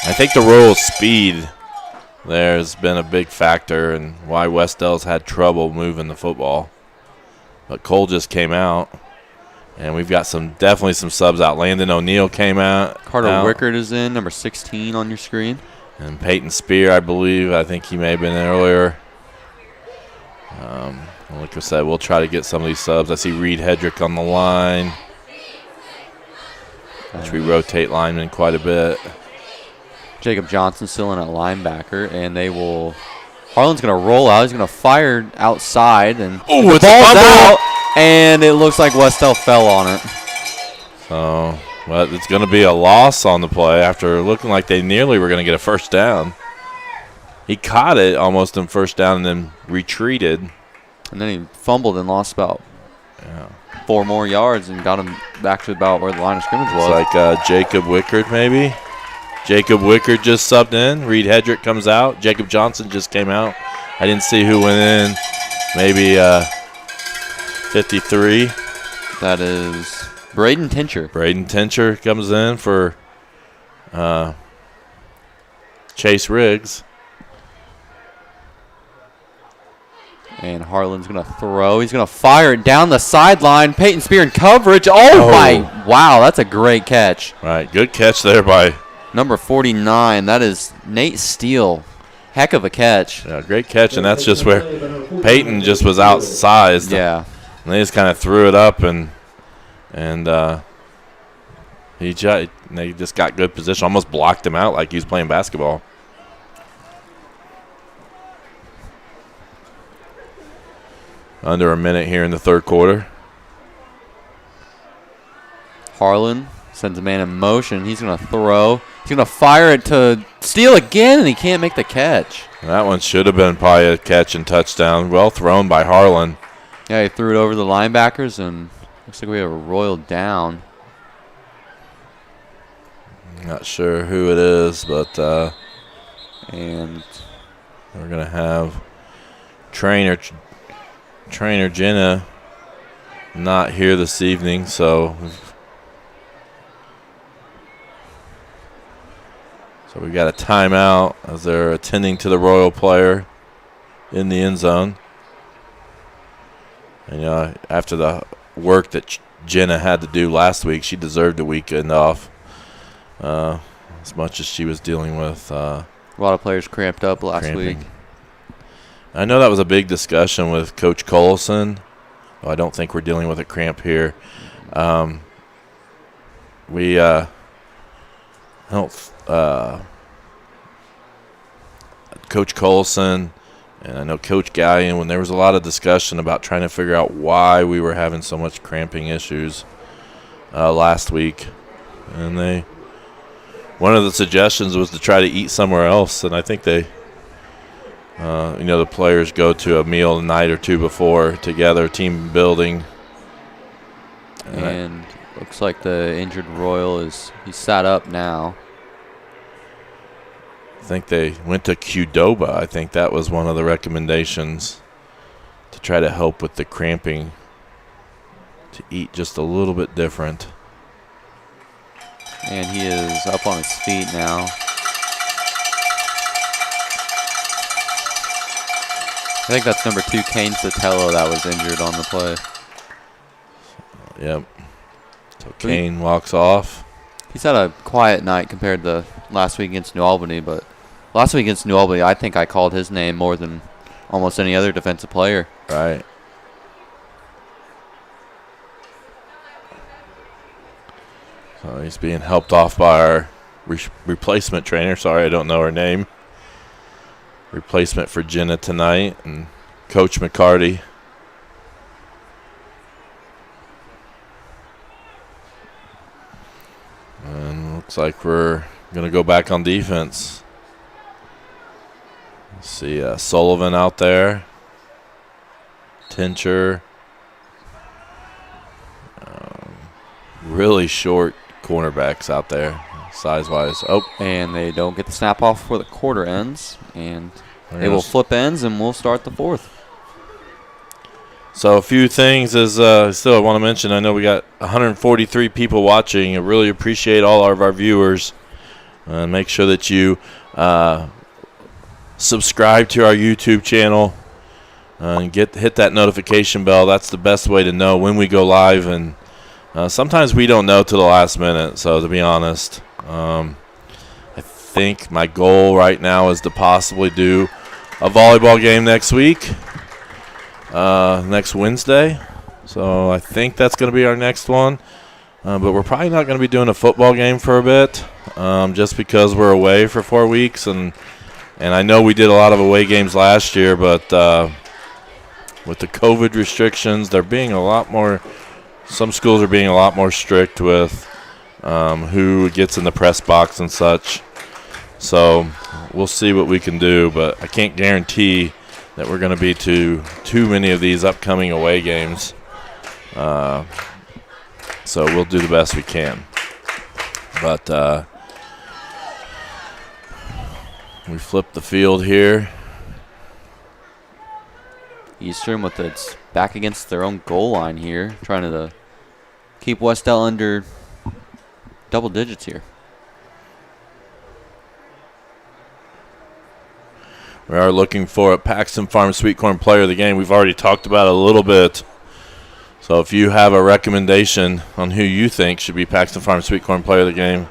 I think the Royals' speed there has been a big factor in why Wes-Del's had trouble moving the football. But Cole just came out, and we've got definitely some subs out. Landon O'Neill came out. Carter Wickert is in, number 16 on your screen. And Peyton Spear, I believe. I think he may have been in earlier. Like I said, we'll try to get some of these subs. I see Reed Hedrick on the line, which we rotate linemen quite a bit. Jacob Johnson still in at linebacker, and they will. Harlan's going to roll out. He's going to fire outside, and the ball's out, and it looks like Wes-Del fell on it. So, but it's going to be a loss on the play after looking like they nearly were going to get a first down. He caught it almost in first down and then retreated. And then he fumbled and lost about 4 more yards and got him back to about where the line of scrimmage was. It's like Jacob Wickard maybe. Jacob Wickard just subbed in. Reed Hedrick comes out. Jacob Johnson just came out. I didn't see who went in. Maybe 53. That is Braden Tincher. Braden Tincher comes in for Chase Riggs. And Harlan's going to throw. He's going to fire it down the sideline. Peyton Spear in coverage. Oh, my. Wow, that's a great catch. Right, good catch there by number 49. That is Nate Steele. Heck of a catch. Yeah, great catch, and that's just where Peyton just was outsized. Yeah. And they just kind of threw it up, and they just got good position. Almost blocked him out like he was playing basketball. Under a minute here in the third quarter. Harlan sends a man in motion. He's going to throw. He's going to fire it to Steele again, and he can't make the catch. That one should have been probably a catch and touchdown. Well thrown by Harlan. Yeah, he threw it over the linebackers, and looks like we have a Royal down. Not sure who it is, but and we're going to have trainer Jenna not here this evening, so we got a timeout as they're attending to the Royal player in the end zone. And after the work that Jenna had to do last week, she deserved a weekend off. As much as she was dealing with a lot of players cramped up last week. I know that was a big discussion with Coach Collison. Well, I don't think we're dealing with a cramp here. Coach Collison and I know Coach Gallion, when there was a lot of discussion about trying to figure out why we were having so much cramping issues last week. And one of the suggestions was to try to eat somewhere else, and I think the players go to a meal a night or two before together, team building. And looks like the injured Royal he's sat up now. I think they went to Qdoba. I think that was one of the recommendations to try to help with the cramping, to eat just a little bit different. And he is up on his feet now. I think that's number 2, Kane Sotelo, that was injured on the play. Yep. So Kane walks off. He's had a quiet night compared to last week against New Albany, but last week against New Albany, I think I called his name more than almost any other defensive player. Right. So he's being helped off by our replacement trainer. Sorry, I don't know her name. Replacement for Jenna tonight, and Coach McCarty. And looks like we're going to go back on defense. See Sullivan out there. Tincher. Really short cornerbacks out there, size-wise. Oh, and they don't get the snap off before the quarter ends, and they will flip ends, and we'll start the fourth. So a few things is still I want to mention. I know we got 143 people watching. I really appreciate all of our viewers. Make sure that you subscribe to our YouTube channel and hit that notification bell. That's the best way to know when we go live. And sometimes we don't know till the last minute. So to be honest, I think my goal right now is to possibly do a volleyball game next week. Next Wednesday. So I think that's going to be our next one. But we're probably not going to be doing a football game for a bit, just because we're away for 4 weeks. And I know we did a lot of away games last year, but with the COVID restrictions, they're being a lot more – some schools are being a lot more strict with who gets in the press box and such. So we'll see what we can do, but I can't guarantee – that we're going to be to too many of these upcoming away games. So we'll do the best we can. But we flip the field here. Eastern with its back against their own goal line here, trying to keep Wes-Del under double digits here. We are looking for a Paxton Farm Sweet Corn Player of the Game. We've already talked about it a little bit. So if you have a recommendation on who you think should be Paxton Farm Sweet Corn Player of the Game.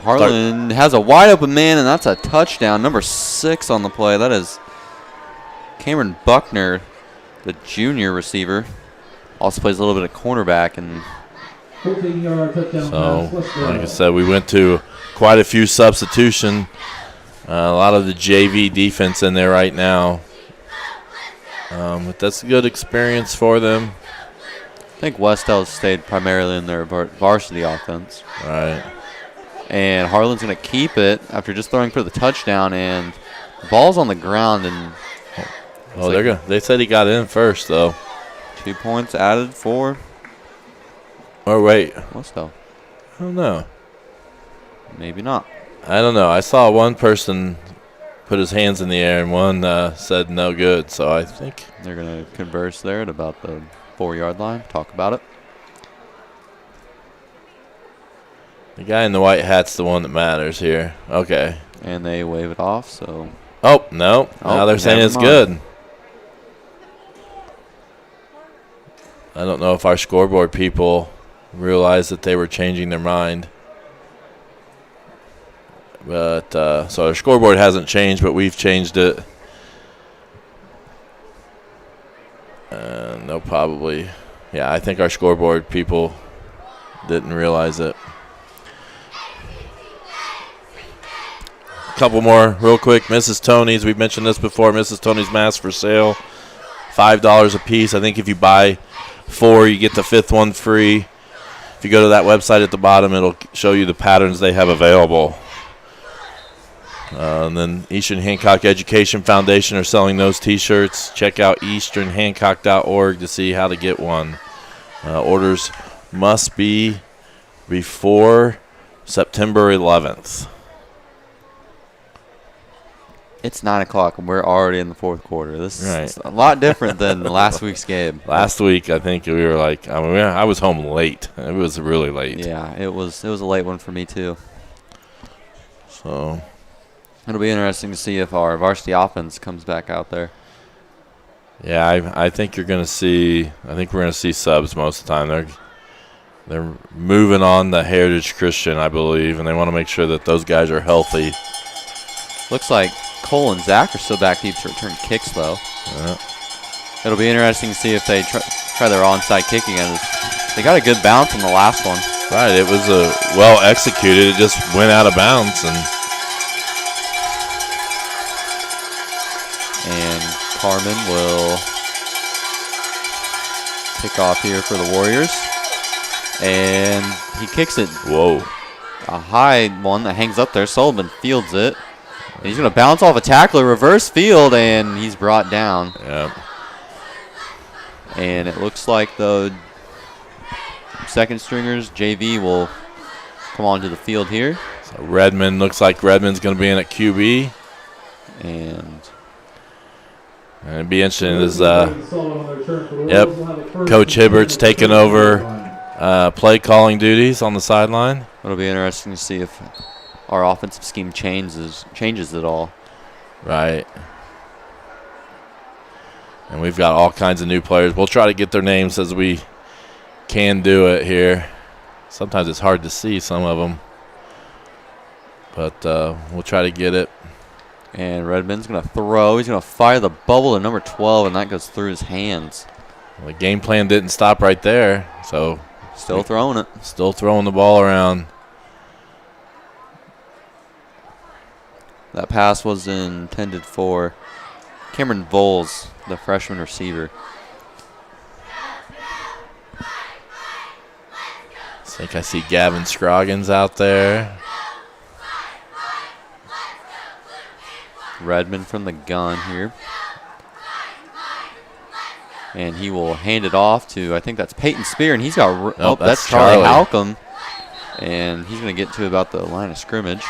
Harlan has a wide open man, and that's a touchdown. Number 6 on the play. That is Cameron Buckner, the junior receiver. Also plays a little bit of cornerback. And 14-yard touchdown so, pass. like I said, we went to quite a few substitution. A lot of the JV defense in there right now. But that's a good experience for them. I think Wes-Del stayed primarily in their varsity offense. Right. And Harlan's going to keep it after just throwing for the touchdown. And the ball's on the ground. And they said he got in first, though. 2 points added for. Or wait. Wes-Del. I don't know. Maybe not. I don't know. I saw one person put his hands in the air and one said no good. So I think they're going to converse there at about the 4-yard line. Talk about it. The guy in the white hat's the one that matters here. Okay. And they wave it off, so. Oh, no. Now they're saying it's good. I don't know if our scoreboard people realized that they were changing their mind. But, so our scoreboard hasn't changed, but we've changed it. No, probably. Yeah, I think our scoreboard people didn't realize it. A couple more real quick. Mrs. Tony's, we've mentioned this before. Mrs. Tony's masks for sale, $5 a piece. I think if you buy 4, you get the 5th one free. If you go to that website at the bottom, it'll show you the patterns they have available. And then Eastern Hancock Education Foundation are selling those T-shirts. Check out easternhancock.org to see how to get one. Orders must be before September 11th. It's 9 o'clock, and we're already in the 4th quarter. This is a lot different than last week's game. Last week, I think we were like, I was home late. It was really late. Yeah, it was a late one for me, too. So it'll be interesting to see if our varsity offense comes back out there. Yeah, I think you're going to see. I think we're going to see subs most of the time. They're moving on to Heritage Christian, I believe, and they want to make sure that those guys are healthy. Looks like Cole and Zach are still back deep to return kicks, though. Yeah. It'll be interesting to see if they try their onside kick again. They got a good bounce on the last one. Right, it was well executed. It just went out of bounds, and Carmen will kick off here for the Warriors. And he kicks it. Whoa. A high one that hangs up there. Sullivan fields it. And he's going to bounce off a tackler, reverse field, and he's brought down. Yep. And it looks like the second stringers, JV, will come onto the field here. So Redmond, looks like Redmond's going to be in at QB. And it'd be interesting as Coach Hibbert's taking over play calling duties on the sideline. It'll be interesting to see if our offensive scheme changes at all. Right. And we've got all kinds of new players. We'll try to get their names as we can do it here. Sometimes it's hard to see some of them, but we'll try to get it. And Redmond's going to throw. He's going to fire the bubble to number 12, and that goes through his hands. Well, the game plan didn't stop right there, so still throwing it. Still throwing the ball around. That pass was intended for Cameron Voles, the freshman receiver. I think I see Gavin Scroggins out there. Redmond from the gun here. And he will hand it off to, I think that's Peyton Spear, and he's got, that's Charlie Halcomb. And he's going to get to about the line of scrimmage.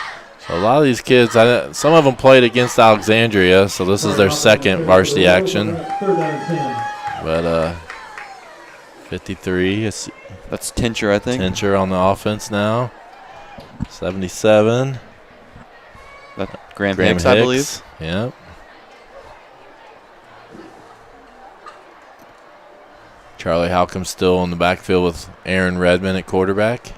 So a lot of these kids, some of them played against Alexandria, so this is their second varsity action. But 53. That's Tincher, I think. Tincher on the offense now. 77. That's Graham Hicks, I believe. Yep. Charlie Halcomb still in the backfield with Aaron Redmond at quarterback.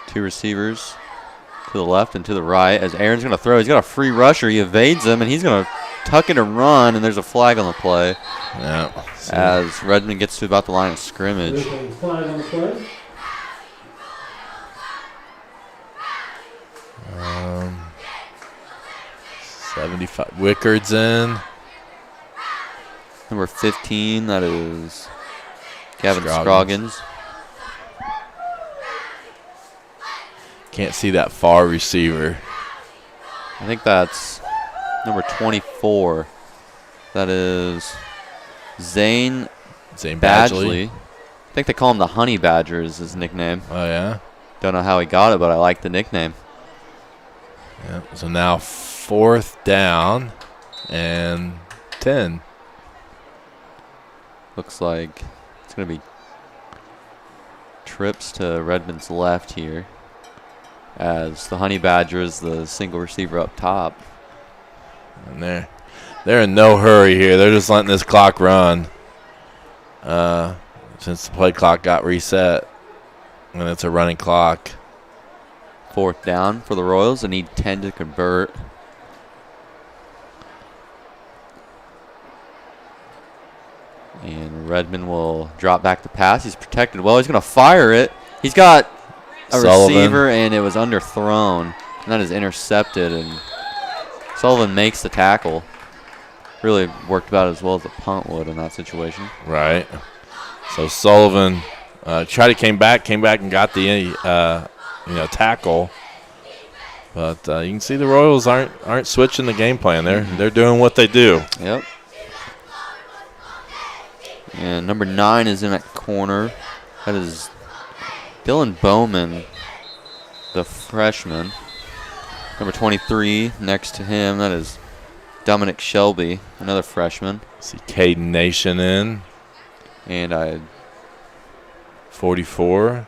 Two receivers to the left and to the right as Aaron's going to throw. He's got a free rusher. He evades him, and he's going to tuck it and run, and there's a flag on the play. Yeah. As Redmond gets to about the line of scrimmage. There's a flag on the play. 75. Wickard's in. Number 15, that is Gavin Scroggins. Scroggins. Can't see that far receiver. I think that's number 24. That is Zane Badgley. I think they call him the Honey Badger is his nickname. Oh, yeah? Don't know how he got it, but I like the nickname. Yeah. So now 4th down and 10. Looks like it's going to be trips to Redmond's left here as the Honey Badger is the single receiver up top. And they're in no hurry here. They're just letting this clock run since the play clock got reset. And it's a running clock. 4th down for the Royals. They need 10 to convert. And Redmond will drop back to pass. He's protected well. He's going to fire it. He's got a receiver, and it was underthrown. And that is intercepted, and Sullivan makes the tackle. Really worked about as well as the punt would in that situation. Right. So Sullivan came back and got the tackle. But you can see the Royals aren't switching the game plan. They're doing what they do. Yep. And number 9 is in that corner. That is Dylan Bowman, the freshman. Number 23 next to him. That is Dominic Shelby, another freshman. See Caden Nation in. And 44.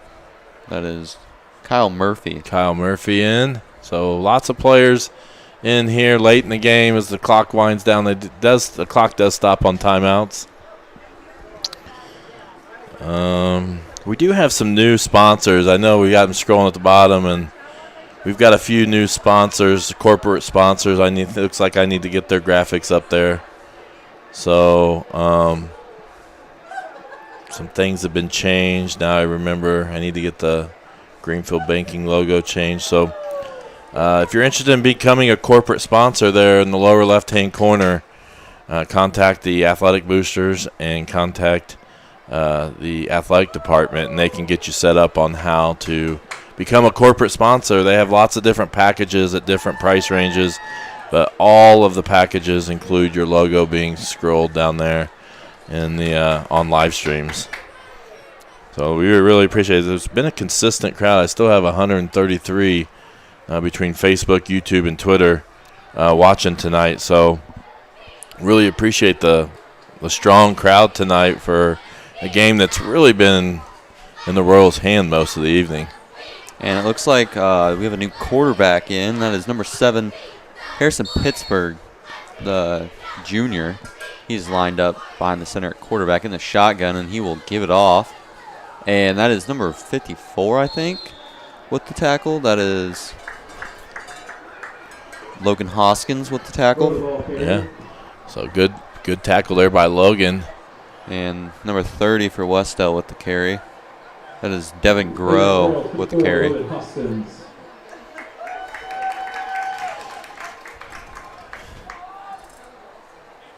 That is Kyle Murphy. Kyle Murphy in. So lots of players in here late in the game as the clock winds down. The clock does stop on timeouts. We do have some new sponsors. I know we got them scrolling at the bottom, and we've got a few new sponsors, corporate sponsors. It looks like I need to get their graphics up there. So some things have been changed. Now I remember I need to get the Greenfield Banking logo changed. So if you're interested in becoming a corporate sponsor there in the lower left-hand corner, contact the Athletic Boosters and contact the athletic department, and they can get you set up on how to become a corporate sponsor. They have lots of different packages at different price ranges, but all of the packages include your logo being scrolled down there in the on live streams. So we really appreciate it. There's been a consistent crowd. I still have 133 between Facebook, YouTube, and Twitter watching tonight. So really appreciate the strong crowd tonight for a game that's really been in the Royals' hand most of the evening. And it looks like we have a new quarterback in. That is number 7, Harrison Pittsburgh, the junior. He's lined up behind the center at quarterback in the shotgun, and he will give it off. And that is number 54, I think, with the tackle. That is Logan Hoskins with the tackle. Yeah. So good tackle there by Logan. And number 30 for Wes-Del with the carry. That is Devin Groh with the carry.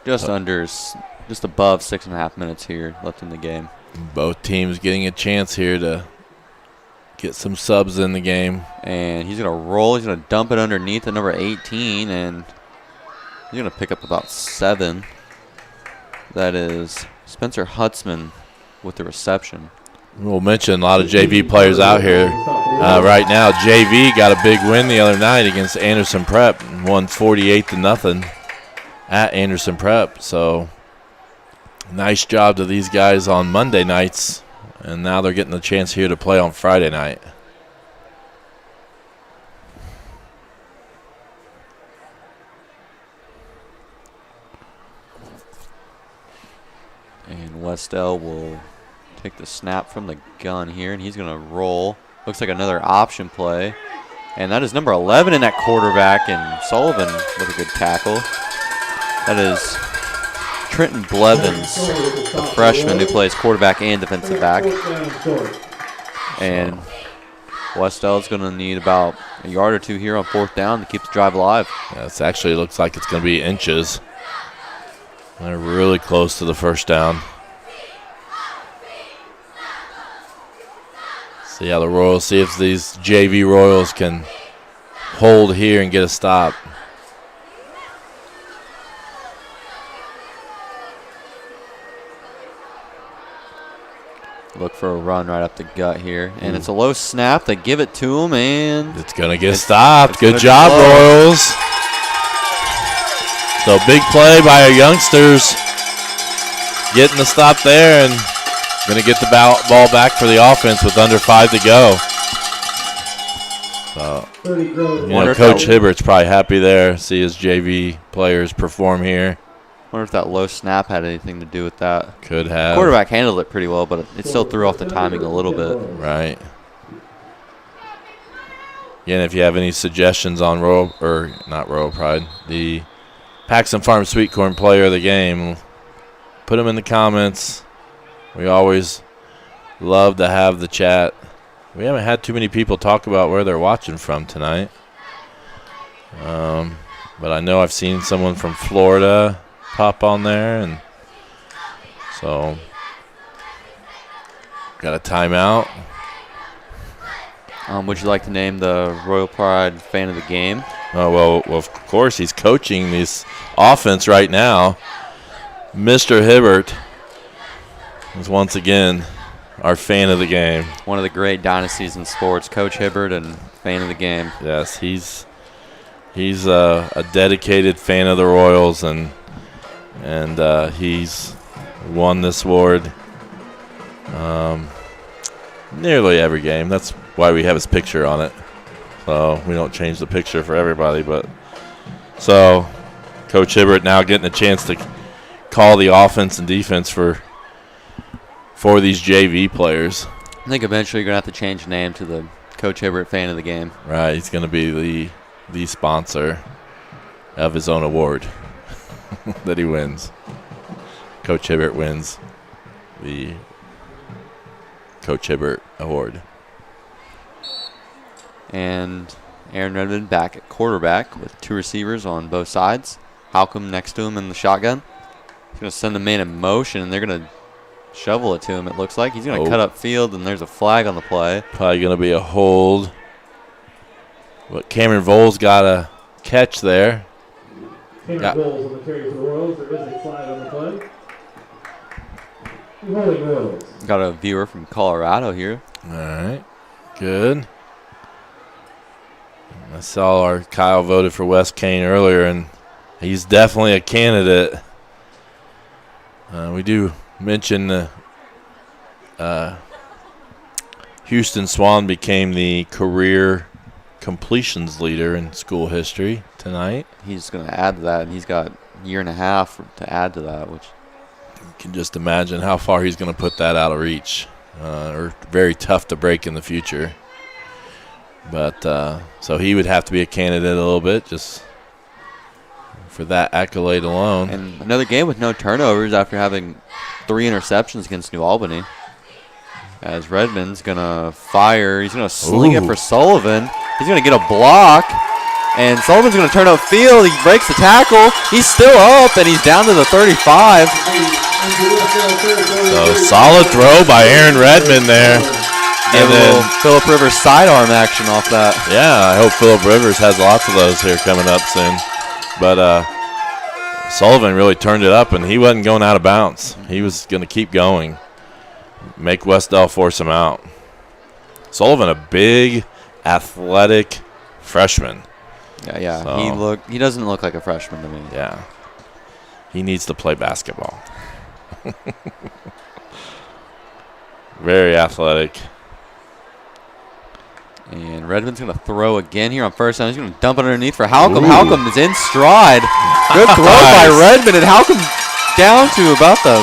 Just above 6.5 minutes here left in the game. Both teams getting a chance here to get some subs in the game. And he's going to roll. He's going to dump it underneath the number 18, and he's going to pick up about 7. That is Spencer Hutzman with the reception. We'll mention a lot of JV players out here right now. JV got a big win the other night against Anderson Prep and won 48-0 at Anderson Prep. So nice job to these guys on Monday nights, and now they're getting the chance here to play on Friday night. Wes-Del will take the snap from the gun here, and he's going to roll. Looks like another option play. And that is number 11 in that quarterback, and Sullivan with a good tackle. That is Trenton Blevins, the freshman who plays quarterback and defensive back. And Wes-Del is going to need about a yard or two here on 4th down to keep the drive alive. Yeah, it actually looks like it's going to be inches. They're really close to the first down. See how the Royals, see if these JV Royals can hold here and get a stop. Look for a run right up the gut here. And it's a low snap. They give it to him, and it's going to get stopped. Good job, Royals. So big play by our youngsters. Getting the stop there, and going to get the ball back for the offense with under 5 to go. So, Coach Hibbert's probably happy there. See his JV players perform here. Wonder if that low snap had anything to do with that. Could have. Quarterback handled it pretty well, but it still threw off the timing a little bit. Right. Again, if you have any suggestions on not Royal Pride, the Paxton Farm Sweet Corn Player of the Game, put them in the comments. We always love to have the chat. We haven't had too many people talk about where they're watching from tonight. But I know I've seen someone from Florida pop on there, and so got a timeout. Would you like to name the Royal Pride fan of the game? Oh, well, of course, he's coaching this offense right now. Mr. Hibbert is once again our fan of the game. One of the great dynasties in sports, Coach Hibbert, and fan of the game. Yes, he's a dedicated fan of the Royals, and he's won this award nearly every game. That's why we have his picture on it. So we don't change the picture for everybody. But so Coach Hibbert now getting a chance to call the offense and defense for these JV players. I think eventually you're going to have to change the name to the Coach Hibbert fan of the game. Right, he's going to be the sponsor of his own award that he wins. Coach Hibbert wins the Coach Hibbert Award. And Aaron Redmond back at quarterback with 2 receivers on both sides. Halcomb next to him in the shotgun. He's going to send the man in motion, and they're going to shovel it to him, it looks like. He's going to cut up field, and there's a flag on the play. Probably going to be a hold. But Cameron Voles got a catch there. Cameron Voles on the carry for the Royals. There is a flag on the play. Holding Royals. Got a viewer from Colorado here. All right. Good. I saw our Kyle voted for Wes Kane earlier, and he's definitely a candidate. We do mention Houston Swan became the career completions leader in school history tonight. He's going to add to that, and he's got a year and a half to add to that, which you can just imagine how far he's going to put that out of reach, or very tough to break in the future. But so he would have to be a candidate a little bit just for that accolade alone. And another game with no turnovers after having 3 interceptions against New Albany. As Redmond's going to fire. He's going to sling it for Sullivan. He's going to get a block. And Sullivan's going to turn upfield. He breaks the tackle. He's still up, and he's down to the 35. So solid throw by Aaron Redmond there. And then Phillip Rivers sidearm action off that. Yeah, I hope Phillip Rivers has lots of those here coming up soon. But Sullivan really turned it up, and he wasn't going out of bounds. He was going to keep going, make Wes-Del force him out. Sullivan, a big, athletic freshman. Yeah. So, he doesn't look like a freshman to me. Yeah. He needs to play basketball. Very athletic. And Redmond's going to throw again here on first down. He's going to dump it underneath for Halcomb. Halcomb is in stride. Good throw by Redmond, and Halcomb down to about the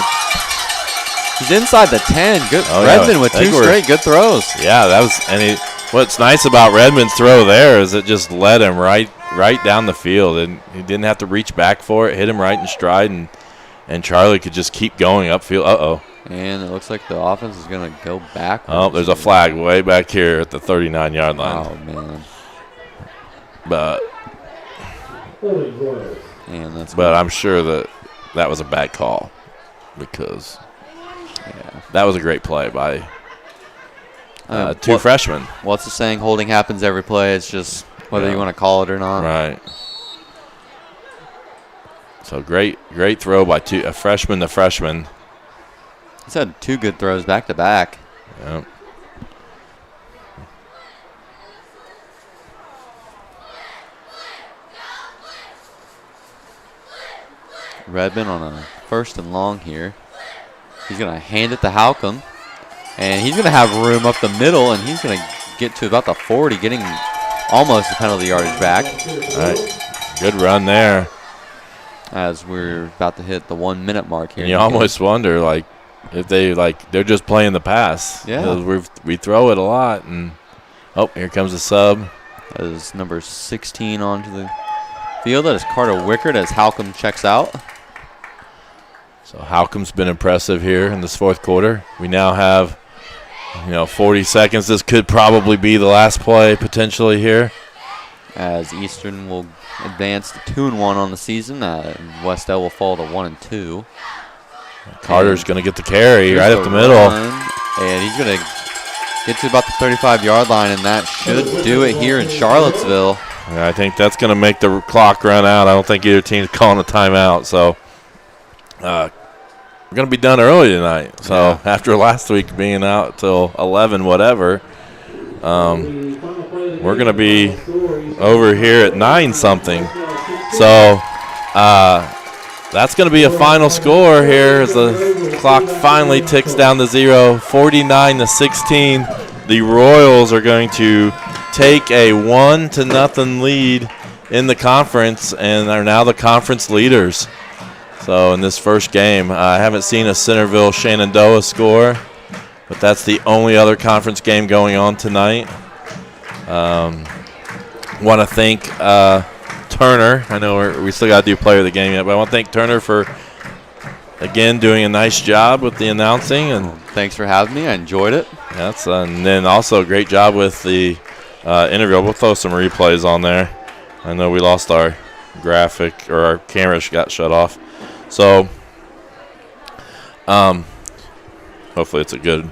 He's inside the 10. Good. Oh, Redmond yeah. with They two were- straight good throws. Yeah, that was. And what's nice about Redmond's throw there is it just led him right down the field, and he didn't have to reach back for it. Hit him right in stride, and Charlie could just keep going upfield. And it looks like the offense is going to go back. Oh, there's a flag way back here at the 39-yard line. Oh, man. But And I'm sure that was a bad call because that was a great play by two freshmen. What's the saying? Holding happens every play. It's just whether you want to call it or not. Right. So great throw by a freshman to freshman. He's had two good throws back to back. Yep. Redmond on a 1st and long here. He's going to hand it to Halcomb. And he's going to have room up the middle, and he's going to get to about the 40, getting almost the penalty yardage back. All right. Good run there. As we're about to hit the 1 minute mark here. And you almost wonder, if they're just playing the pass. Yeah. We throw it a lot, and here comes a sub. That is number 16 onto the field. That is Carter Wickert as Halcomb checks out. So Halcomb's been impressive here in this fourth quarter. We now have, 40 seconds. This could probably be the last play potentially here. As Eastern will advance to 2-1 on the season. Wes-Del will fall to 1-2. Carter's going to get the carry right up the middle. And he's going to get to about the 35-yard line, and that should do it here in Charlottesville. I think that's going to make the clock run out. I don't think either team's calling a timeout. So we're going to be done early tonight. So after last week being out till 11, whatever, we're going to be over here at 9 something. So that's going to be a final score here as the clock finally ticks down to 0, 49-16. The Royals are going to take a 1-0 lead in the conference and are now the conference leaders. So in this first game, I haven't seen a Centerville Shenandoah score, but that's the only other conference game going on tonight. Want to thank Turner. I know we still got to do player of the game yet, but I want to thank Turner for, again, doing a nice job with the announcing. And thanks for having me. I enjoyed it. That's and then also a great job with the interview. We'll throw some replays on there. I know we lost our graphic, or our camera got shut off. So hopefully it's a good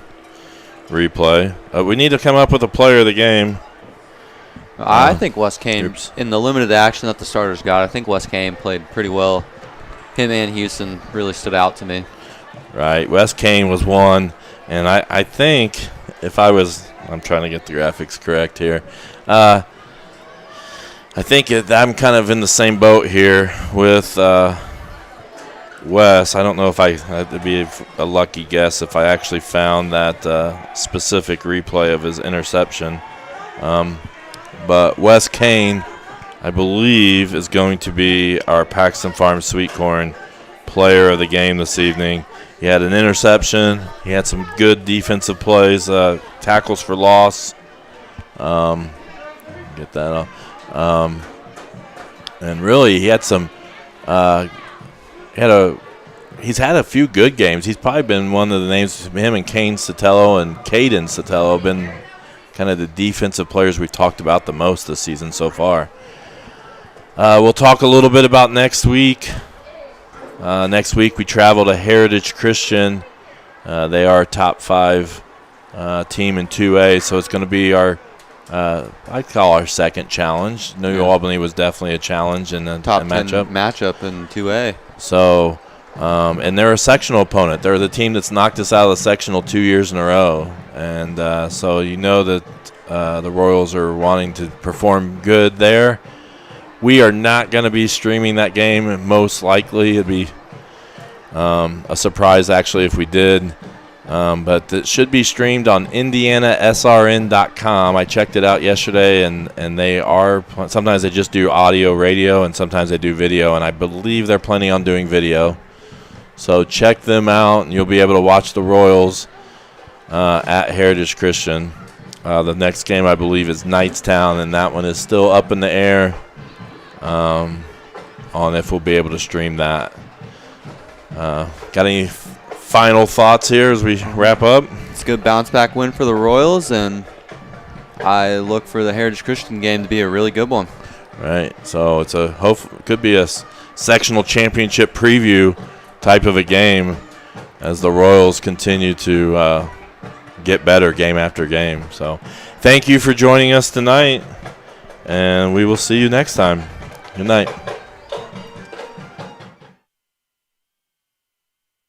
replay. We need to come up with a player of the game. I think Wes Kane, in the limited action that the starters got, I think Wes Kane played pretty well. Him and Houston really stood out to me. Right. Wes Kane was one. And I think I'm trying to get the graphics correct here. I think I'm kind of in the same boat here with Wes. I don't know if it'd be a lucky guess if I actually found that specific replay of his interception. But Wes Kane, I believe, is going to be our Paxton Farms Sweet Corn player of the game this evening. He had an interception. He had some good defensive plays, tackles for loss. Get that off. And really, he had some. He's had a few good games. He's probably been one of the names. Him and Kane Sotelo and Caden Sotelo have been kind of the defensive players we've talked about the most this season so far. We'll talk a little bit about next week. Next week we travel to Heritage Christian. They are a top 5 team in 2A, so it's going to be I'd call our second challenge. New Albany was definitely a challenge in the top matchup in 2A. So, and they're a sectional opponent. They're the team that's knocked us out of the sectional 2 years in a row. And so that the Royals are wanting to perform good there. We are not going to be streaming that game. Most likely it'd be a surprise, actually, if we did. But it should be streamed on IndianaSRN.com. I checked it out yesterday, and they are – sometimes they just do audio, radio, and sometimes they do video. And I believe they're planning on doing video. So check them out, and you'll be able to watch the Royals at Heritage Christian. The next game, I believe, is Knightstown, and that one is still up in the air on if we'll be able to stream that. Got any final thoughts here as we wrap up? It's a good bounce-back win for the Royals, and I look for the Heritage Christian game to be a really good one. Right. So it's could be a sectional championship preview type of a game as the Royals continue to get better game after game. So thank you for joining us tonight, and we will see you next time. Good night.